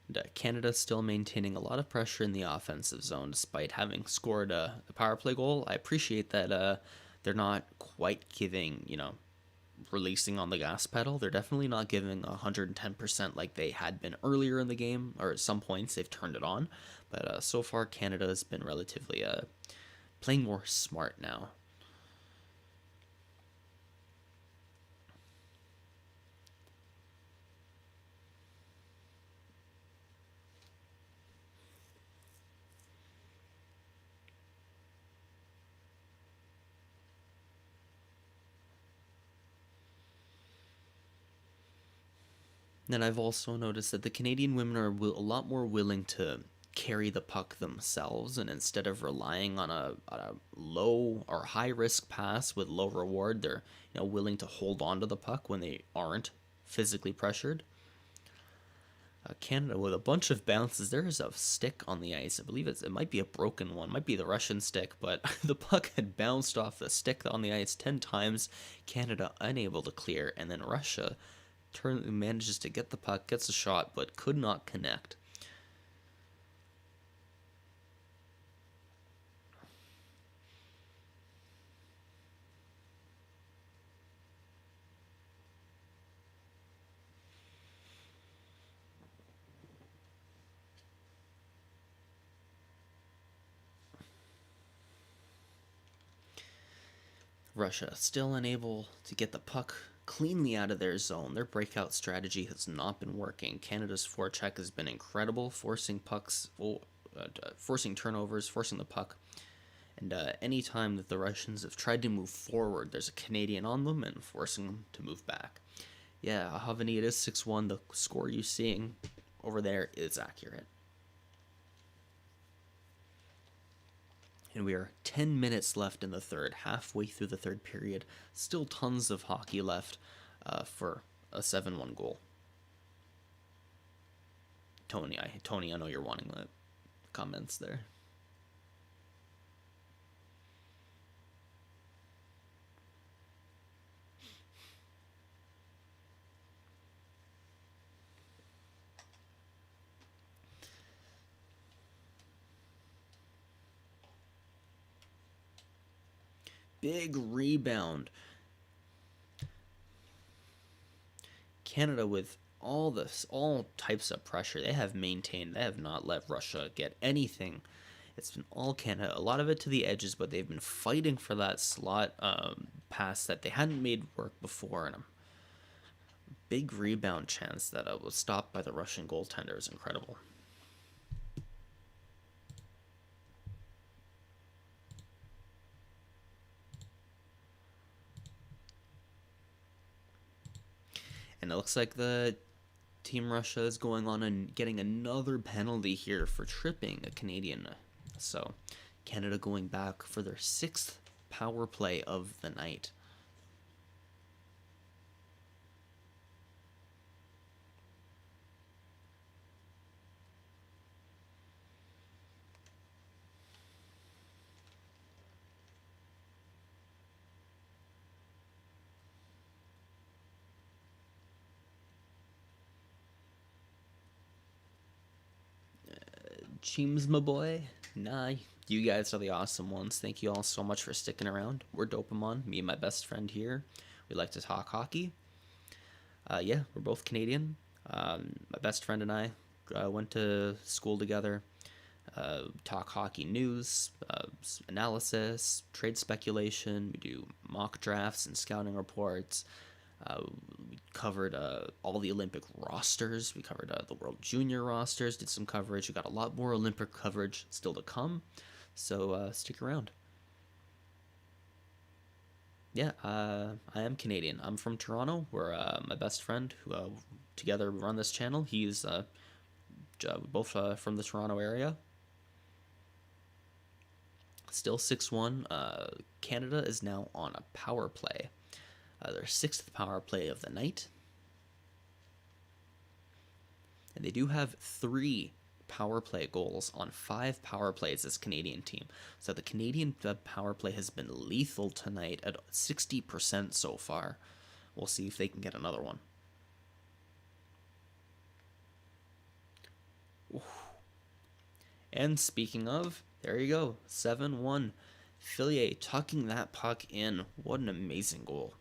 And Canada still maintaining a lot of pressure in the offensive zone despite having scored a power play goal. I appreciate that they're not quite giving, you know, releasing on the gas pedal. They're definitely not giving 110% like they had been earlier in the game, or at some points they've turned it on. But so far, Canada has been relatively playing more smart now. Then I've also noticed that the Canadian women are a lot more willing to carry the puck themselves, and instead of relying on a low or high risk pass with low reward, they're, you know, willing to hold on to the puck when they aren't physically pressured. Canada with a bunch of bounces. There is a stick on the ice. I believe it might be a broken one. It might be the Russian stick, but the puck had bounced off the stick on the ice 10 times. Canada unable to clear, and then Russia manages to get the puck, gets a shot, but could not connect. Russia still unable to get the puck cleanly out of their zone. Their breakout strategy has not been working. Canada's forecheck has been incredible, forcing turnovers, forcing the puck. And any time that the Russians have tried to move forward, there's a Canadian on them and forcing them to move back. Yeah, Havani, it is 6-1. The score you're seeing over there is accurate. And we are 10 minutes left in the third, halfway through the third period. Still tons of hockey left for a 7-1 goal. Tony, I know you're wanting the comments there. Big rebound. Canada with all types of pressure. They have not let Russia get anything. It's been all Canada. A lot of it to the edges, but they've been fighting for that slot pass that they hadn't made work before. And a big rebound chance that was stopped by the Russian goaltender is incredible. And it looks like the Team Russia is going on and getting another penalty here for tripping a Canadian. So Canada going back for their 6th power play of the night. Cheems, my boy. Nah, you guys are the awesome ones. Thank you all so much for sticking around. We're Dopamon, me and my best friend here. We like to talk hockey. Yeah, we're both Canadian. My best friend and I went to school together. Talk hockey news, analysis, trade speculation. We do mock drafts and scouting reports. We covered all the Olympic rosters. We covered the World Junior rosters, did some coverage. We got a lot more Olympic coverage still to come, so stick around. Yeah, I am Canadian. I'm from Toronto. We're my best friend, who together run this channel. He's both from the Toronto area. Still 6-1. Canada is now on a power play. Their 6th power play of the night. And they do have 3 power play goals on 5 power plays as Canadian team. So the Canadian power play has been lethal tonight at 60% so far. We'll see if they can get another one. Ooh. And speaking of, there you go, 7-1. Fillier tucking that puck in. What an amazing goal.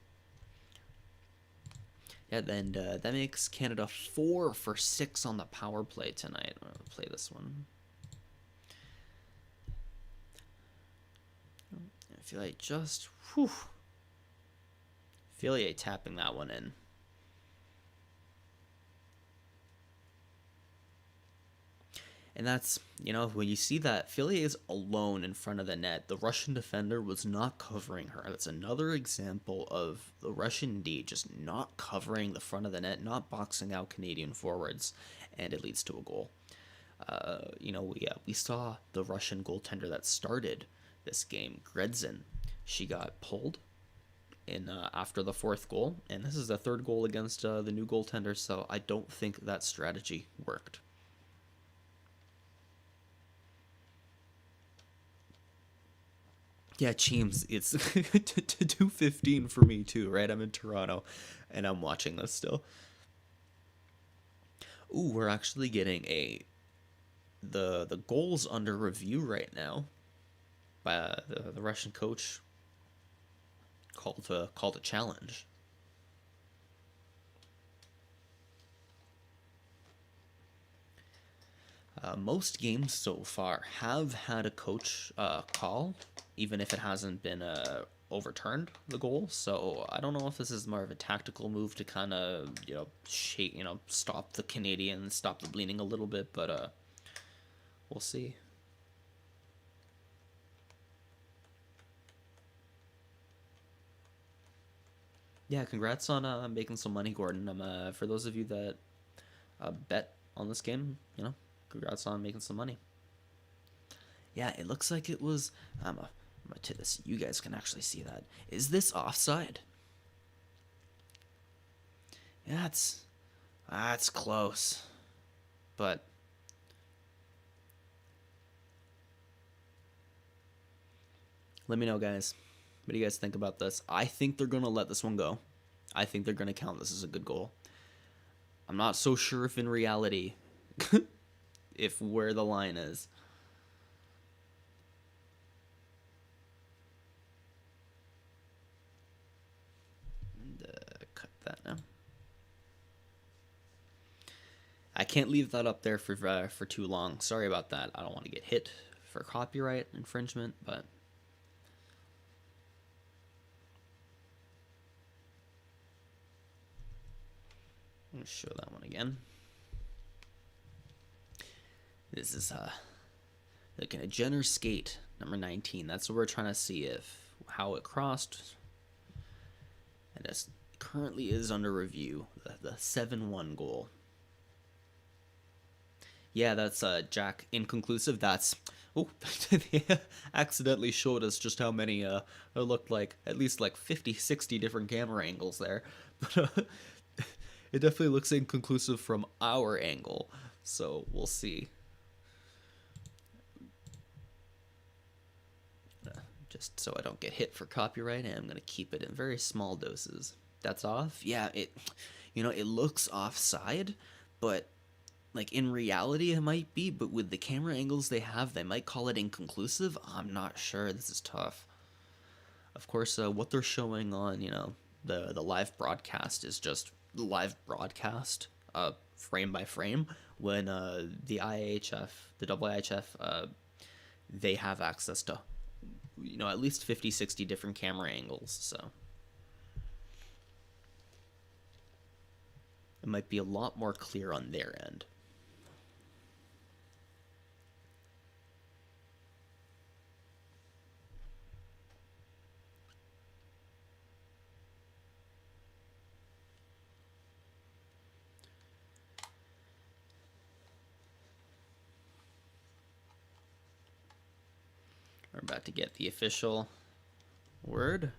Yeah, then that makes Canada 4 for 6 on the power play tonight. I'm going to play this one. I feel like Fillier tapping that one in. And that's, when you see that Fillier is alone in front of the net, the Russian defender was not covering her. That's another example of the Russian D just not covering the front of the net, not boxing out Canadian forwards, and it leads to a goal. We saw the Russian goaltender that started this game, Gredzin. She got pulled, in after the fourth goal, and this is the third goal against the new goaltender, so I don't think that strategy worked. Yeah, Cheems, it's 2:15 for me too, right? I'm in Toronto, and I'm watching this still. Ooh, we're actually getting the goals under review right now by the Russian coach called a challenge. Most games so far have had a coach call, even if it hasn't been overturned the goal. So I don't know if this is more of a tactical move to kind of shake, stop the Canadians, stop the bleeding a little bit, but we'll see. Yeah, congrats on making some money, Gordon. For those of you that bet on this game, congrats on making some money. Yeah, it looks like it was. I'm gonna to this. You guys can actually see that. Is this offside? Yeah, that's close, but let me know, guys. What do you guys think about this? I think they're gonna let this one go. I think they're gonna count this as a good goal. I'm not so sure if in reality, if where the line is. Cut that now. I can't leave that up there for too long. Sorry about that. I don't want to get hit for copyright infringement, but I'm gonna show that one again. This is looking at Jenner skate number 19. That's what we're trying to see how it crossed. And it currently is under review. The 7-1 goal. Yeah, that's Jack inconclusive. That's they accidentally showed us just how many it looked like at least like 50-60 different camera angles there. But it definitely looks inconclusive from our angle. So we'll see. Just so I don't get hit for copyright, I'm going to keep it in very small doses. That's off? Yeah, it looks offside, but like in reality it might be, but with the camera angles they have, they might call it inconclusive. I'm not sure. This is tough. Of course, what they're showing on, the live broadcast is just live broadcast, frame by frame. When the IHF, the IHF, they have access to at least 50-60 different camera angles, so it might be a lot more clear on their end. We're about to get the official word.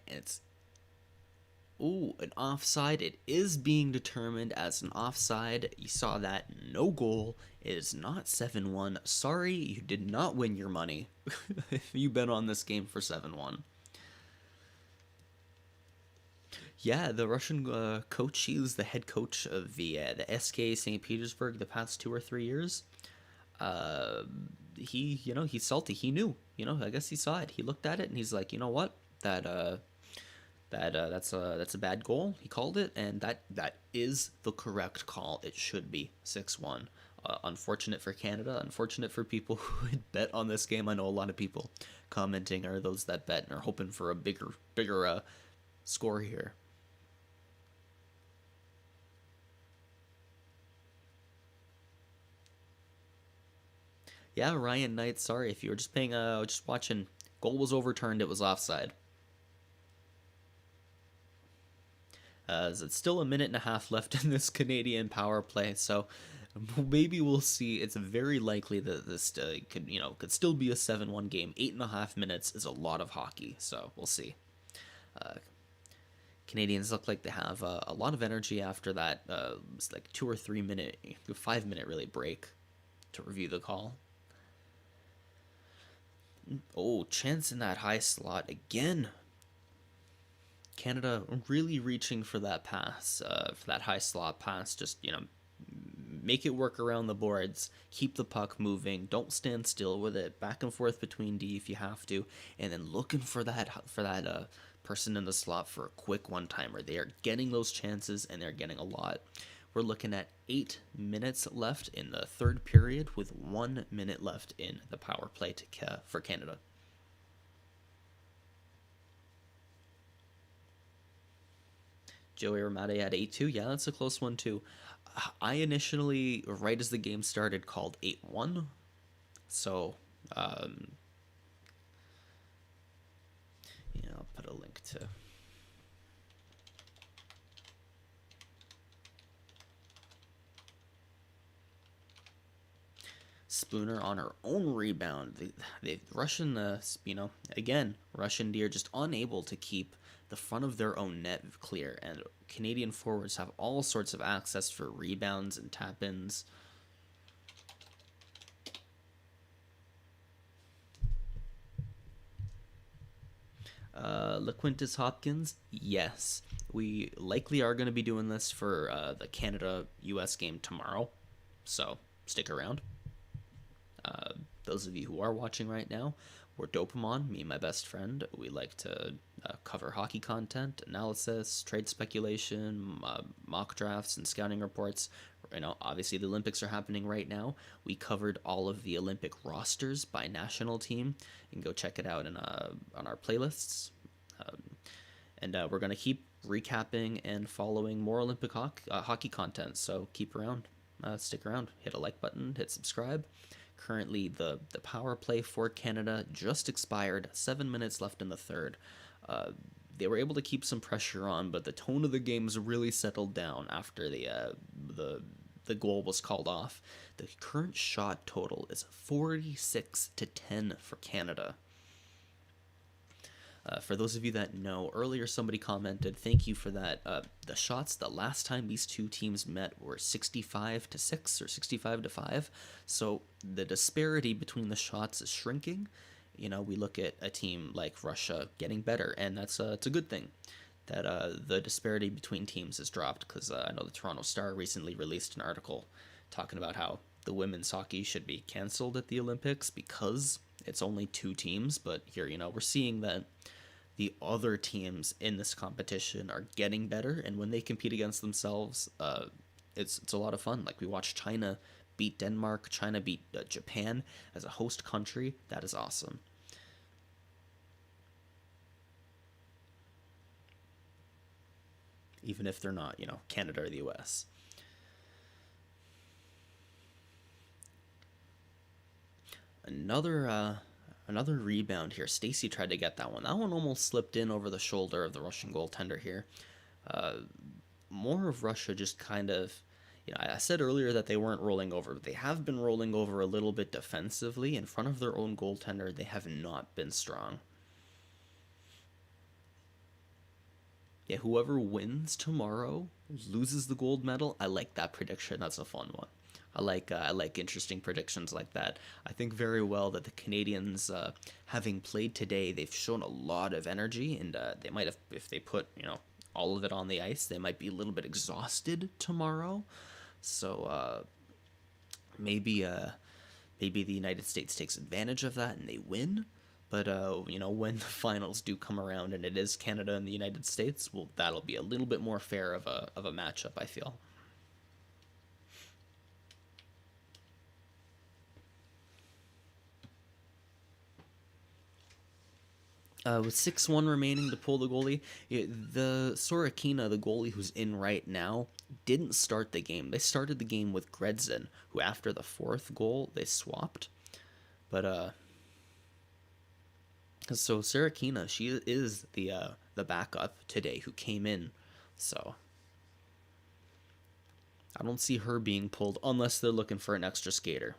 It's an offside. It is being determined as an offside. You saw that. No goal. It is not 7-1. Sorry, you did not win your money if you bet on this game for 7-1. Yeah, the Russian coach, he's the head coach of the SK St. Petersburg the past 2 or 3 years. He's salty. He knew. I guess he saw it. He looked at it and he's like, you know what? That's a bad goal. He called it, and that is the correct call. It should be 6-1. Unfortunate for Canada. Unfortunate for people who would bet on this game. I know a lot of people commenting are those that bet and are hoping for a bigger score here. Yeah, Ryan Knight, sorry if you were just watching. Goal was overturned, it was offside. as it's still a minute and a half left in this Canadian power play. So maybe we'll see. It's very likely that this could still be a 7-1 game. 8.5 minutes is a lot of hockey, so we'll see. Canadians look like they have a lot of energy after that like 2 or 3 minute, 5 minute really break to review the call. Oh, chance in that high slot again. Canada really reaching for that pass, for that high slot pass. Just make it work around the boards. Keep the puck moving. Don't stand still with it. Back and forth between D if you have to, and then looking for that person in the slot for a quick one timer. They are getting those chances, and they're getting a lot. We're looking at 8 minutes left in the third period, with 1 minute left in the power play for Canada. Joey Ramade at 8-2. Yeah, that's a close one too. I initially, right as the game started, called 8-1. So, I'll put a link to. Spooner on her own rebound. The Russian, again, Russian D are just unable to keep the front of their own net clear, and Canadian forwards have all sorts of access for rebounds and tap-ins. LaQuintus Hopkins, yes. We likely are going to be doing this for the Canada-US game tomorrow, so stick around. Those of you who are watching right now, we're Dopamon, me and my best friend. We like to cover hockey content, analysis, trade speculation, mock drafts, and scouting reports. Obviously the Olympics are happening right now. We covered all of the Olympic rosters by national team. You can go check it out on our playlists. And we're going to keep recapping and following more Olympic hockey content, so keep around. Stick around. Hit a like button, hit subscribe. Currently, the power play for Canada just expired. 7 minutes left in the third. They were able to keep some pressure on, but the tone of the game's really settled down after the goal was called off. The current shot total is 46-10 for Canada. For those of you that know, earlier somebody commented, thank you for that. The shots the last time these two teams met were 65-6 or 65-5. So the disparity between the shots is shrinking. We look at a team like Russia getting better, and it's a good thing that the disparity between teams has dropped, because I know the Toronto Star recently released an article talking about how the women's hockey should be canceled at the Olympics because it's only two teams. But here, we're seeing that the other teams in this competition are getting better, and when they compete against themselves, it's a lot of fun. Like, we watched China beat Denmark, China beat Japan as a host country. That is awesome. Even if they're not, Canada or the US. Another rebound here. Stacy tried to get that one. That one almost slipped in over the shoulder of the Russian goaltender here. More of Russia just kind of, I said earlier that they weren't rolling over, but they have been rolling over a little bit defensively. In front of their own goaltender, they have not been strong. Yeah, whoever wins tomorrow loses the gold medal. I like that prediction. That's a fun one. I like interesting predictions like that. I think very well that the Canadians, having played today, they've shown a lot of energy, and they might have, if they put all of it on the ice, they might be a little bit exhausted tomorrow. So maybe the United States takes advantage of that and they win. But when the finals do come around and it is Canada and the United States, well, that'll be a little bit more fair of a matchup, I feel. With 6-1 remaining to pull the goalie, the Sorokina, the goalie who's in right now, didn't start the game. They started the game with Gredzin, who after the fourth goal, they swapped. But, so Sorokina, she is the backup today who came in So I don't see her being pulled unless they're looking for an extra skater.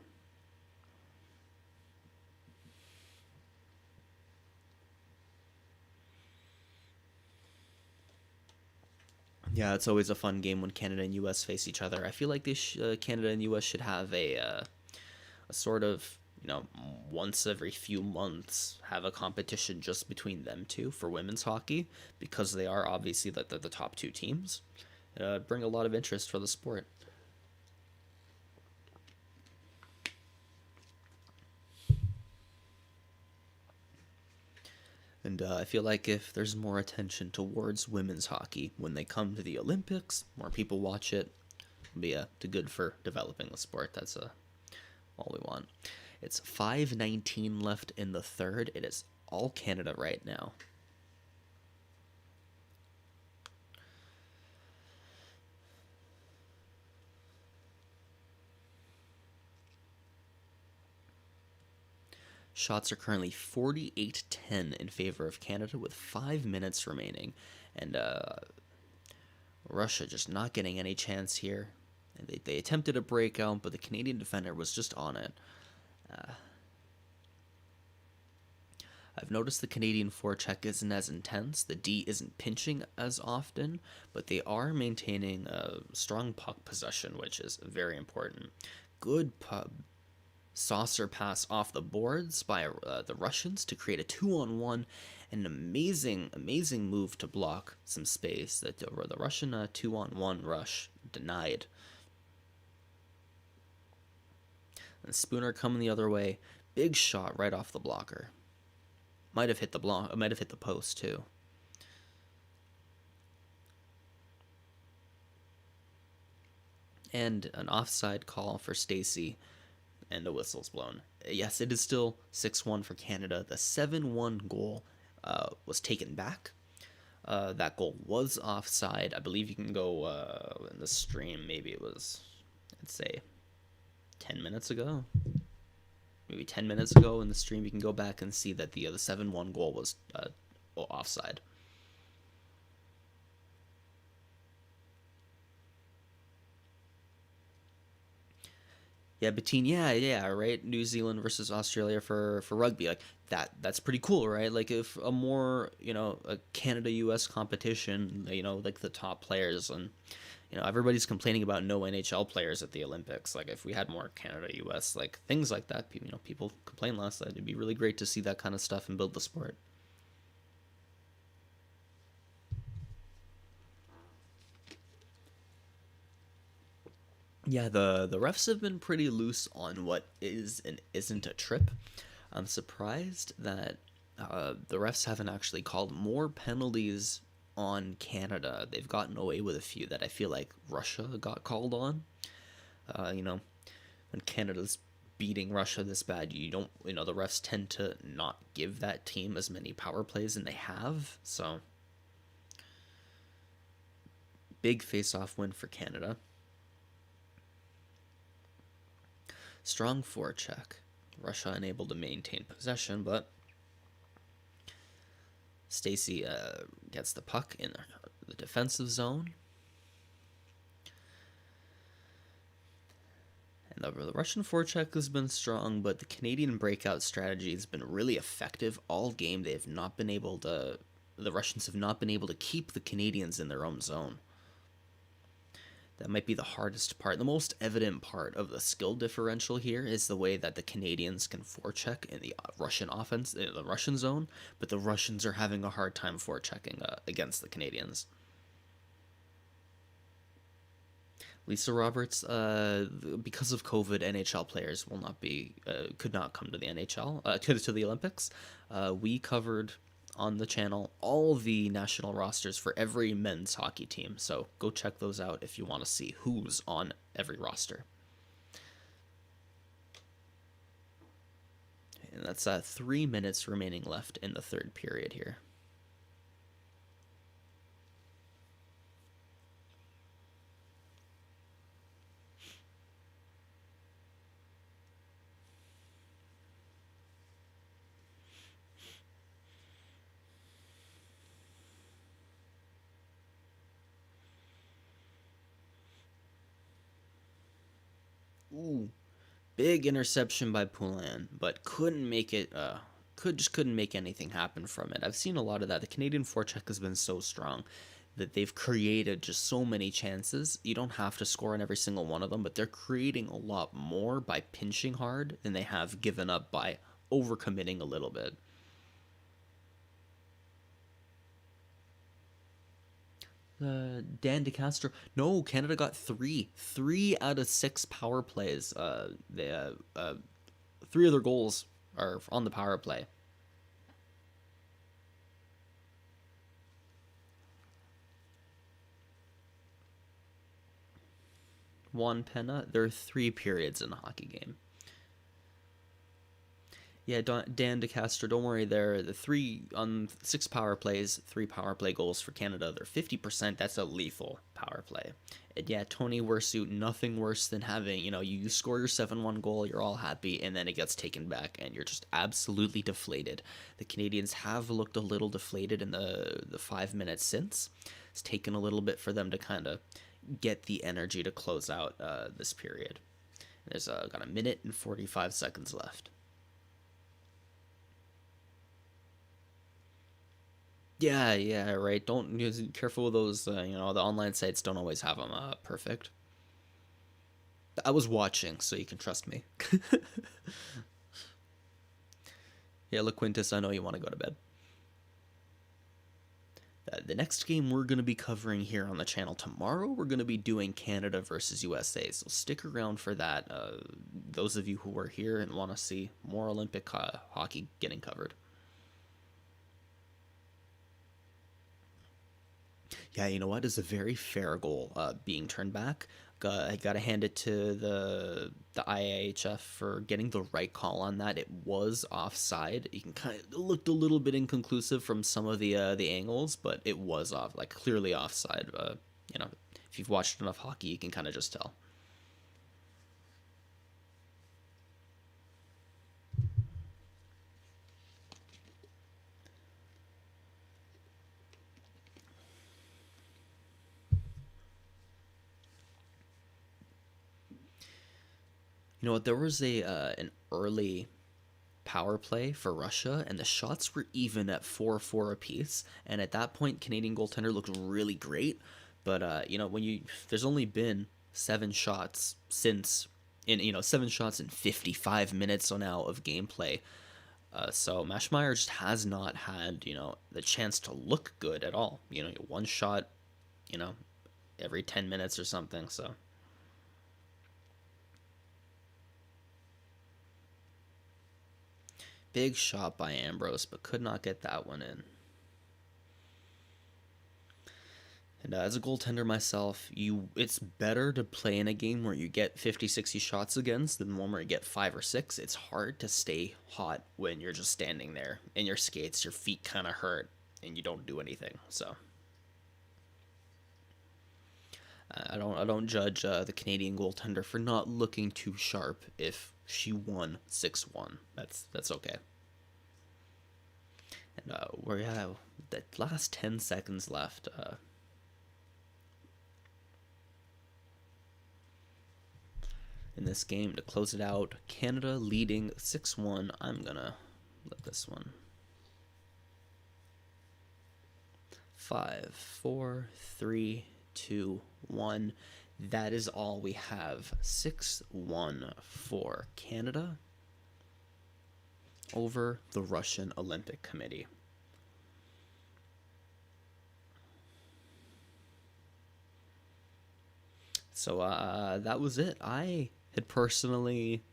Yeah, it's always a fun game when Canada and U.S. face each other. I feel like Canada and U.S. should have a sort of, once every few months have a competition just between them two for women's hockey, because they are obviously the top two teams. Bring a lot of interest for the sport. And I feel like if there's more attention towards women's hockey when they come to the Olympics, more people watch it. It'll be good for developing the sport. That's all we want. It's 5:19 left in the third. It is all Canada right now. Shots are currently 48-10 in favor of Canada with 5 minutes remaining. And Russia just not getting any chance here. They attempted a breakout, but the Canadian defender was just on it. I've noticed the Canadian forecheck isn't as intense. The D isn't pinching as often, but they are maintaining a strong puck possession, which is very important. Good saucer pass off the boards by the Russians to create a 2-on-1. An amazing move to block some space that the Russian 2-on-1 rush denied. And Spooner coming the other way. Big shot right off the blocker. Might have hit the post too. And an offside call for Stacey, and the whistle's blown. Yes, it is still 6-1 for Canada. The 7-1 goal was taken back. That goal was offside. I believe you can go in the stream. Maybe it was, I'd say, 10 minutes ago. Maybe 10 minutes ago in the stream, you can go back and see that the 7-1 goal was offside. Yeah, Bettine, yeah, right. New Zealand versus Australia for rugby, like that's pretty cool, right? Like if a more a Canada U.S. competition, like the top players, and everybody's complaining about no NHL players at the Olympics. Like if we had more Canada U.S. like things like that, people complain less. That it'd be really great to see that kind of stuff and build the sport. Yeah, the refs have been pretty loose on what is and isn't a trip. I'm surprised that the refs haven't actually called more penalties on Canada. They've gotten away with a few that I feel like Russia got called on. When Canada's beating Russia this bad, the refs tend to not give that team as many power plays, and they have. So, big face-off win for Canada. Strong forecheck. Russia unable to maintain possession, but Stacey gets the puck in the defensive zone. And the Russian forecheck has been strong, but the Canadian breakout strategy has been really effective all game. The Russians have not been able to keep the Canadians in their own zone. That might be the hardest part. The most evident part of the skill differential here is the way that the Canadians can forecheck in the Russian offense, in the Russian zone, but the Russians are having a hard time forechecking against the Canadians. Lisa Roberts, because of COVID, NHL players could not come to the NHL, to the Olympics. We covered on the channel all the national rosters for every men's hockey team, so go check those out if you want to see who's on every roster. And that's 3 minutes remaining left in the third period here. Ooh, big interception by Poulin, but couldn't make it. Couldn't make anything happen from it. I've seen a lot of that. The Canadian forecheck has been so strong that they've created just so many chances. You don't have to score on every single one of them, but they're creating a lot more by pinching hard than they have given up by overcommitting a little bit. Dan DeCastro. No, Canada got three out of 6 power plays. Three of their goals are on the power play. One penna. There are 3 periods in a hockey game. Yeah, Dan DeCastro, don't worry there. The 3 on 6 power plays, 3 power play goals for Canada. They're 50%. That's a lethal power play. And yeah, Tony Wersu, nothing worse than having, you score your 7-1 goal, you're all happy, and then it gets taken back, and you're just absolutely deflated. The Canadians have looked a little deflated in the 5 minutes since. It's taken a little bit for them to kind of get the energy to close out this period. There's got a minute and 45 seconds left. Yeah, right. Don't careful with those. The online sites don't always have them perfect. I was watching, so you can trust me. Yeah, LaQuintus, I know you want to go to bed. The next game we're going to be covering here on the channel tomorrow, we're going to be doing Canada versus USA, so stick around for that. Those of you who are here and want to see more Olympic hockey getting covered. Yeah, you know what? It's a very fair goal being turned back. I got to hand it to the IIHF for getting the right call on that. It was offside. You can kind of looked a little bit inconclusive from some of the angles, but it was clearly offside. If you've watched enough hockey, you can kind of just tell. You know what? There was an early power play for Russia, and the shots were even at 4-4 apiece. And at that point, Canadian goaltender looked really great. But there's only been 7 shots since 7 shots in 55 minutes now of gameplay. So Mashmeyer just has not had the chance to look good at all. One shot, every 10 minutes or something. So. Big shot by Ambrose, but could not get that one in. And as a goaltender myself, it's better to play in a game where you get 50, 60 shots against than one where you get 5 or 6. It's hard to stay hot when you're just standing there in your skates, your feet kind of hurt, and you don't do anything. So I don't judge the Canadian goaltender for not looking too sharp if she won 6-1. That's okay. And we have the last 10 seconds left. In this game to close it out. Canada leading 6-1. I'm gonna let this one. 5, 4, 3, 2, 1. That is all we have. 6-1 for Canada over the Russian Olympic Committee. So that was it. I had personally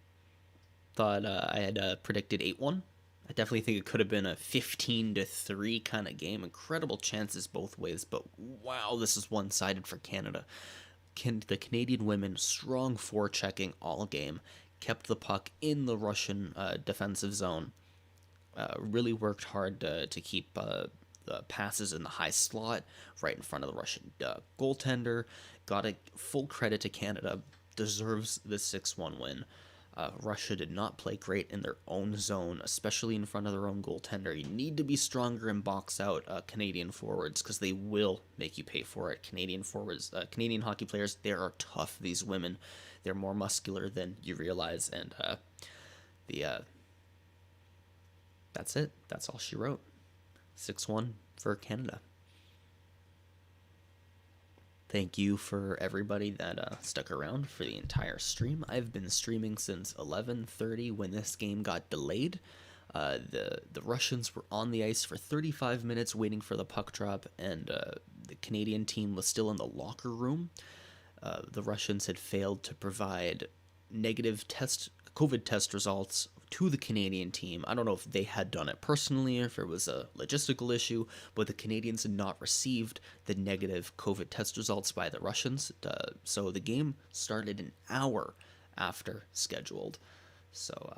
thought I had predicted 8-1. I definitely think it could have been a 15-3 kind of game. Incredible chances both ways, but wow, this is one-sided for Canada. The Canadian women, strong forechecking all game, kept the puck in the Russian defensive zone. Really worked hard to keep the passes in the high slot right in front of the Russian goaltender. Got a full credit to Canada. Deserves the 6-1 win. Russia did not play great in their own zone, especially in front of their own goaltender. You need to be stronger and box out Canadian forwards because they will make you pay for it. Canadian forwards, Canadian hockey players, they are tough. These women, they're more muscular than you realize, and the that's it. That's all she wrote. 6-1 for Canada. Thank you for everybody that stuck around for the entire stream. I've been streaming since 11:30 when this game got delayed. The Russians were on the ice for 35 minutes waiting for the puck drop, and the Canadian team was still in the locker room. The Russians had failed to provide negative COVID test results to the Canadian team. I don't know if they had done it personally or if it was a logistical issue, but the Canadians had not received the negative COVID test results by the Russians. So the game started an hour after scheduled. So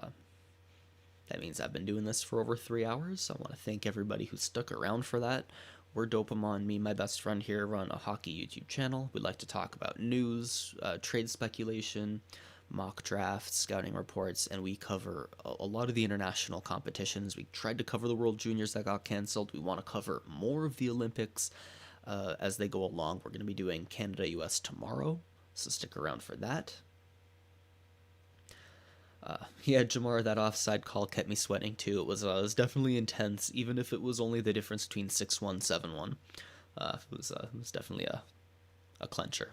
that means I've been doing this for over 3 hours. I want to thank everybody who stuck around for that. We're Dopamon. Me and my best friend here run a hockey YouTube channel. We like to talk about news, trade speculation, mock drafts, scouting reports, and we cover a lot of the international competitions. We tried to cover the World Juniors that got canceled. We want to cover more of the Olympics as they go along. We're going to be doing Canada-US tomorrow, so stick around for that. Yeah, Jamar, that offside call kept me sweating too. It was definitely intense, even if it was only the difference between 6-1, 7-1. It was definitely a clincher.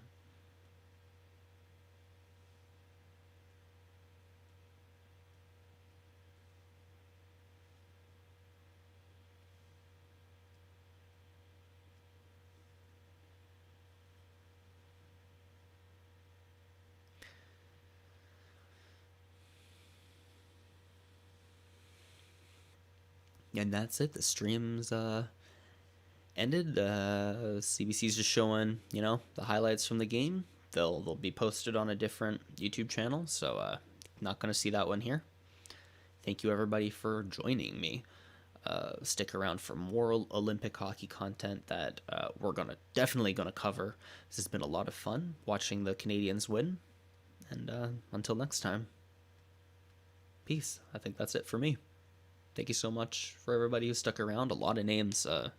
And that's it. The stream's ended. CBC's just showing, the highlights from the game. They'll be posted on a different YouTube channel, so not going to see that one here. Thank you, everybody, for joining me. Stick around for more Olympic hockey content that we're definitely gonna cover. This has been a lot of fun watching the Canadians win. And until next time, peace. I think that's it for me. Thank you so much for everybody who stuck around. A lot of names, about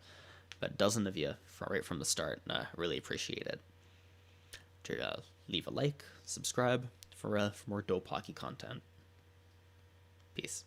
a dozen of you right from the start. Really appreciate it. Leave a like, subscribe for more dope hockey content. Peace.